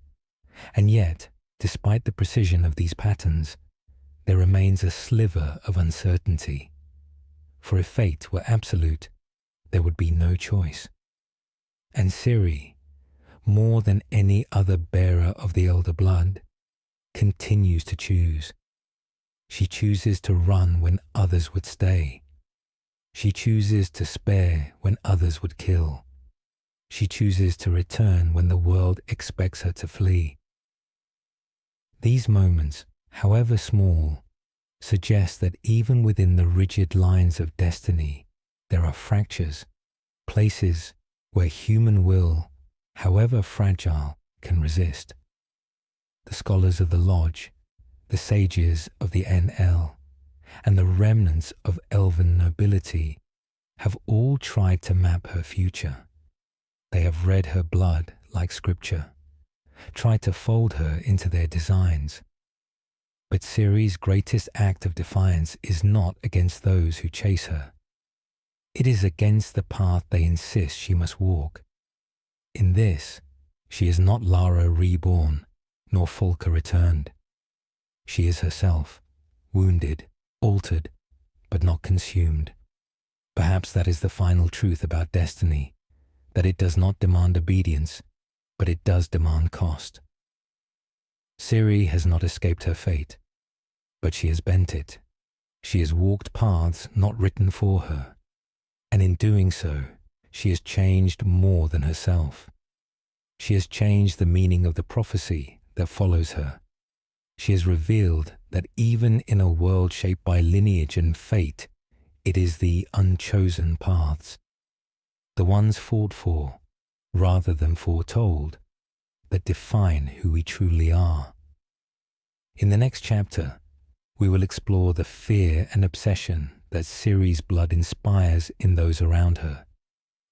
And yet, despite the precision of these patterns, there remains a sliver of uncertainty. For if fate were absolute, there would be no choice. And Ciri, more than any other bearer of the elder blood, continues to choose. She chooses to run when others would stay. She chooses to spare when others would kill. She chooses to return when the world expects her to flee. These moments, however small, suggest that even within the rigid lines of destiny, there are fractures, places where human will however fragile, can resist. The scholars of the Lodge, the sages of the NL, and the remnants of elven nobility have all tried to map her future. They have read her blood like scripture, tried to fold her into their designs. But Ciri's greatest act of defiance is not against those who chase her. It is against the path they insist she must walk. In this, she is not Lara reborn, nor Folka returned. She is herself, wounded, altered, but not consumed. Perhaps that is the final truth about destiny, that it does not demand obedience, but it does demand cost. Ciri has not escaped her fate, but she has bent it. She has walked paths not written for her, and in doing so, she has changed more than herself. She has changed the meaning of the prophecy that follows her. She has revealed that even in a world shaped by lineage and fate, it is the unchosen paths, the ones fought for, rather than foretold, that define who we truly are. In the next chapter, we will explore the fear and obsession that Ciri's blood inspires in those around her,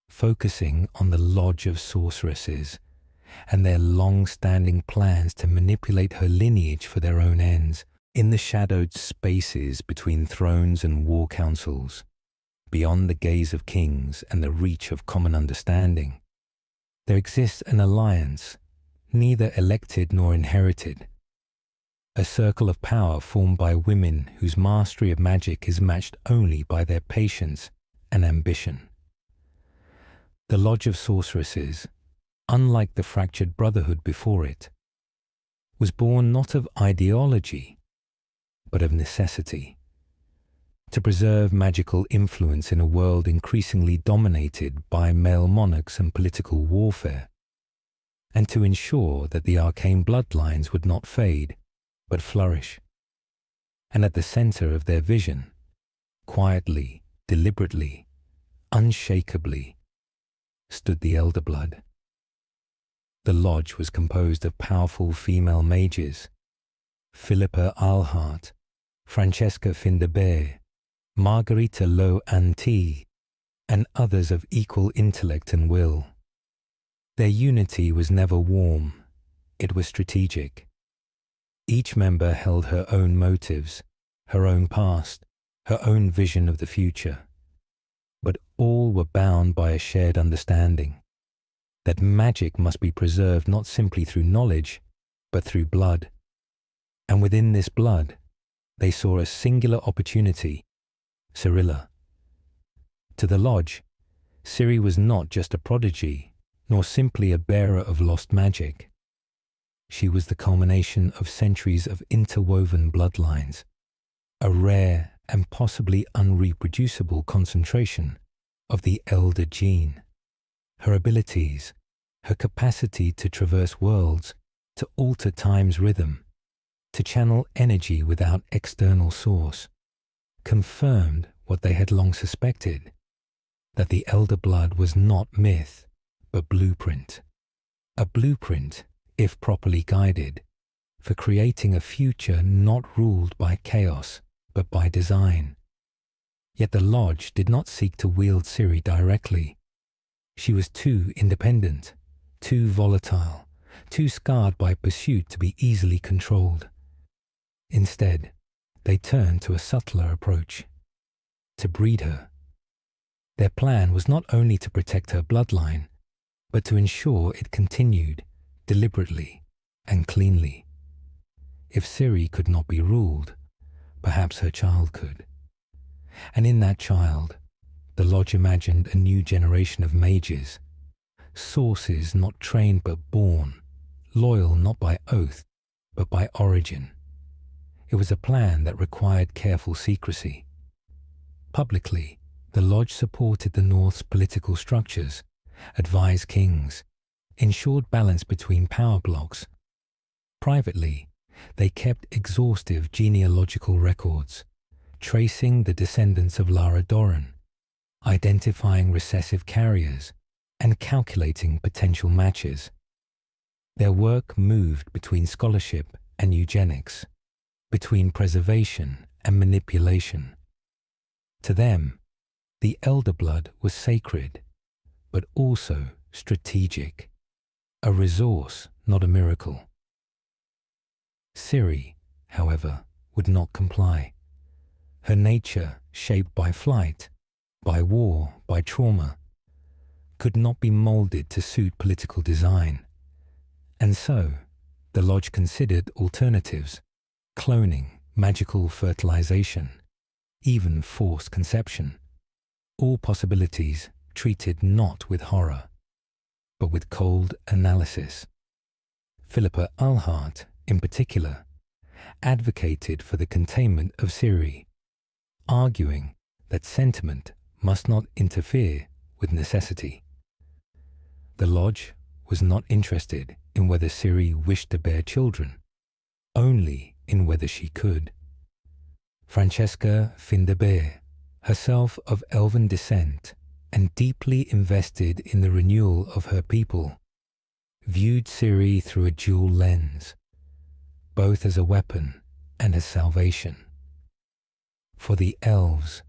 focusing on the Lodge of Sorceresses and their long-standing plans to manipulate her lineage for their own ends. In the shadowed spaces between thrones and war councils, beyond the gaze of kings and the reach of common understanding, there exists an alliance, neither elected nor inherited, a circle of power formed by women whose mastery of magic is matched only by their patience and ambition. The Lodge of Sorceresses, unlike the fractured brotherhood before it, was born not of ideology, but of necessity. To preserve magical influence in a world increasingly dominated by male monarchs and political warfare, and to ensure that the arcane bloodlines would not fade, but flourish. And at the center of their vision, quietly, deliberately, unshakably, stood the Elder Blood. The Lodge was composed of powerful female mages, Philippa Alhart, Francesca Findebeer, Margarita Lo Anti, and others of equal intellect and will. Their unity was never warm, it was strategic. Each member held her own motives, her own past, her own vision of the future. But all were bound by a shared understanding that magic must be preserved not simply through knowledge, but through blood. And within this blood, they saw a singular opportunity, Cirilla. To the Lodge, Ciri was not just a prodigy, nor simply a bearer of lost magic. She was the culmination of centuries of interwoven bloodlines, a rare and possibly unreproducible concentration of the elder gene. Her abilities, her capacity to traverse worlds, to alter time's rhythm, to channel energy without external source, confirmed what they had long suspected, that the Elder Blood was not myth, but blueprint. A blueprint, if properly guided, for creating a future not ruled by chaos, but by design. Yet the Lodge did not seek to wield Ciri directly. She was too independent, too volatile, too scarred by pursuit to be easily controlled. Instead, they turned to a subtler approach, to breed her. Their plan was not only to protect her bloodline, but to ensure it continued deliberately and cleanly. If Ciri could not be ruled, perhaps her child could. And in that child, the Lodge imagined a new generation of mages, sources not trained but born, loyal not by oath, but by origin. It was a plan that required careful secrecy. Publicly, the Lodge supported the North's political structures, advised kings, ensured balance between power blocks. Privately, they kept exhaustive genealogical records, tracing the descendants of Lara Dorren, identifying recessive carriers, and calculating potential matches. Their work moved between scholarship and eugenics, between preservation and manipulation. To them, the elder blood was sacred, but also strategic, a resource, not a miracle. Ciri, however, would not comply. Her nature, shaped by flight, by war, by trauma, could not be molded to suit political design. And so, the Lodge considered alternatives: cloning, magical fertilization, even forced conception. All possibilities treated not with horror, but with cold analysis. Philippa Alhart, in particular, advocated for the containment of Ciri, arguing that sentiment must not interfere with necessity. The Lodge was not interested in whether Ciri wished to bear children, only in whether she could. Francesca Findabair, herself of elven descent and deeply invested in the renewal of her people, viewed Ciri through a dual lens, both as a weapon and as salvation. For the elves,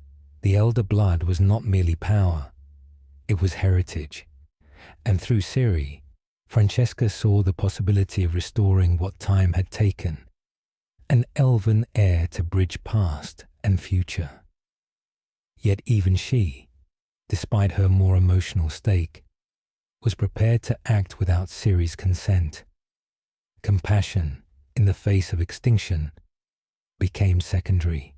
the elder blood was not merely power, it was heritage, and through Ciri, Francesca saw the possibility of restoring what time had taken, an elven heir to bridge past and future. Yet even she, despite her more emotional stake, was prepared to act without Ciri's consent. Compassion in the face of extinction became secondary.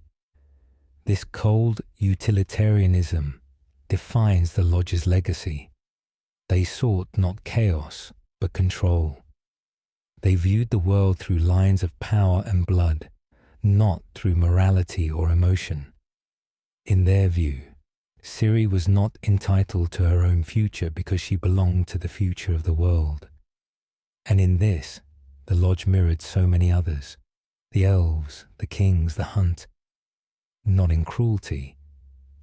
This cold utilitarianism defines the Lodge's legacy. They sought not chaos, but control. They viewed the world through lines of power and blood, not through morality or emotion. In their view, Ciri was not entitled to her own future because she belonged to the future of the world. And in this, the Lodge mirrored so many others, the elves, the kings, the hunt, not in cruelty,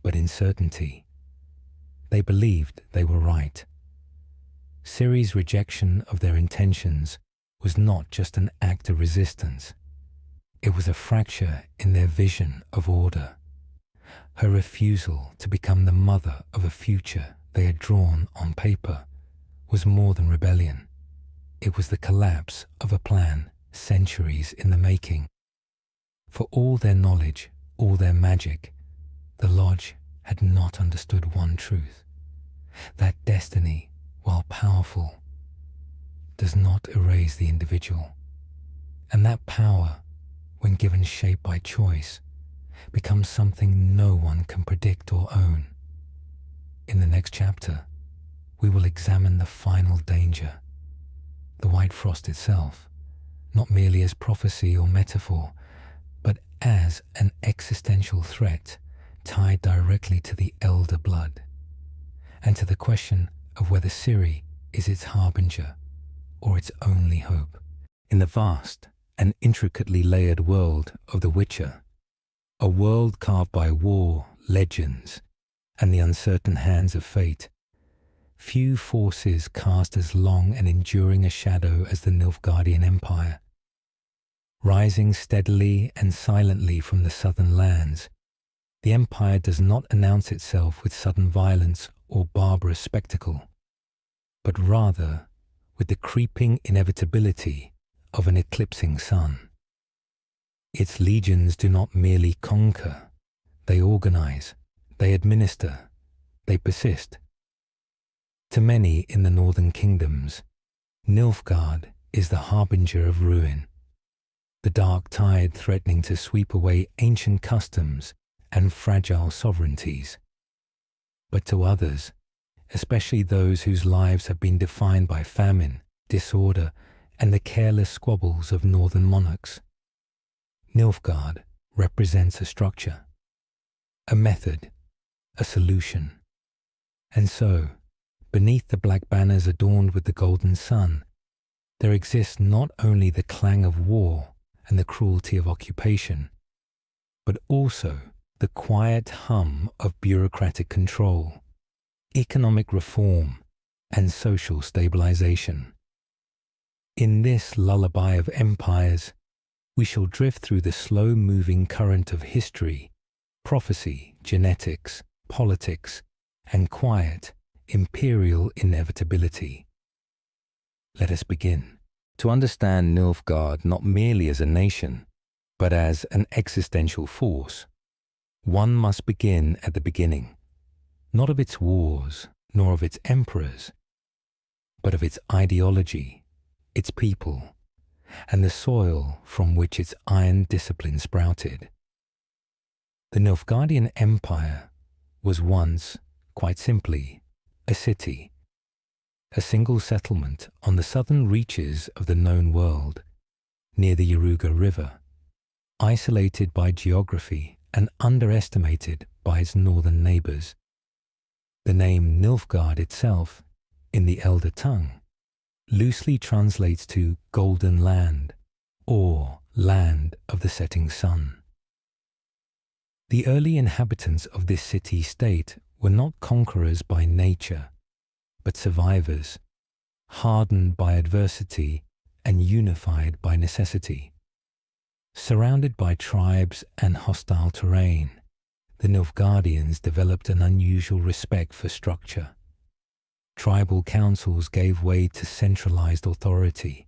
but in certainty. They believed they were right. Ciri's rejection of their intentions was not just an act of resistance. It was a fracture in their vision of order. Her refusal to become the mother of a future they had drawn on paper was more than rebellion. It was the collapse of a plan centuries in the making. For all their knowledge, all their magic, the Lodge had not understood one truth: that destiny, while powerful, does not erase the individual, and that power, when given shape by choice, becomes something no one can predict or own. In the next chapter, we will examine the final danger, the White Frost itself, not merely as prophecy or metaphor, but as an existential threat tied directly to the elder blood, and to the question of whether Ciri is its harbinger or its only hope. In the vast and intricately layered world of The Witcher, a world carved by war, legends, and the uncertain hands of fate, few forces cast as long and enduring a shadow as the Nilfgaardian Empire. Rising steadily and silently from the southern lands, the Empire does not announce itself with sudden violence or barbarous spectacle, but rather with the creeping inevitability of an eclipsing sun. Its legions do not merely conquer, they organize, they administer, they persist. To many in the northern kingdoms, Nilfgaard is the harbinger of ruin, the dark tide threatening to sweep away ancient customs and fragile sovereignties. But to others, especially those whose lives have been defined by famine, disorder, and the careless squabbles of northern monarchs, Nilfgaard represents a structure, a method, a solution. And so, beneath the black banners adorned with the golden sun, there exists not only the clang of war and the cruelty of occupation, but also the quiet hum of bureaucratic control, economic reform, and social stabilization. In this lullaby of empires, we shall drift through the slow-moving current of history, prophecy, genetics, politics, and quiet, imperial inevitability. Let us begin to understand Nilfgaard not merely as a nation, but as an existential force. One must begin at the beginning, not of its wars, nor of its emperors, but of its ideology, its people, and the soil from which its iron discipline sprouted. The Nilfgaardian Empire was once, quite simply, a city, a single settlement on the southern reaches of the known world, near the Yaruga River, isolated by geography and underestimated by its northern neighbours. The name Nilfgaard itself, in the Elder tongue, loosely translates to Golden Land or Land of the Setting Sun. The early inhabitants of this city-state were not conquerors by nature, but survivors, hardened by adversity and unified by necessity. Surrounded by tribes and hostile terrain, the Nilfgaardians developed an unusual respect for structure. Tribal councils gave way to centralized authority.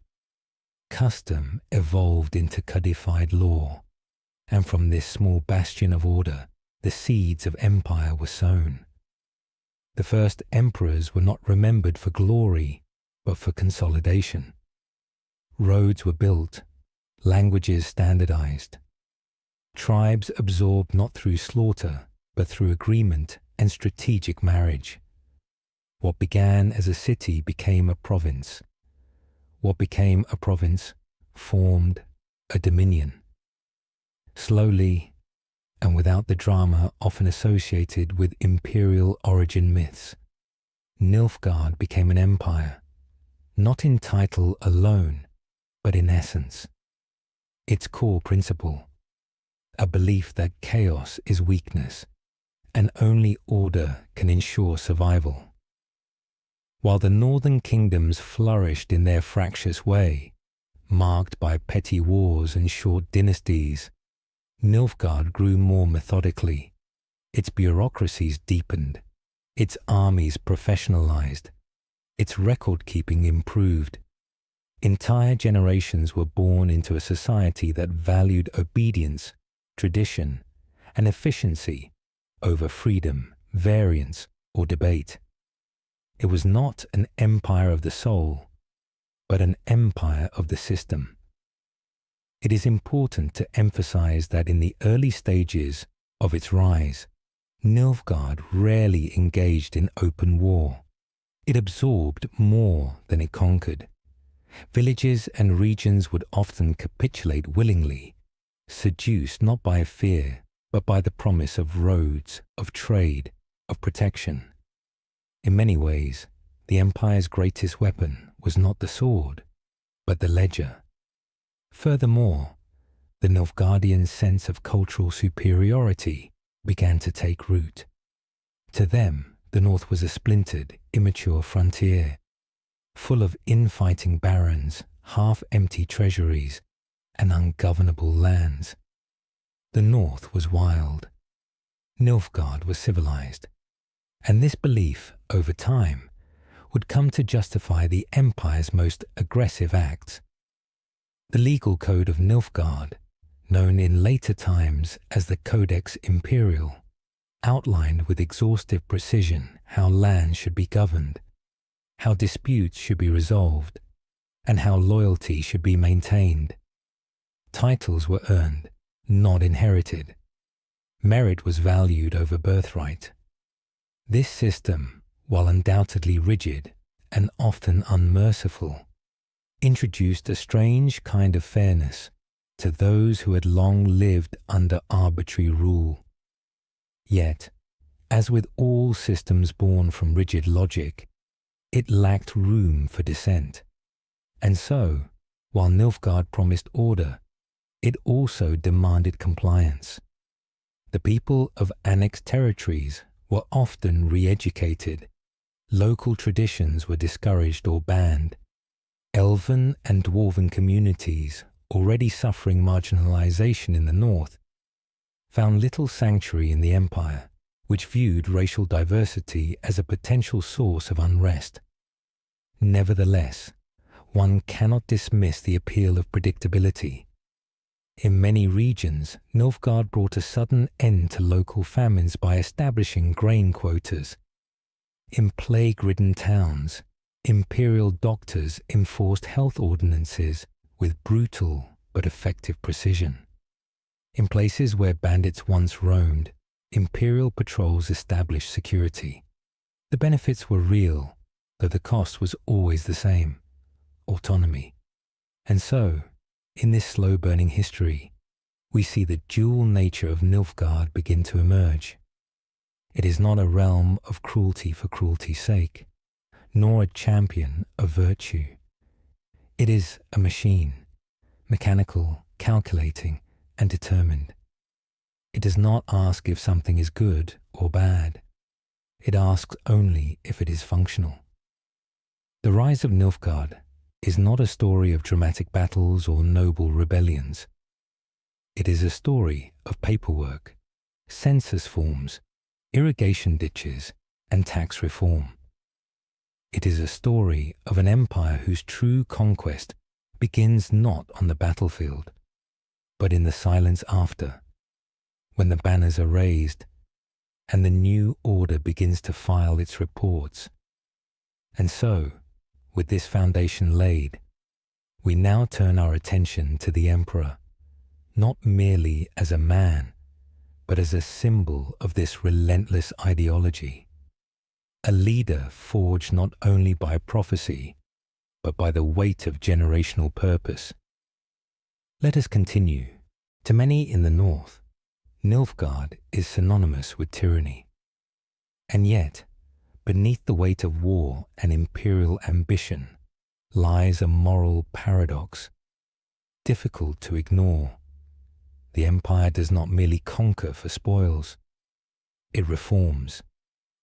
Custom evolved into codified law, and from this small bastion of order, the seeds of empire were sown. The first emperors were not remembered for glory, but for consolidation. Roads were built, languages standardized. Tribes absorbed not through slaughter, but through agreement and strategic marriage. What began as a city became a province. What became a province formed a dominion. Slowly, and without the drama often associated with imperial origin myths, Nilfgaard became an empire, not in title alone, but in essence. Its core principle, a belief that chaos is weakness, and only order can ensure survival. While the northern kingdoms flourished in their fractious way, marked by petty wars and short dynasties, Nilfgaard grew more methodically. Its bureaucracies deepened, its armies professionalized, its record-keeping improved. Entire generations were born into a society that valued obedience, tradition, and efficiency over freedom, variance, or debate. It was not an empire of the soul, but an empire of the system. It is important to emphasize that in the early stages of its rise, Nilfgaard rarely engaged in open war. It absorbed more than it conquered. Villages and regions would often capitulate willingly, seduced not by fear, but by the promise of roads, of trade, of protection. In many ways, the empire's greatest weapon was not the sword, but the ledger. Furthermore, the Nilfgaardian sense of cultural superiority began to take root. To them, the north was a splintered, immature frontier, full of infighting barons, half-empty treasuries, and ungovernable lands. The north was wild. Nilfgaard was civilized. And this belief, over time, would come to justify the empire's most aggressive acts. The legal code of Nilfgaard, known in later times as the Codex Imperial, outlined with exhaustive precision how land should be governed, how disputes should be resolved, and how loyalty should be maintained. Titles were earned, not inherited. Merit was valued over birthright. This system, while undoubtedly rigid and often unmerciful, introduced a strange kind of fairness to those who had long lived under arbitrary rule. Yet, as with all systems born from rigid logic, it lacked room for dissent. And so, while Nilfgaard promised order, it also demanded compliance. The people of annexed territories were often re-educated, Local traditions were discouraged or banned. Elven and dwarven communities, already suffering marginalization in the north, found little sanctuary in the empire, which viewed racial diversity as a potential source of unrest. Nevertheless, one cannot dismiss the appeal of predictability. In many regions, Nilfgaard brought a sudden end to local famines by establishing grain quotas. In plague-ridden towns, imperial doctors enforced health ordinances with brutal but effective precision. In places where bandits once roamed, imperial patrols established security. The benefits were real, though the cost was always the same: autonomy. And so, in this slow-burning history, we see the dual nature of Nilfgaard begin to emerge. It is not a realm of cruelty for cruelty's sake, nor a champion of virtue. It is a machine, mechanical, calculating, and determined. It does not ask if something is good or bad. It asks only if it is functional. The rise of Nilfgaard is not a story of dramatic battles or noble rebellions. It is a story of paperwork, census forms, irrigation ditches, and tax reform. It is a story of an empire whose true conquest begins not on the battlefield, but in the silence after, when the banners are raised and the new order begins to file its reports. And so, with this foundation laid, we now turn our attention to the emperor, not merely as a man, but as a symbol of this relentless ideology. A leader forged not only by prophecy, but by the weight of generational purpose. Let us continue. To many in the north, Nilfgaard is synonymous with tyranny. And yet, beneath the weight of war and imperial ambition lies a moral paradox, difficult to ignore. The empire does not merely conquer for spoils. It reforms.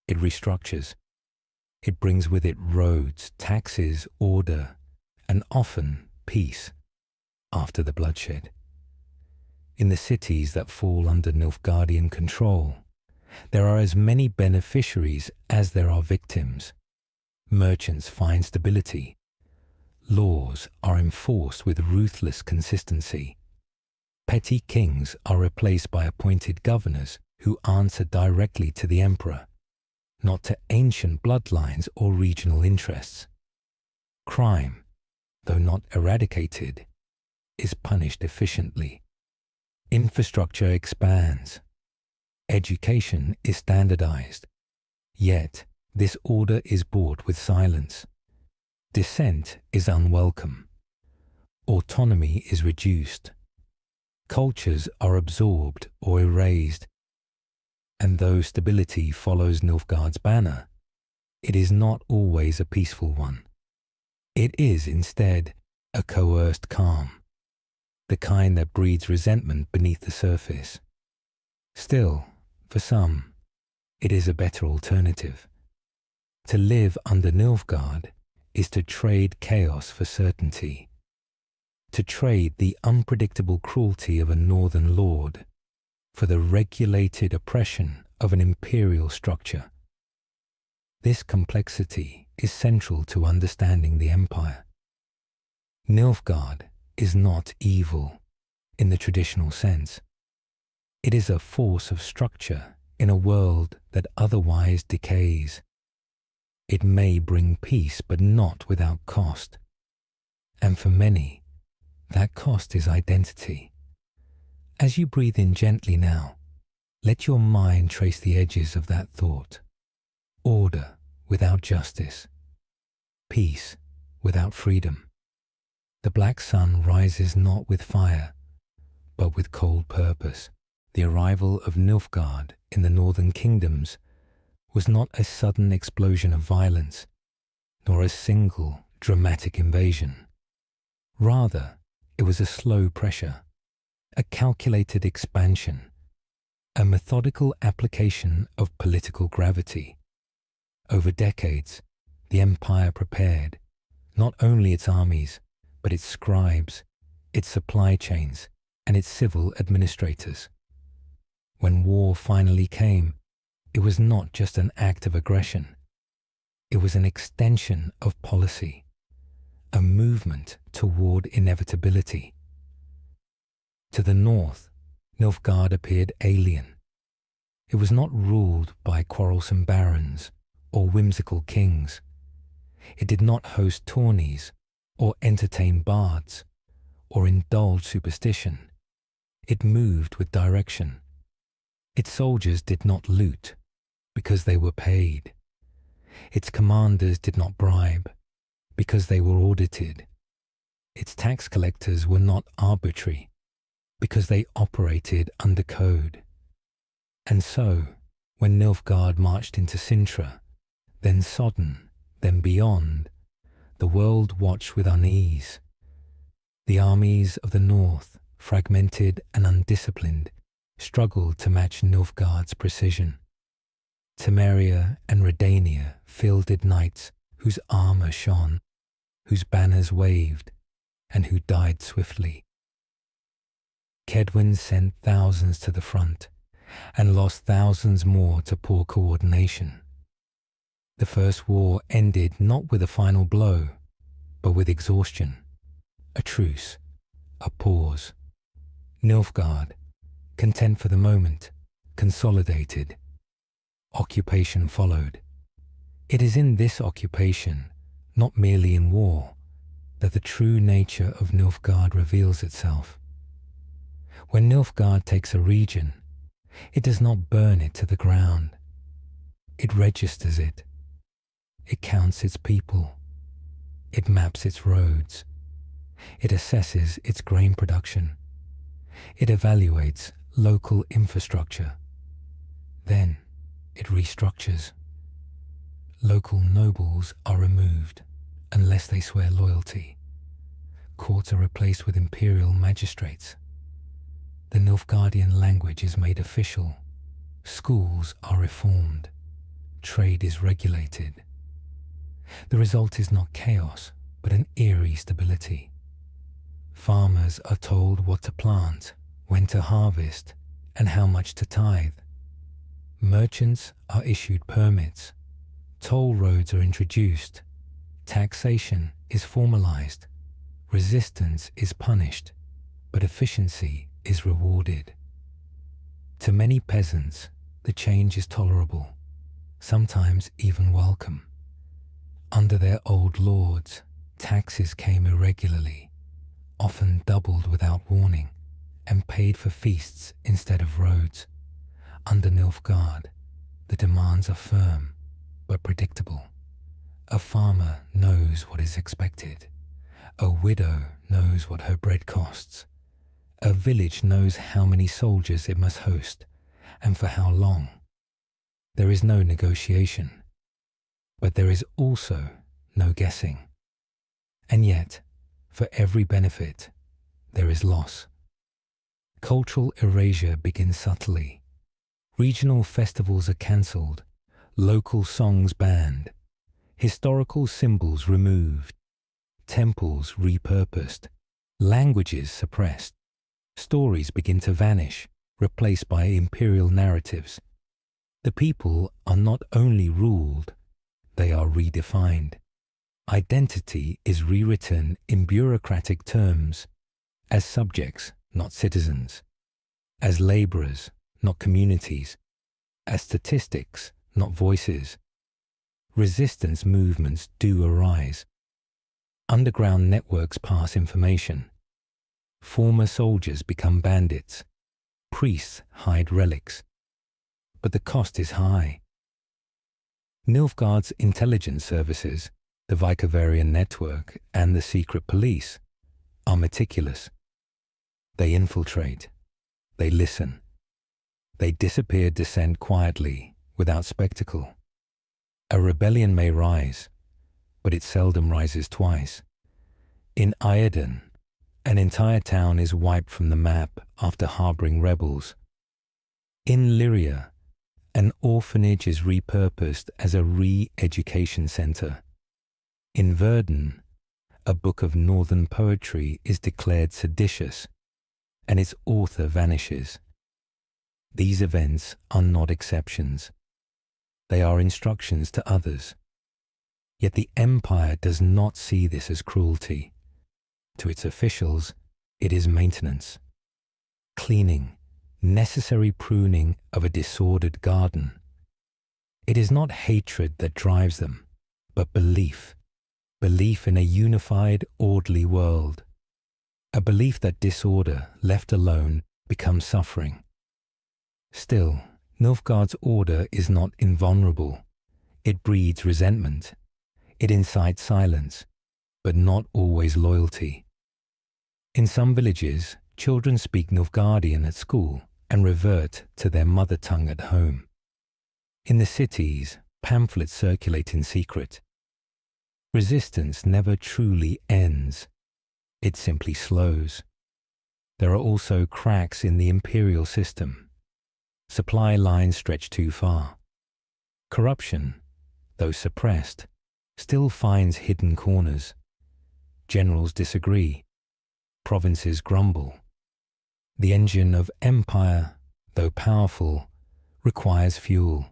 It restructures. It brings with it roads, taxes, order, and often peace after the bloodshed. In the cities that fall under Nilfgaardian control, there are as many beneficiaries as there are victims. Merchants find stability. Laws are enforced with ruthless consistency. Petty kings are replaced by appointed governors who answer directly to the emperor, not to ancient bloodlines or regional interests. Crime, though not eradicated, is punished efficiently. Infrastructure expands. Education is standardized. Yet, this order is bought with silence. Dissent is unwelcome. Autonomy is reduced. Cultures are absorbed or erased. And though stability follows Nilfgaard's banner, it is not always a peaceful one. It is instead a coerced calm, the kind that breeds resentment beneath the surface. Still, for some, it is a better alternative. To live under Nilfgaard is to trade chaos for certainty, to trade the unpredictable cruelty of a northern lord for the regulated oppression of an imperial structure. This complexity is central to understanding the empire. Nilfgaard is not evil in the traditional sense. It is a force of structure in a world that otherwise decays. It may bring peace, but not without cost. And for many, that cost is identity. As you breathe in gently now, let your mind trace the edges of that thought. Order without justice. Peace without freedom. The black sun rises not with fire, but with cold purpose. The arrival of Nilfgaard in the northern kingdoms was not a sudden explosion of violence, nor a single dramatic invasion. Rather, it was a slow pressure, a calculated expansion, a methodical application of political gravity. Over decades, the empire prepared not only its armies, but its scribes, its supply chains, and its civil administrators. When war finally came, it was not just an act of aggression. It was an extension of policy, a movement toward inevitability. To the north, Nilfgaard appeared alien. It was not ruled by quarrelsome barons or whimsical kings. It did not host tourneys or entertain bards or indulge superstition. It moved with direction. Its soldiers did not loot because they were paid. Its commanders did not bribe because they were audited. Its tax collectors were not arbitrary because they operated under code. And so, when Nilfgaard marched into Sintra, then Sodden, then beyond, the world watched with unease. The armies of the north, fragmented and undisciplined, struggled to match Nilfgaard's precision. Temeria and Redania fielded knights whose armour shone, whose banners waved, and who died swiftly. Cedwyn sent thousands to the front and lost thousands more to poor coordination. The First War ended not with a final blow, but with exhaustion, a truce, a pause. Nilfgaard, content for the moment, consolidated. Occupation followed. It is in this occupation, not merely in war, that the true nature of Nilfgaard reveals itself. When Nilfgaard takes a region, it does not burn it to the ground. It registers it. It counts its people. It maps its roads. It assesses its grain production. It evaluates local infrastructure. Then it restructures. Local nobles are removed unless they swear loyalty. Courts are replaced with imperial magistrates. The Nilfgaardian language is made official. Schools are reformed. Trade is regulated. The result is not chaos, but an eerie stability. Farmers are told what to plant, when to harvest, and how much to tithe. Merchants are issued permits. Toll roads are introduced. Taxation is formalized. Resistance is punished, but efficiency is rewarded. To many peasants, the change is tolerable, sometimes even welcome. Under their old lords, taxes came irregularly, often doubled without warning, and paid for feasts instead of roads. Under Nilfgaard, the demands are firm, but predictable. A farmer knows what is expected. A widow knows what her bread costs. A village knows how many soldiers it must host, and for how long. There is no negotiation, but there is also no guessing. And yet, for every benefit, there is loss. Cultural erasure begins subtly. Regional festivals are cancelled, local songs banned, historical symbols removed, temples repurposed, languages suppressed. Stories begin to vanish, replaced by imperial narratives. The people are not only ruled, they are redefined. Identity is rewritten in bureaucratic terms, as subjects, not citizens, as labourers, not communities, as statistics, not voices. Resistance movements do arise. Underground networks pass information. Former soldiers become bandits. Priests hide relics. But the cost is high. Nilfgaard's intelligence services, the Vicavarian network and the secret police, are meticulous. They infiltrate. They listen. They disappear dissent quietly, without spectacle. A rebellion may rise, but it seldom rises twice. In Ireden, an entire town is wiped from the map after harbouring rebels. In Lyria, an an orphanage is repurposed as a re-education center. In Verdun, a book of northern poetry is declared seditious, and its author vanishes. These events are not exceptions. They are instructions to others. Yet the empire does not see this as cruelty. To its officials, it is maintenance, cleaning, necessary pruning of a disordered garden. It is not hatred that drives them, but belief in a unified, orderly world, a belief that disorder, left alone, becomes suffering. Still, Nilfgaard's order is not invulnerable. It breeds resentment. It incites silence, but not always loyalty. In some villages, children speak Nilfgaardian at school and revert to their mother tongue at home. In the cities, pamphlets circulate in secret. Resistance never truly ends. It simply slows. There are also cracks in the imperial system. Supply lines stretch too far. Corruption, though suppressed, still finds hidden corners. Generals disagree. Provinces grumble. The engine of empire, though powerful, requires fuel.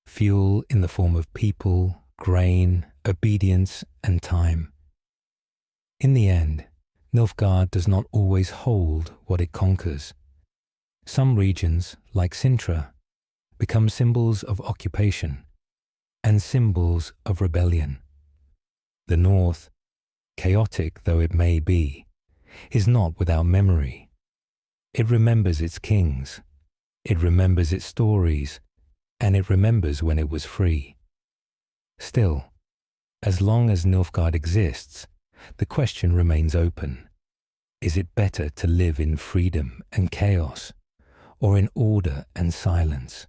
Fuel in the form of people, grain, obedience, and time. In the end, Nilfgaard does not always hold what it conquers. Some regions, like Sintra, become symbols of occupation and symbols of rebellion. The north, chaotic though it may be, is not without memory. It remembers its kings, it remembers its stories, and it remembers when it was free. Still, as long as Nilfgaard exists, the question remains open. Is it better to live in freedom and chaos, or in order and silence?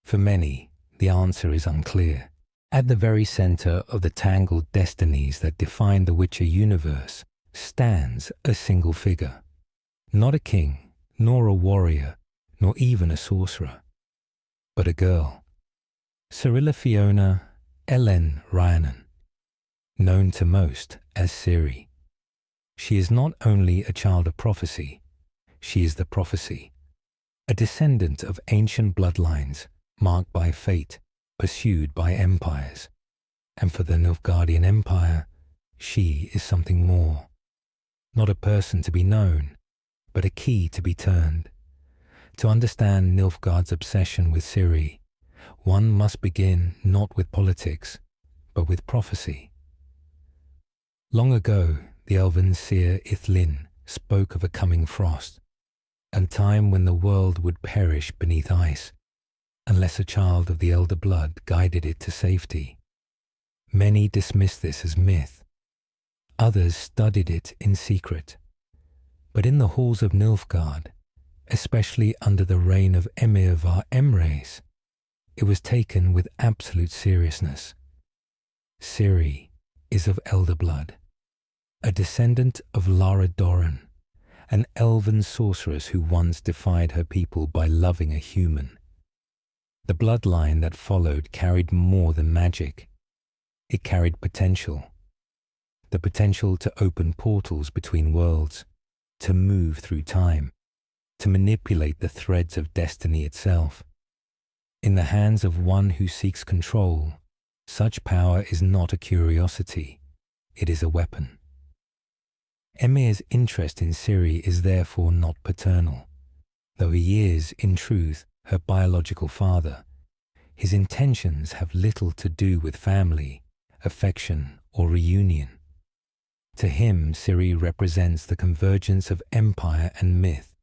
For many, the answer is unclear. At the very center of the tangled destinies that define the Witcher universe stands a single figure. Not a king, nor a warrior, nor even a sorcerer, but a girl. Cirilla Fiona Ellen Rhiannon, known to most as Ciri. She is not only a child of prophecy, she is the prophecy, a descendant of ancient bloodlines marked by fate, pursued by empires. And for the Nilfgaardian Empire, she is something more. Not a person to be known, but a key to be turned. To understand Nilfgaard's obsession with Ciri, one must begin not with politics, but with prophecy. Long ago, the elven seer Ithlin spoke of a coming frost, a time when the world would perish beneath ice, unless a child of the elder blood guided it to safety. Many dismissed this as myth. Others studied it in secret. But in the halls of Nilfgaard, especially under the reign of Emir var Emreis, it was taken with absolute seriousness. Ciri is of elder blood, a descendant of Lara Doran, an elven sorceress who once defied her people by loving a human. The bloodline that followed carried more than magic. It carried potential. The potential to open portals between worlds, to move through time, to manipulate the threads of destiny itself. In the hands of one who seeks control, such power is not a curiosity, it is a weapon. Emir's interest in Ciri is therefore not paternal. Though he is, in truth, her biological father, his intentions have little to do with family, affection, or reunion. To him, Ciri represents the convergence of empire and myth.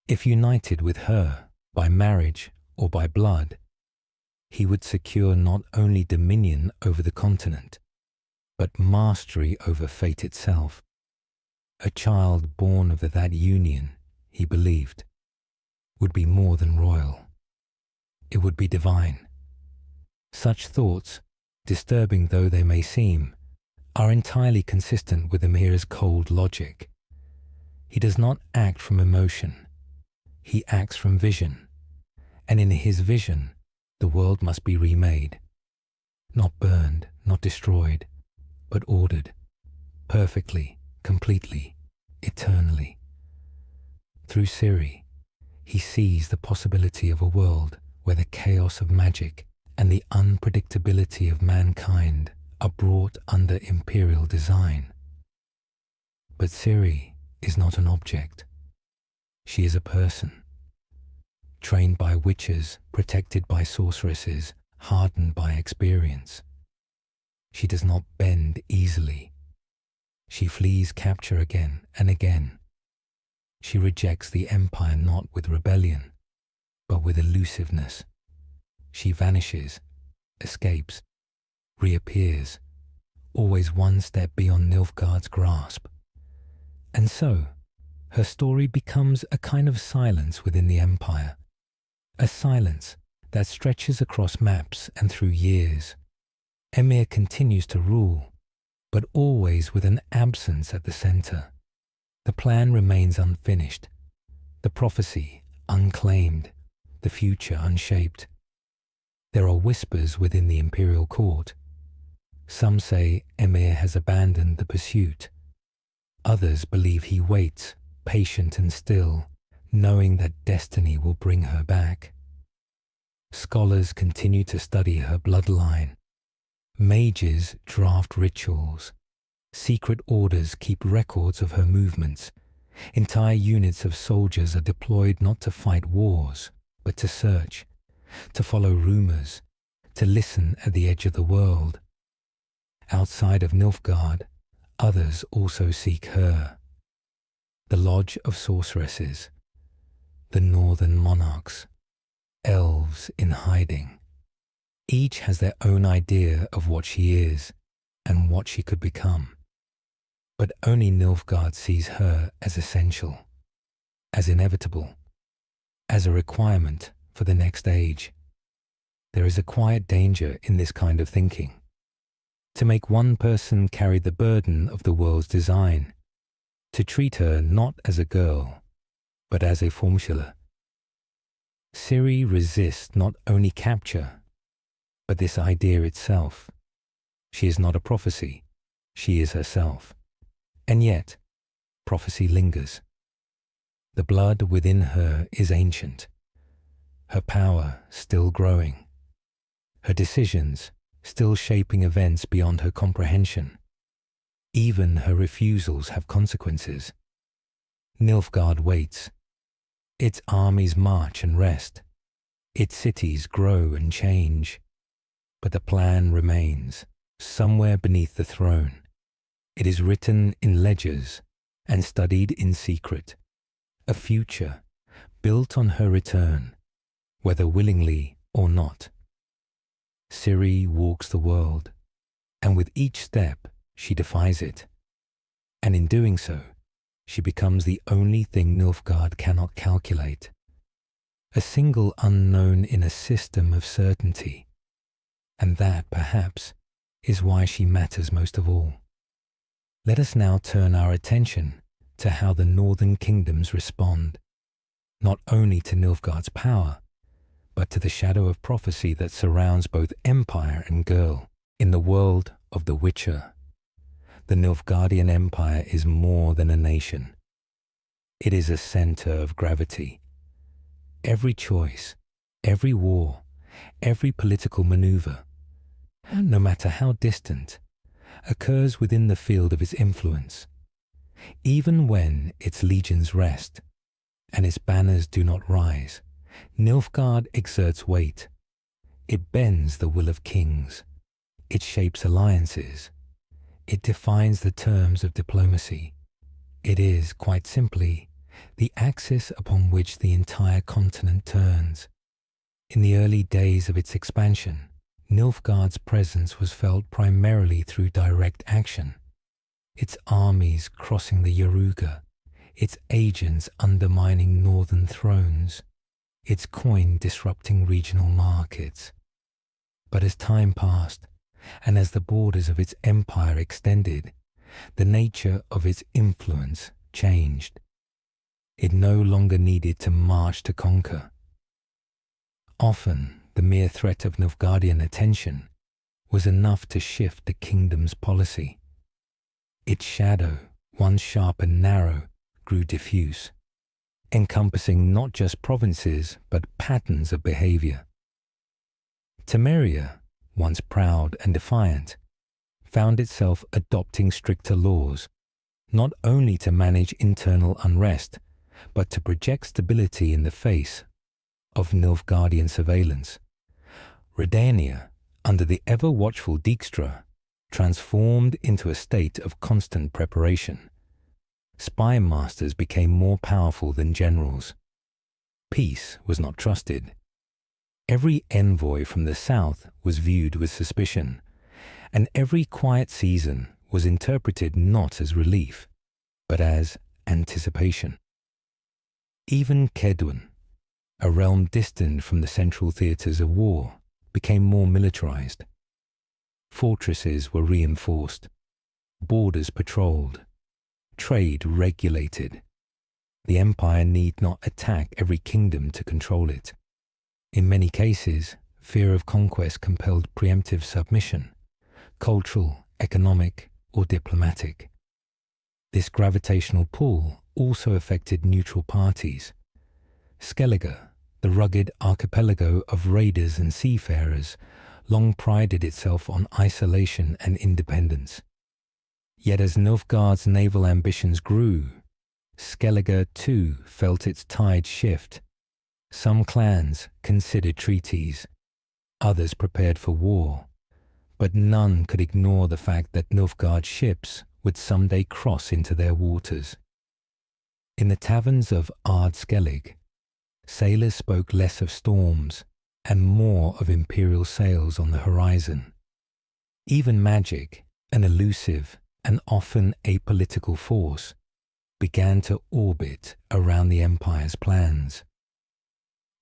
If united with her, by marriage or by blood, he would secure not only dominion over the continent, but mastery over fate itself. A child born of that union, he believed, would be more than royal. It would be divine. Such thoughts, disturbing though they may seem, are entirely consistent with Emir's cold logic. He does not act from emotion. He acts from vision, And in his vision, the world must be remade. Not burned, not destroyed, but ordered, perfectly, completely, eternally. Through Ciri, he sees the possibility of a world where the chaos of magic and the unpredictability of mankind are brought under imperial design. But Ciri is not an object. She is a person, trained by witches, protected by sorceresses, hardened by experience. She does not bend easily. She flees capture again and again. She rejects the empire not with rebellion, but with elusiveness. She vanishes, escapes, reappears, always one step beyond Nilfgaard's grasp. And so, her story becomes a kind of silence within the empire, a silence that stretches across maps and through years. Emir continues to rule, but always with an absence at the center. The plan remains unfinished, the prophecy unclaimed, the future unshaped. There are whispers within the imperial court. Some say Emir has abandoned the pursuit. Others believe he waits, patient and still, knowing that destiny will bring her back. Scholars continue to study her bloodline. Mages draft rituals. Secret orders keep records of her movements. Entire units of soldiers are deployed not to fight wars, but to search, to follow rumors, to listen at the edge of the world. Outside of Nilfgaard, others also seek her. The Lodge of Sorceresses, the Northern Monarchs, elves in hiding. Each has their own idea of what she is and what she could become. But only Nilfgaard sees her as essential, as inevitable, as a requirement for the next age. There is a quiet danger in this kind of thinking. To make one person carry the burden of the world's design, to treat her not as a girl, but as a formula. Ciri resists not only capture, but this idea itself. She is not a prophecy, she is herself. And yet, prophecy lingers. The blood within her is ancient, her power still growing, her decisions still shaping events beyond her comprehension. Even her refusals have consequences. Nilfgaard waits. Its armies march and rest. Its cities grow and change. But the plan remains, somewhere beneath the throne. It is written in ledgers and studied in secret. A future built on her return, whether willingly or not. Ciri walks the world, and with each step she defies it. And in doing so, she becomes the only thing Nilfgaard cannot calculate. A single unknown in a system of certainty. And that, perhaps, is why she matters most of all. Let us now turn our attention to how the northern kingdoms respond, not only to Nilfgaard's power, but to the shadow of prophecy that surrounds both empire and girl. In the world of the Witcher, the Nilfgaardian Empire is more than a nation. It is a center of gravity. Every choice, every war, every political maneuver, no matter how distant, occurs within the field of its influence. Even when its legions rest and its banners do not rise, Nilfgaard exerts weight. It bends the will of kings. It shapes alliances. It defines the terms of diplomacy. It is, quite simply, the axis upon which the entire continent turns. In the early days of its expansion, Nilfgaard's presence was felt primarily through direct action. Its armies crossing the Yaruga, its agents undermining northern thrones, its coin disrupting regional markets. But as time passed, and as the borders of its empire extended, the nature of its influence changed. It no longer needed to march to conquer. Often, the mere threat of Nilfgaardian attention was enough to shift the kingdom's policy. Its shadow, once sharp and narrow, grew diffuse, encompassing not just provinces but patterns of behavior. Temeria, once proud and defiant, found itself adopting stricter laws, not only to manage internal unrest, but to project stability in the face of Nilfgaardian surveillance. Redania, under the ever-watchful Dijkstra, transformed into a state of constant preparation. Spy masters became more powerful than generals. Peace was not trusted. Every envoy from the south was viewed with suspicion, and every quiet season was interpreted not as relief, but as anticipation. Even Kedwen, a realm distant from the central theatres of war, became more militarized. Fortresses were reinforced, borders patrolled, trade regulated. The empire need not attack every kingdom to control it. In many cases, fear of conquest compelled preemptive submission, cultural, economic, or diplomatic. This gravitational pull also affected neutral parties. Skellige, the rugged archipelago of raiders and seafarers, long prided itself on isolation and independence. Yet as Nilfgaard's naval ambitions grew, Skellige too felt its tide shift. Some clans considered treaties, others prepared for war, but none could ignore the fact that Nilfgaard's ships would someday cross into their waters. In the taverns of Ard Skellig, sailors spoke less of storms and more of imperial sails on the horizon. Even magic, an elusive and often apolitical force, began to orbit around the empire's plans.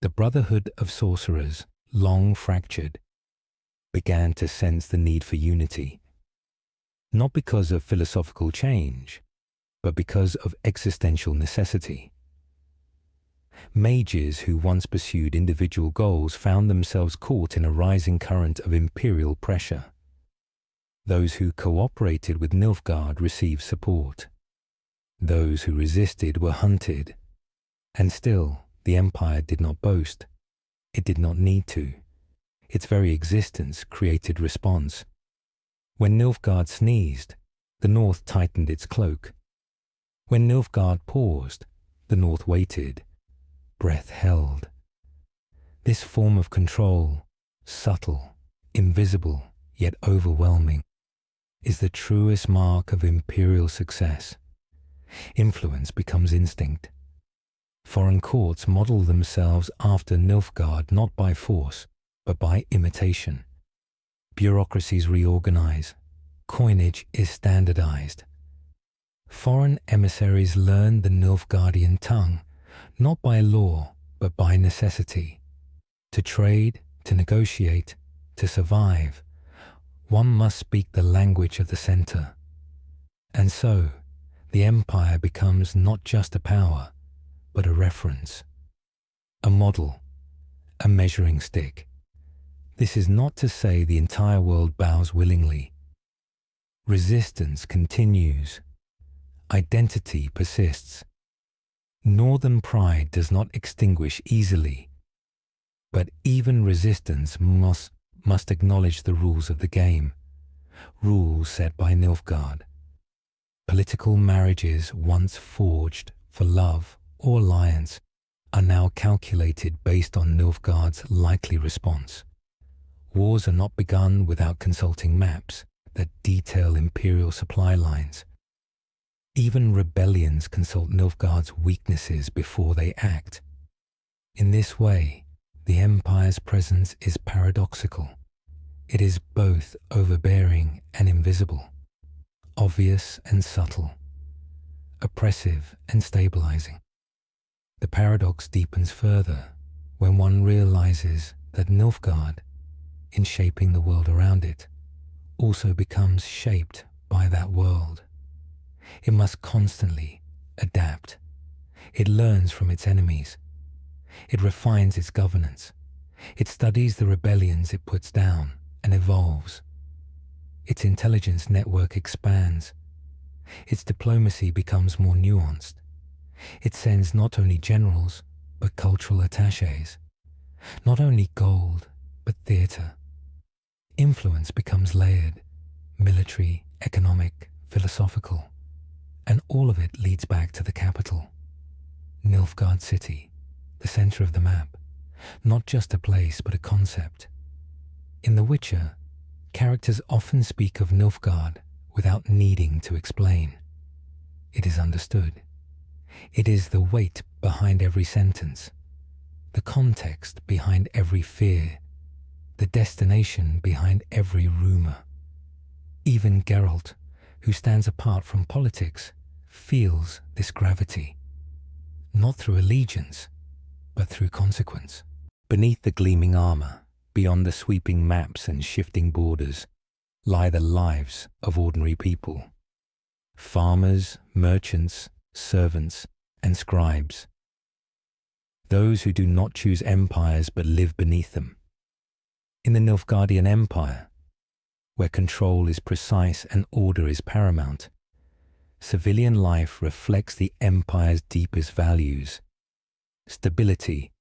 The Brotherhood of Sorcerers, long fractured, began to sense the need for unity, not because of philosophical change, but because of existential necessity. Mages who once pursued individual goals found themselves caught in a rising current of imperial pressure. Those who cooperated with Nilfgaard received support. Those who resisted were hunted. And still, the empire did not boast. It did not need to. Its very existence created response. When Nilfgaard sneezed, the north tightened its cloak. When Nilfgaard paused, the north waited. Breath held. This form of control, subtle, invisible, yet overwhelming, is the truest mark of imperial success. Influence becomes instinct. Foreign courts model themselves after Nilfgaard not by force, but by imitation. Bureaucracies reorganize. Coinage is standardized. Foreign emissaries learn the Nilfgaardian tongue, not by law, but by necessity. To trade, to negotiate, to survive, one must speak the language of the center. And so, the empire becomes not just a power, but a reference, a model, a measuring stick. This is not to say the entire world bows willingly. Resistance continues. Identity persists. Northern pride does not extinguish easily, but even resistance must acknowledge the rules of the game, rules set by Nilfgaard. Political marriages once forged for love or alliance are now calculated based on Nilfgaard's likely response. Wars are not begun without consulting maps that detail imperial supply lines. Even rebellions consult Nilfgaard's weaknesses before they act. In this way, the empire's presence is paradoxical. It is both overbearing and invisible, obvious and subtle, oppressive and stabilizing. The paradox deepens further when one realizes that Nilfgaard, in shaping the world around it, also becomes shaped by that world. It must constantly adapt. It learns from its enemies. It refines its governance. It studies the rebellions it puts down and evolves. Its intelligence network expands. Its diplomacy becomes more nuanced. It sends not only generals, but cultural attachés. Not only gold, but theatre. Influence becomes layered, military, economic, philosophical, and all of it leads back to the capital. Nilfgaard city, the centre of the map, not just a place but a concept. In The Witcher, characters often speak of Nilfgaard without needing to explain. It is understood. It is the weight behind every sentence, the context behind every fear, the destination behind every rumour. Even Geralt, who stands apart from politics, feels this gravity, not through allegiance, but through consequence. Beneath the gleaming armour, beyond the sweeping maps and shifting borders, lie the lives of ordinary people. Farmers, merchants, servants, and scribes. Those who do not choose empires but live beneath them. In the Nilfgaardian Empire, where control is precise and order is paramount, civilian life reflects the empire's deepest values: stability,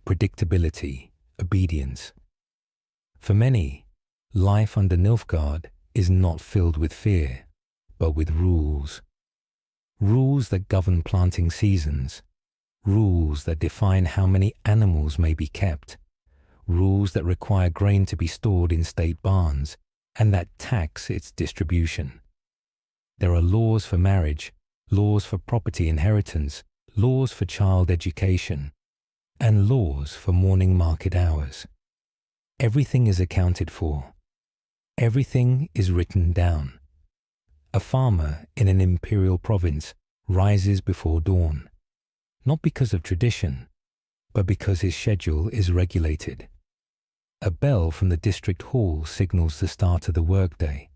predictability, obedience. For many, life under Nilfgaard is not filled with fear, but with rules. Rules that govern planting seasons, rules that define how many animals may be kept, rules that require grain to be stored in state barns, and that tax its distribution. There are laws for marriage, laws for property inheritance, laws for child education, and laws for morning market hours. Everything is accounted for. Everything is written down. A farmer in an imperial province rises before dawn, not because of tradition, but because his schedule is regulated. A bell from the district hall signals the start of the workday.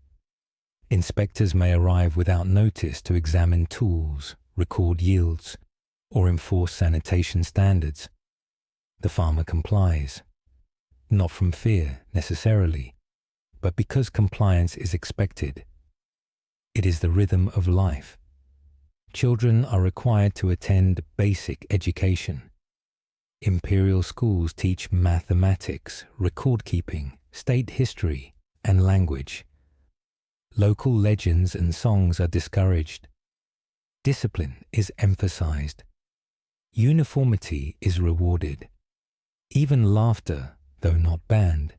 Inspectors may arrive without notice to examine tools, record yields, or enforce sanitation standards. The farmer complies, not from fear necessarily, but because compliance is expected. It is the rhythm of life. Children are required to attend basic education. Imperial schools teach mathematics, record-keeping, state history, and language. Local legends and songs are discouraged. Discipline is emphasized. Uniformity is rewarded. Even laughter, though not banned,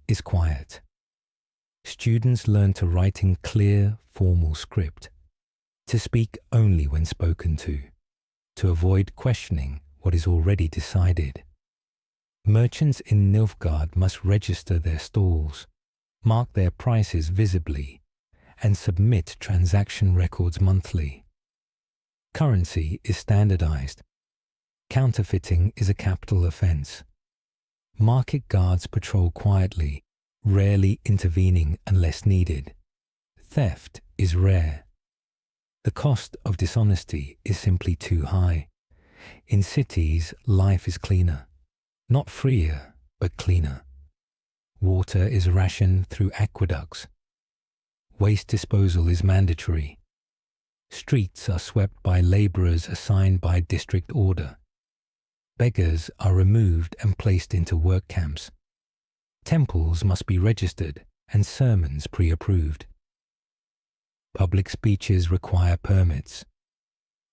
is quiet. Students learn to write in clear, formal script, to speak only when spoken to avoid questioning what is already decided. Merchants in Nilfgaard must register their stalls, mark their prices visibly, and submit transaction records monthly. Currency is standardized. Counterfeiting is a capital offense. Market guards patrol quietly, rarely intervening unless needed. Theft is rare. The cost of dishonesty is simply too high. In cities, life is cleaner. Not freer, but cleaner. Water is rationed through aqueducts. Waste disposal is mandatory. Streets are swept by labourers assigned by district order. Beggars are removed and placed into work camps. Temples must be registered and sermons pre-approved. Public speeches require permits.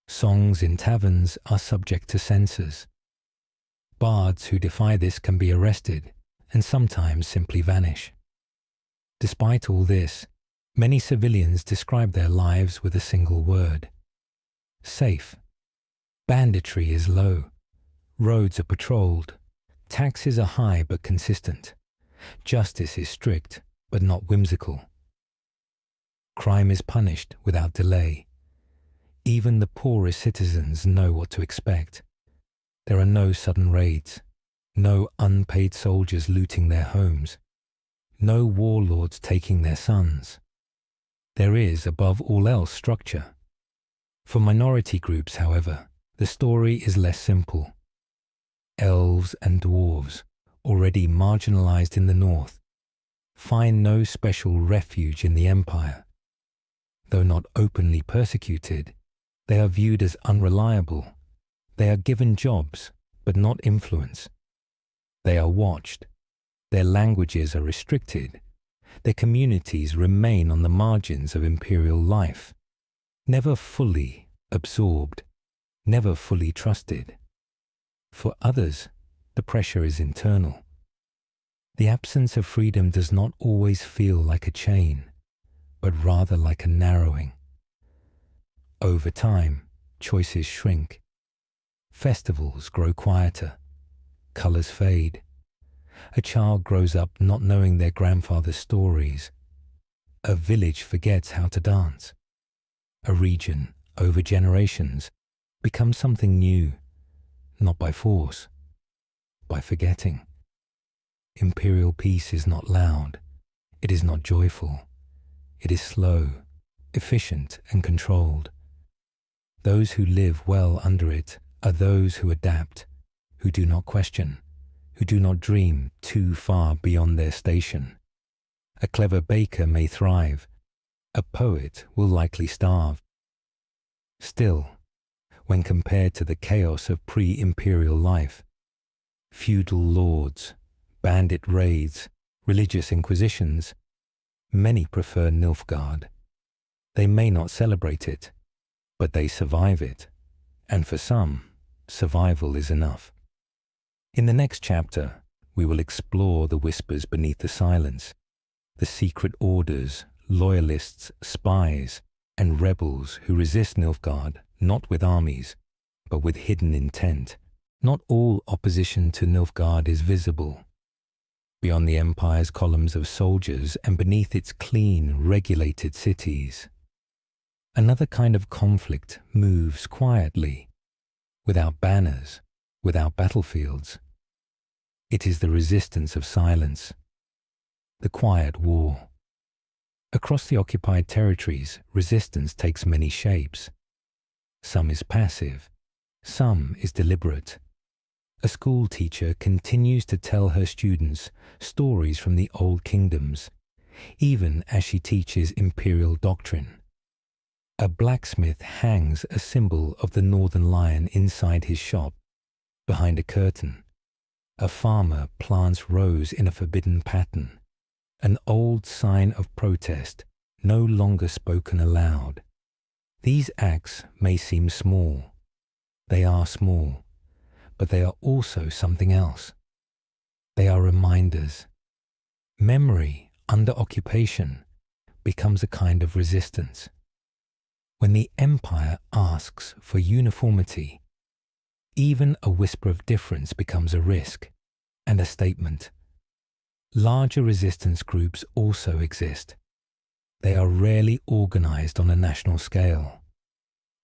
Songs in taverns are subject to censors. Bards who defy this can be arrested and sometimes simply vanish. Despite all this, many civilians describe their lives with a single word: safe. Banditry is low. Roads are patrolled. Taxes are high but consistent. Justice is strict but not whimsical. Crime is punished without delay. Even the poorest citizens know what to expect. There are no sudden raids, no unpaid soldiers looting their homes, no warlords taking their sons. There is, above all else, structure. For minority groups, however, the story is less simple. Elves and dwarves, already marginalized in the north, find no special refuge in the empire. Though not openly persecuted, they are viewed as unreliable. They are given jobs, but not influence. They are watched. Their languages are restricted. Their communities remain on the margins of imperial life, never fully absorbed, never fully trusted. For others, the pressure is internal. The absence of freedom does not always feel like a chain, but rather like a narrowing. Over time, choices shrink. Festivals grow quieter. Colors fade. A child grows up not knowing their grandfather's stories. A village forgets how to dance. A region, over generations, becomes something new, not by force, by forgetting. Imperial peace is not loud. It is not joyful. It is slow, efficient, and controlled. Those who live well under it are those who adapt, who do not question, who do not dream too far beyond their station. A clever baker may thrive. A poet will likely starve. Still, when compared to the chaos of pre-imperial life, feudal lords, bandit raids, religious inquisitions, many prefer Nilfgaard. They may not celebrate it, but they survive it, and for some, survival is enough. In the next chapter, we will explore the whispers beneath the silence, the secret orders, loyalists, spies, and rebels who resist Nilfgaard not with armies, but with hidden intent. Not all opposition to Nilfgaard is visible. Beyond the empire's columns of soldiers and beneath its clean, regulated cities, another kind of conflict moves quietly, without banners, without battlefields. It is the resistance of silence, the quiet war. Across the occupied territories, resistance takes many shapes. Some is passive, some is deliberate. A school teacher continues to tell her students stories from the old kingdoms, even as she teaches imperial doctrine. A blacksmith hangs a symbol of the northern lion inside his shop, behind a curtain. A farmer plants rose in a forbidden pattern, an old sign of protest, no longer spoken aloud. These acts may seem small. They are small, but they are also something else. They are reminders. Memory under occupation becomes a kind of resistance. When the empire asks for uniformity, even a whisper of difference becomes a risk and a statement. Larger resistance groups also exist. They are rarely organized on a national scale.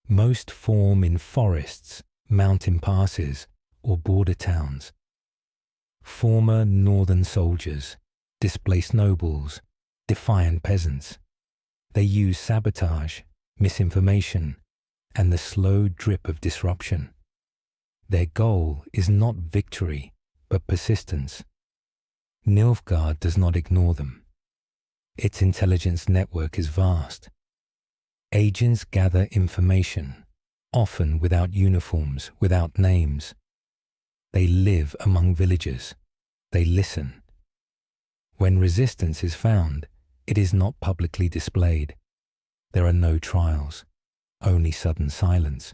Most form in forests, mountain passes, or border towns. Former northern soldiers, displaced nobles, defiant peasants. They use sabotage, misinformation, and the slow drip of disruption. Their goal is not victory, but persistence. Nilfgaard does not ignore them. Its intelligence network is vast. Agents gather information, often without uniforms, without names. They live among villagers. They listen. When resistance is found, it is not publicly displayed. There are no trials, only sudden silence.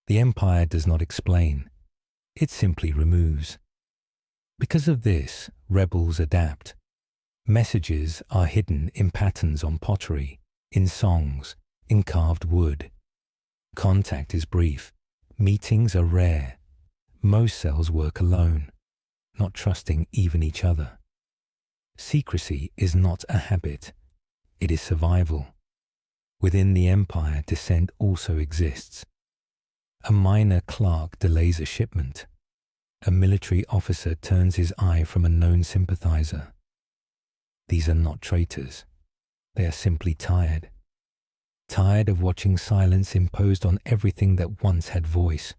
The empire does not explain. It simply removes. Because of this, rebels adapt. Messages are hidden in patterns on pottery, in songs, in carved wood. Contact is brief. Meetings are rare. Most cells work alone, not trusting even each other. Secrecy is not a habit. It is survival. Within the empire, dissent also exists. A minor clerk delays a shipment. A military officer turns his eye from a known sympathizer. These are not traitors. They are simply tired. Tired of watching silence imposed on everything that once had voice.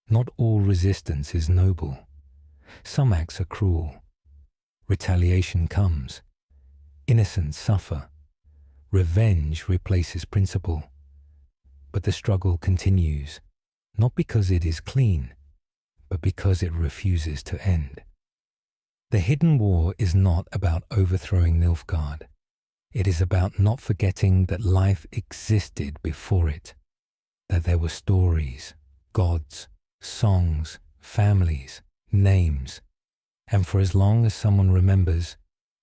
Not all resistance is noble. Some acts are cruel. Retaliation comes. Innocents suffer. Revenge replaces principle. But the struggle continues, not because it is clean, but because it refuses to end. The hidden war is not about overthrowing Nilfgaard. It is about not forgetting that life existed before it, that there were stories, gods, songs, families, names, and for as long as someone remembers,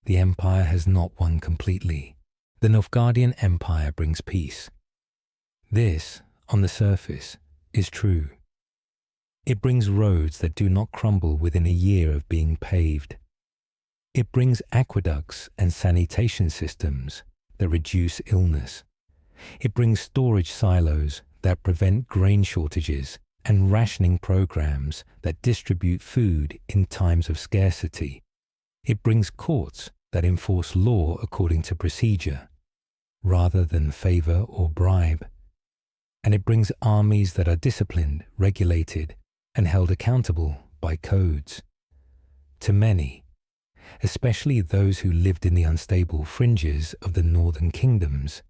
the empire has not won completely. The Nilfgaardian Empire brings peace. This, on the surface, is true. It brings roads that do not crumble within a year of being paved. It brings aqueducts and sanitation systems that reduce illness. It brings storage silos that prevent grain shortages and rationing programs that distribute food in times of scarcity. It brings courts that enforce law according to procedure, rather than favor or bribe. And it brings armies that are disciplined, regulated, and held accountable by codes. To many, especially those who lived in the unstable fringes of the northern kingdoms,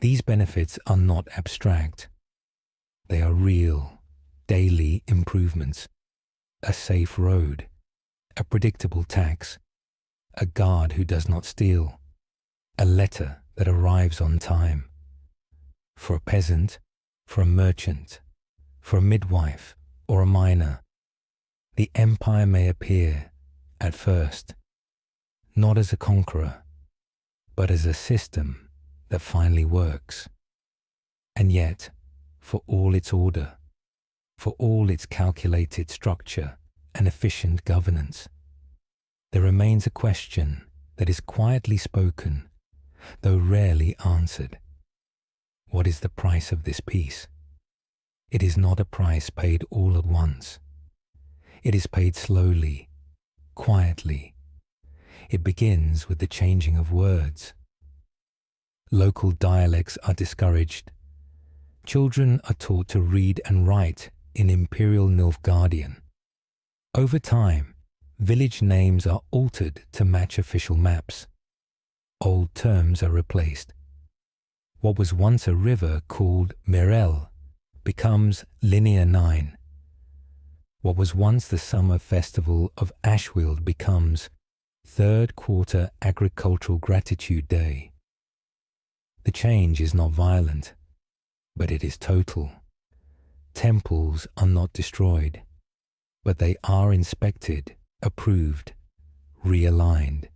these benefits are not abstract. They are real, daily improvements, a safe road, a predictable tax, a guard who does not steal, a letter that arrives on time. For a peasant, for a merchant, for a midwife or a miner, the empire may appear, at first, not as a conqueror, but as a system that finally works. And yet, for all its order, for all its calculated structure and efficient governance, there remains a question that is quietly spoken, though rarely answered. What is the price of this peace? It is not a price paid all at once. It is paid slowly, quietly. It begins with the changing of words. Local dialects are discouraged. Children are taught to read and write in Imperial Nilfgaardian. Over time, village names are altered to match official maps. Old terms are replaced. What was once a river called Mirel becomes Linear 9. What was once the summer festival of Ashwield becomes Third Quarter Agricultural Gratitude Day. The change is not violent, but it is total. Temples are not destroyed, but they are inspected, approved, realigned.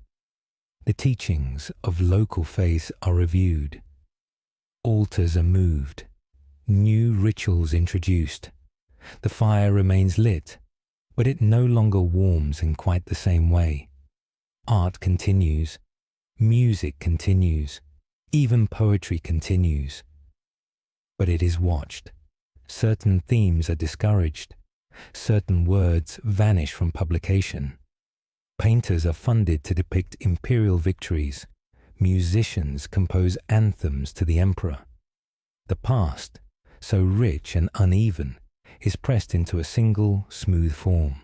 The teachings of local faiths are reviewed. Altars are moved. New rituals introduced. The fire remains lit, but it no longer warms in quite the same way. Art continues. Music continues. Even poetry continues. But it is watched. Certain themes are discouraged. Certain words vanish from publication. Painters are funded to depict imperial victories. Musicians compose anthems to the emperor. The past, so rich and uneven, is pressed into a single, smooth form.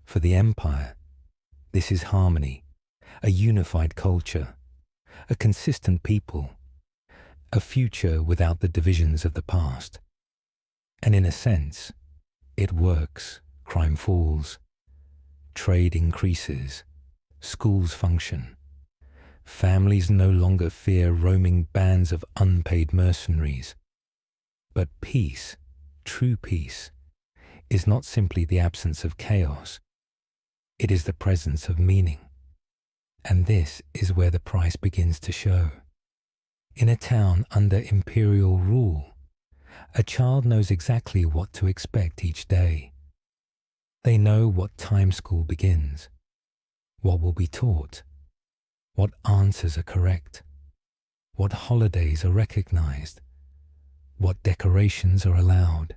For the empire, this is harmony, a unified culture, a consistent people, a future without the divisions of the past. And in a sense, it works. Crime falls. Trade increases. Schools function. Families no longer fear roaming bands of unpaid mercenaries. But peace, true peace, is not simply the absence of chaos. It is the presence of meaning. And this is where the price begins to show. In a town under imperial rule, a child knows exactly what to expect each day. They know what time school begins, what will be taught, what answers are correct, what holidays are recognized, what decorations are allowed,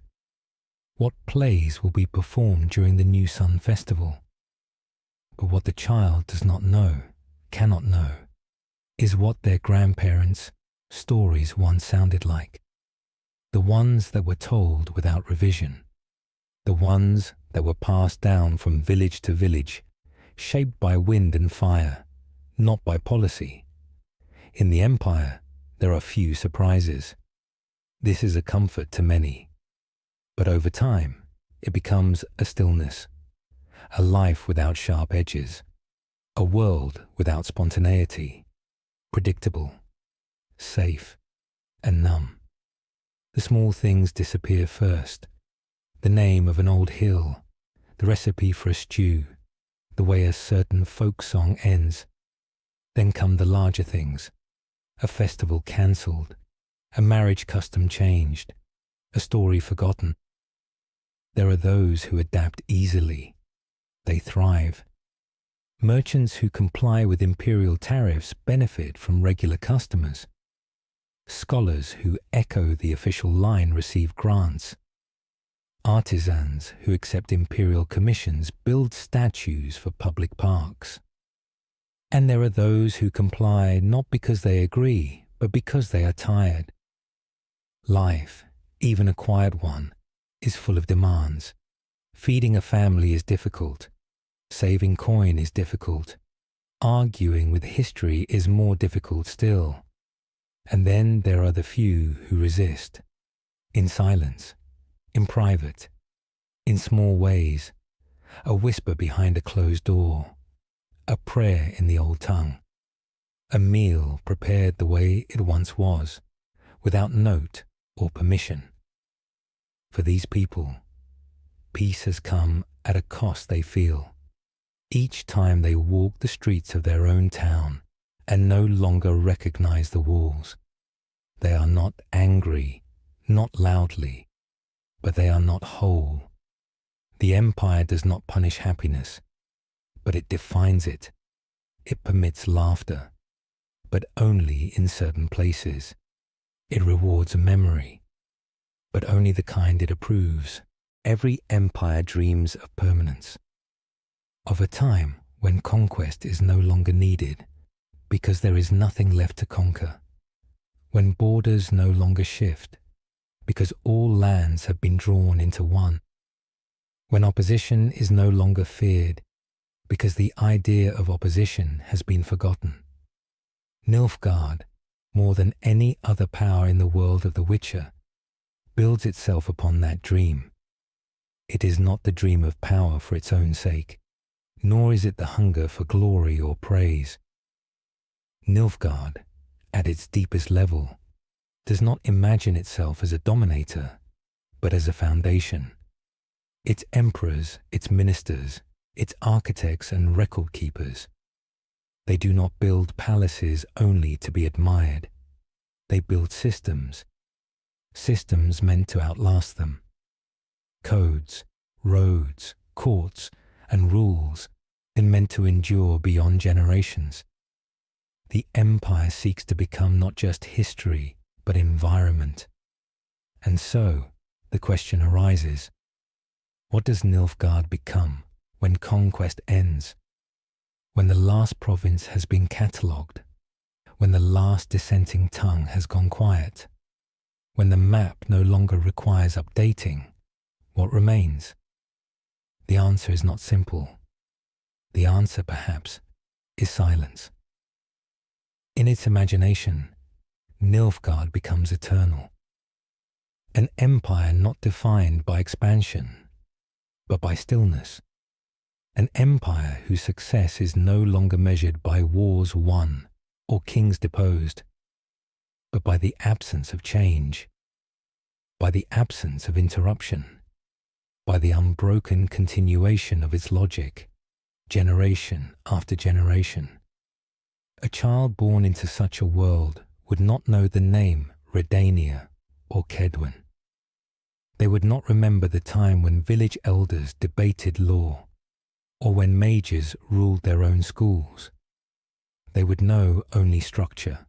what plays will be performed during the New Sun Festival. But what the child does not know, cannot know, is what their grandparents' stories once sounded like. The ones that were told without revision, the ones that were passed down from village to village, shaped by wind and fire, not by policy. In the empire, there are few surprises. This is a comfort to many. But over time, it becomes a stillness, a life without sharp edges, a world without spontaneity, predictable, safe, and numb. The small things disappear first. The name of an old hill, the recipe for a stew, the way a certain folk song ends. Then come the larger things, a festival cancelled, a marriage custom changed, a story forgotten. There are those who adapt easily. They thrive. Merchants who comply with imperial tariffs benefit from regular customers. Scholars who echo the official line receive grants. Artisans who accept imperial commissions build statues for public parks. And there are those who comply not because they agree, but because they are tired. Life, even a quiet one, is full of demands. Feeding a family is difficult. Saving coin is difficult. Arguing with history is more difficult still. And then there are the few who resist, in silence, in private, in small ways, a whisper behind a closed door, a prayer in the old tongue, a meal prepared the way it once was, without note or permission. For these people, peace has come at a cost they feel, each time they walk the streets of their own town and no longer recognize the walls. They are not angry, not loudly, but they are not whole. The empire does not punish happiness, but it defines it. It permits laughter, but only in certain places. It rewards memory, but only the kind it approves. Every empire dreams of permanence, of a time when conquest is no longer needed, because there is nothing left to conquer, when borders no longer shift, because all lands have been drawn into one, when opposition is no longer feared, because the idea of opposition has been forgotten. Nilfgaard, more than any other power in the world of The Witcher, builds itself upon that dream. It is not the dream of power for its own sake, nor is it the hunger for glory or praise. Nilfgaard, at its deepest level, does not imagine itself as a dominator, but as a foundation. Its emperors, its ministers, its architects and record keepers, they do not build palaces only to be admired. They build systems, systems meant to outlast them. Codes, roads, courts, and rules, and meant to endure beyond generations. The empire seeks to become not just history, but environment. And so, the question arises, what does Nilfgaard become when conquest ends? When the last province has been catalogued? When the last dissenting tongue has gone quiet? When the map no longer requires updating? What remains? The answer is not simple. The answer, perhaps, is silence. In its imagination, Nilfgaard becomes eternal. An empire not defined by expansion, but by stillness. An empire whose success is no longer measured by wars won or kings deposed, but by the absence of change, by the absence of interruption, by the unbroken continuation of its logic, generation after generation. A child born into such a world would not know the name Redania or Kedwin. They would not remember the time when village elders debated law, or when mages ruled their own schools. They would know only structure.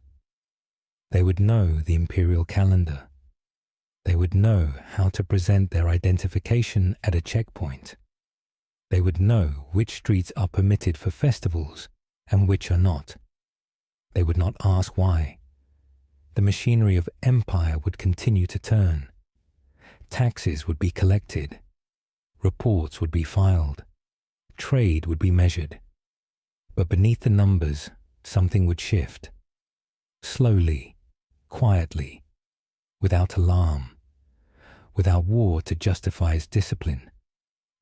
They would know the imperial calendar. They would know how to present their identification at a checkpoint. They would know which streets are permitted for festivals and which are not. They would not ask why. The machinery of empire would continue to turn. Taxes would be collected. reports would be filed, trade would be measured. But beneath the numbers, something would shift. Slowly, quietly, without alarm, without war to justify its discipline,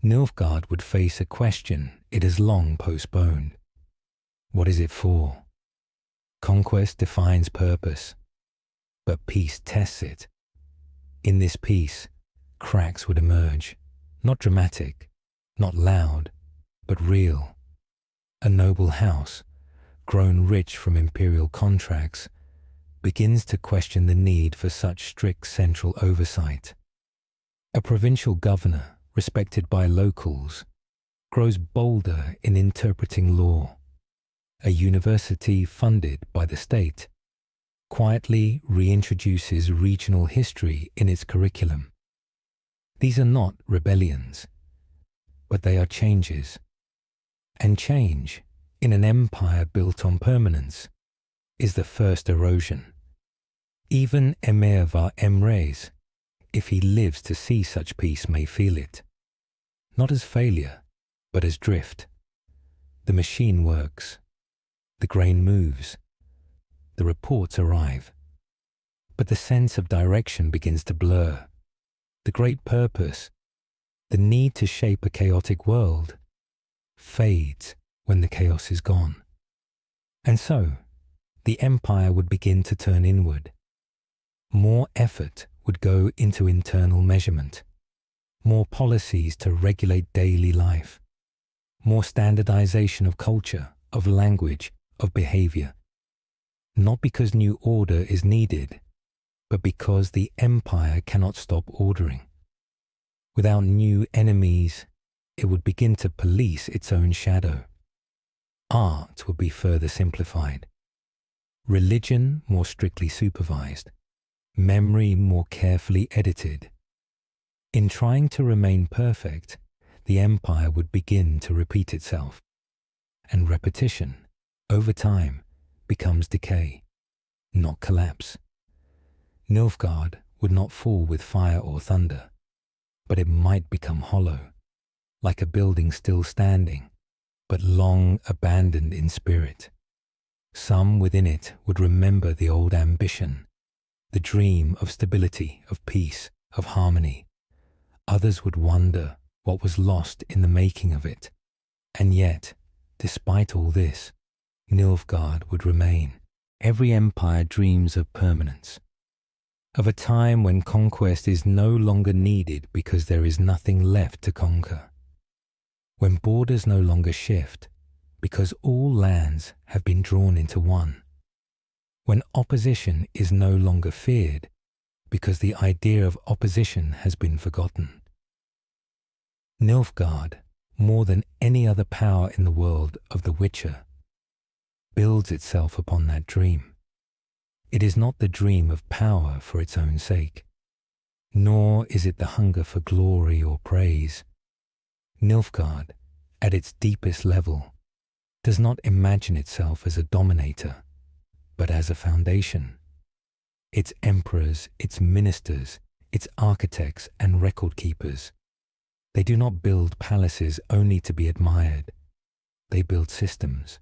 Nilfgaard would face a question it has long postponed. What is it for? Conquest defines purpose, but peace tests it. In this peace, cracks would emerge, not dramatic, not loud, but real. A noble house, grown rich from imperial contracts, begins to question the need for such strict central oversight. A provincial governor, respected by locals, grows bolder in interpreting law. A university funded by the state quietly reintroduces regional history in its curriculum. These are not rebellions, but they are changes. And change, in an empire built on permanence, is the first erosion. Even Emir var Emreis, if he lives to see such peace, may feel it. Not as failure, but as drift. The machine works. The grain moves. The reports arrive. But the sense of direction begins to blur. The great purpose, the need to shape a chaotic world, fades when the chaos is gone. And so, the empire would begin to turn inward. More effort would go into internal measurement, more policies to regulate daily life, more standardization of culture, of language, of behavior. Not because new order is needed, but because the empire cannot stop ordering. Without new enemies, it would begin to police its own shadow. Art would be further simplified. Religion more strictly supervised. Memory more carefully edited. In trying to remain perfect, the empire would begin to repeat itself. And repetition, over time, becomes decay, not collapse. Nilfgaard would not fall with fire or thunder, but it might become hollow, like a building still standing, but long abandoned in spirit. Some within it would remember the old ambition, the dream of stability, of peace, of harmony. Others would wonder what was lost in the making of it. And yet, despite all this, Nilfgaard would remain. Every empire dreams of permanence, of a time when conquest is no longer needed because there is nothing left to conquer, when borders no longer shift because all lands have been drawn into one, when opposition is no longer feared because the idea of opposition has been forgotten. Nilfgaard, more than any other power in the world of The Witcher, builds itself upon that dream. It is not the dream of power for its own sake, nor is it the hunger for glory or praise. Nilfgaard, at its deepest level, does not imagine itself as a dominator, but as a foundation. Its emperors, its ministers, its architects and record keepers, they do not build palaces only to be admired. They build systems.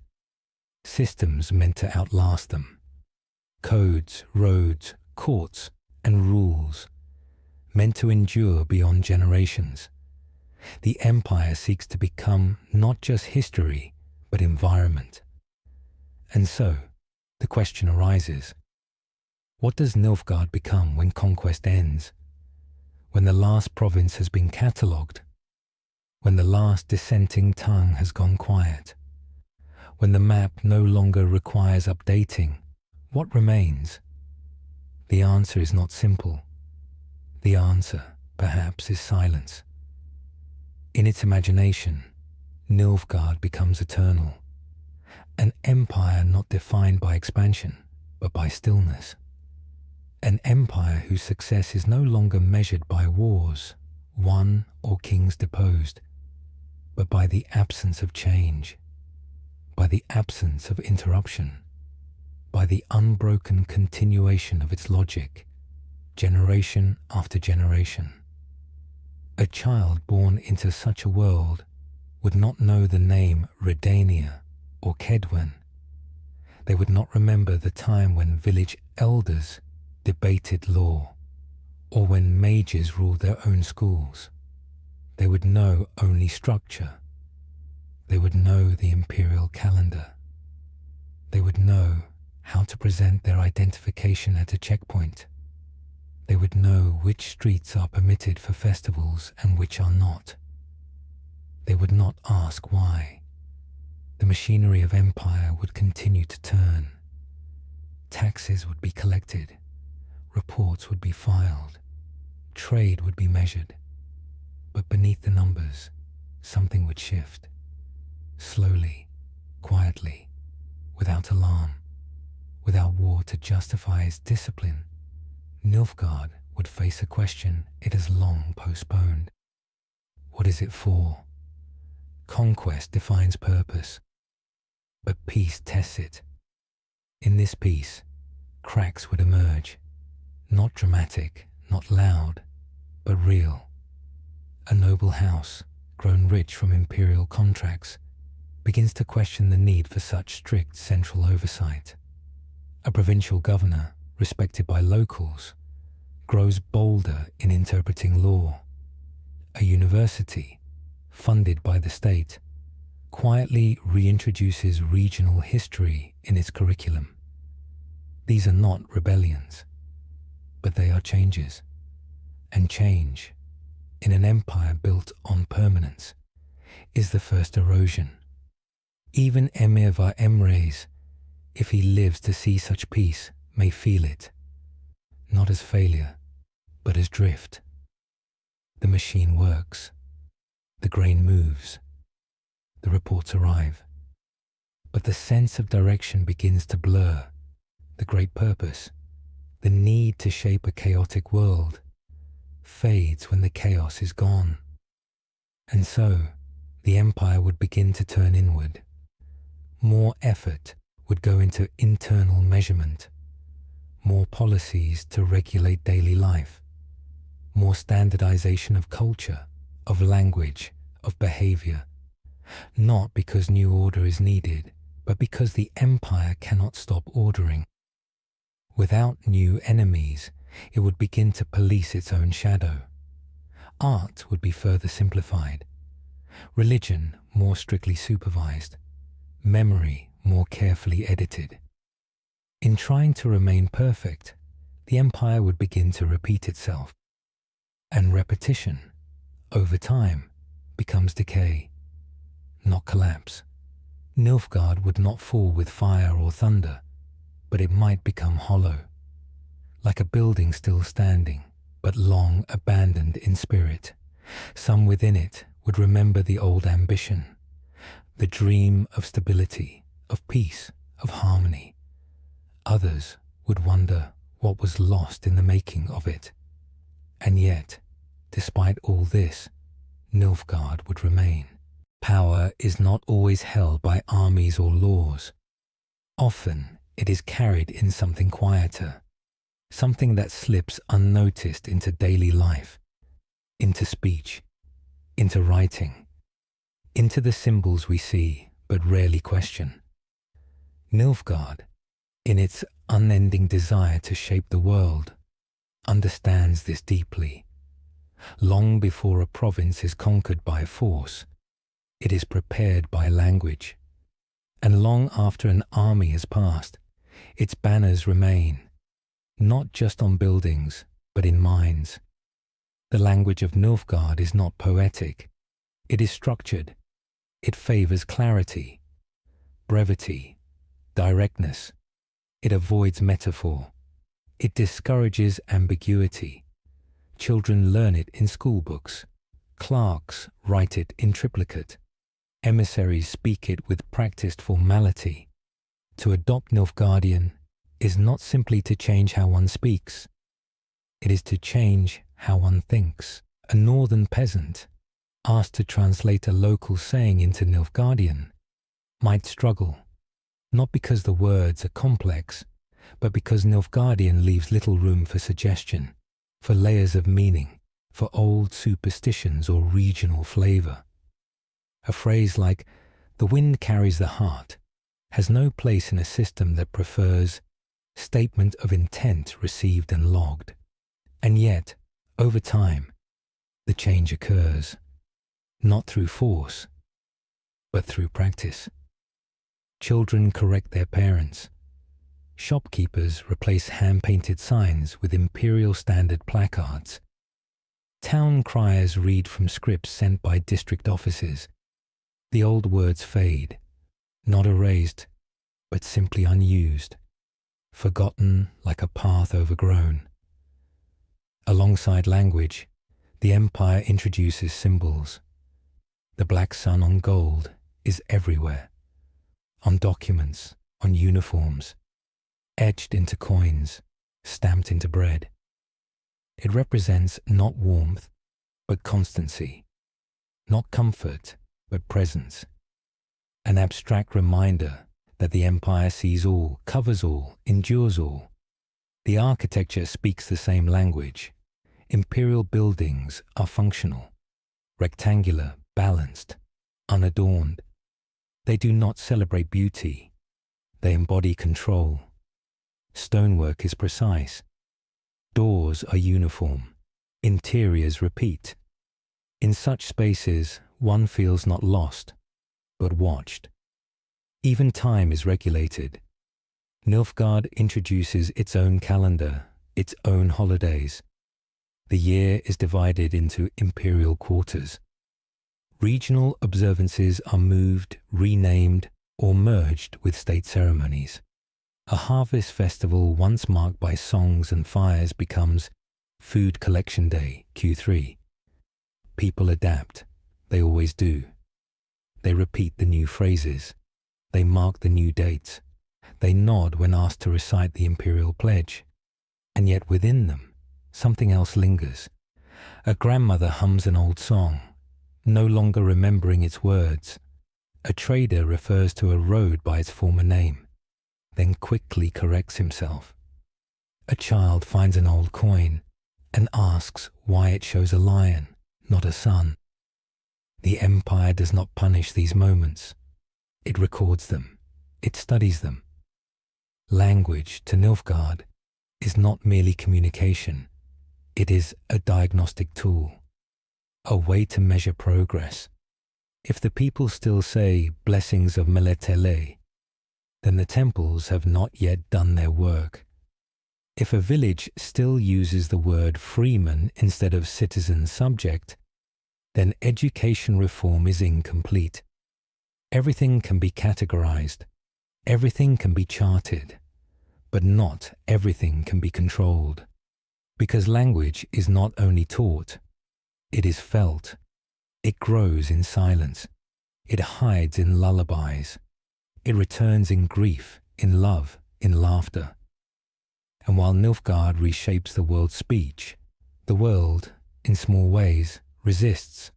Systems meant to outlast them. Codes, roads, courts, and rules, meant to endure beyond generations. The empire seeks to become not just history, but environment. And so, the question arises, what does Nilfgaard become when conquest ends? When the last province has been catalogued? When the last dissenting tongue has gone quiet? When the map no longer requires updating, what remains? The answer is not simple. The answer, perhaps, is silence. In its imagination, Nilfgaard becomes eternal, an empire not defined by expansion, but by stillness. An empire whose success is no longer measured by wars, won or kings deposed, but by the absence of change, by the absence of interruption, by the unbroken continuation of its logic, generation after generation. A child born into such a world would not know the name Redania or Kedwen. They would not remember the time when village elders debated law, or when mages ruled their own schools. They would know only structure. They would know the imperial calendar. They would know how to present their identification at a checkpoint. They would know which streets are permitted for festivals and which are not. They would not ask why. The machinery of empire would continue to turn. Taxes would be collected. Reports would be filed. Trade would be measured. But beneath the numbers, something would shift. Slowly, quietly, without alarm, without war to justify its discipline, Nilfgaard would face a question it has long postponed. What is it for? Conquest defines purpose, but peace tests it. In this peace, cracks would emerge, not dramatic, not loud, but real. A noble house, grown rich from imperial contracts, begins to question the need for such strict central oversight. A provincial governor, respected by locals, grows bolder in interpreting law. A university, funded by the state, quietly reintroduces regional history in its curriculum. These are not rebellions, but they are changes. And change, in an empire built on permanence, is the first erosion. Even Emir var Emreis, if he lives to see such peace, may feel it, not as failure, but as drift. The machine works. The grain moves. The reports arrive. But the sense of direction begins to blur. The great purpose, the need to shape a chaotic world, fades when the chaos is gone. And so, the empire would begin to turn inward. More effort would go into internal measurement, more policies to regulate daily life, more standardization of culture, of language, of behavior, not because new order is needed, but because the empire cannot stop ordering. Without new enemies, it would begin to police its own shadow. Art would be further simplified, religion more strictly supervised, memory more carefully edited. In trying to remain perfect, the empire would begin to repeat itself. And repetition, over time, becomes decay, not collapse. Nilfgaard would not fall with fire or thunder, but it might become hollow, like a building still standing, but long abandoned in spirit. Some within it would remember the old ambition, the dream of stability, of peace, of harmony. Others would wonder what was lost in the making of it. And yet, despite all this, Nilfgaard would remain. Power is not always held by armies or laws. Often it is carried in something quieter, something that slips unnoticed into daily life, into speech, into writing, into the symbols we see but rarely question. Nilfgaard, in its unending desire to shape the world, understands this deeply. Long before a province is conquered by force, it is prepared by language. And long after an army has passed, its banners remain, not just on buildings, but in minds. The language of Nilfgaard is not poetic. It is structured. It favors clarity, brevity, directness. It avoids metaphor. It discourages ambiguity. Children learn it in school books. Clerks write it in triplicate. Emissaries speak it with practiced formality. To adopt Nilfgaardian is not simply to change how one speaks. It is to change how one thinks. A northern peasant, asked to translate a local saying into Nilfgaardian, might struggle, not because the words are complex, but because Nilfgaardian leaves little room for suggestion, for layers of meaning, for old superstitions or regional flavor. A phrase like, "the wind carries the heart," has no place in a system that prefers statement of intent received and logged. And yet, over time, the change occurs, not through force, but through practice. Children correct their parents. Shopkeepers replace hand-painted signs with imperial standard placards. Town criers read from scripts sent by district offices. The old words fade, not erased, but simply unused, forgotten like a path overgrown. Alongside language, the empire introduces symbols. The black sun on gold is everywhere, on documents, on uniforms, etched into coins, stamped into bread. It represents not warmth, but constancy, not comfort, but presence, an abstract reminder that the empire sees all, covers all, endures all. The architecture speaks the same language. Imperial buildings are functional, rectangular, balanced, unadorned. They do not celebrate beauty. They embody control. Stonework is precise. Doors are uniform. Interiors repeat. In such spaces, one feels not lost, but watched. Even time is regulated. Nilfgaard introduces its own calendar, its own holidays. The year is divided into imperial quarters. Regional observances are moved, renamed, or merged with state ceremonies. A harvest festival once marked by songs and fires becomes Food Collection Day, Q3. People adapt. They always do. They repeat the new phrases. They mark the new dates. They nod when asked to recite the imperial pledge. And yet within them, something else lingers. A grandmother hums an old song, no longer remembering its words. A trader refers to a road by its former name, then quickly corrects himself. A child finds an old coin and asks why it shows a lion, not a sun. The empire does not punish these moments. It records them. It studies them. Language, to Nilfgaard, is not merely communication. It is a diagnostic tool, a way to measure progress. If the people still say blessings of Meletele, then the temples have not yet done their work. If a village still uses the word freeman instead of citizen subject, then education reform is incomplete. Everything can be categorized, everything can be charted, but not everything can be controlled. Because language is not only taught, it is felt. It grows in silence. It hides in lullabies. It returns in grief, in love, in laughter. And while Nilfgaard reshapes the world's speech, the world, in small ways, resists.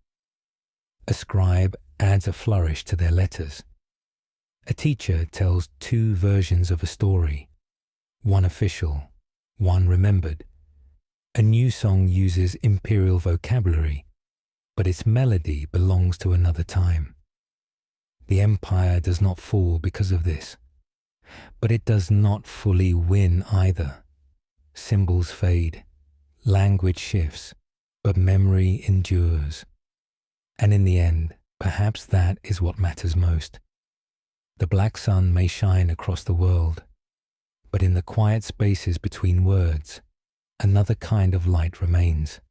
A scribe adds a flourish to their letters. A teacher tells two versions of a story, one official, one remembered. A new song uses imperial vocabulary, but its melody belongs to another time. The empire does not fall because of this, but it does not fully win either. Symbols fade, language shifts, but memory endures. And in the end, perhaps that is what matters most. The black sun may shine across the world, but in the quiet spaces between words, another kind of light remains.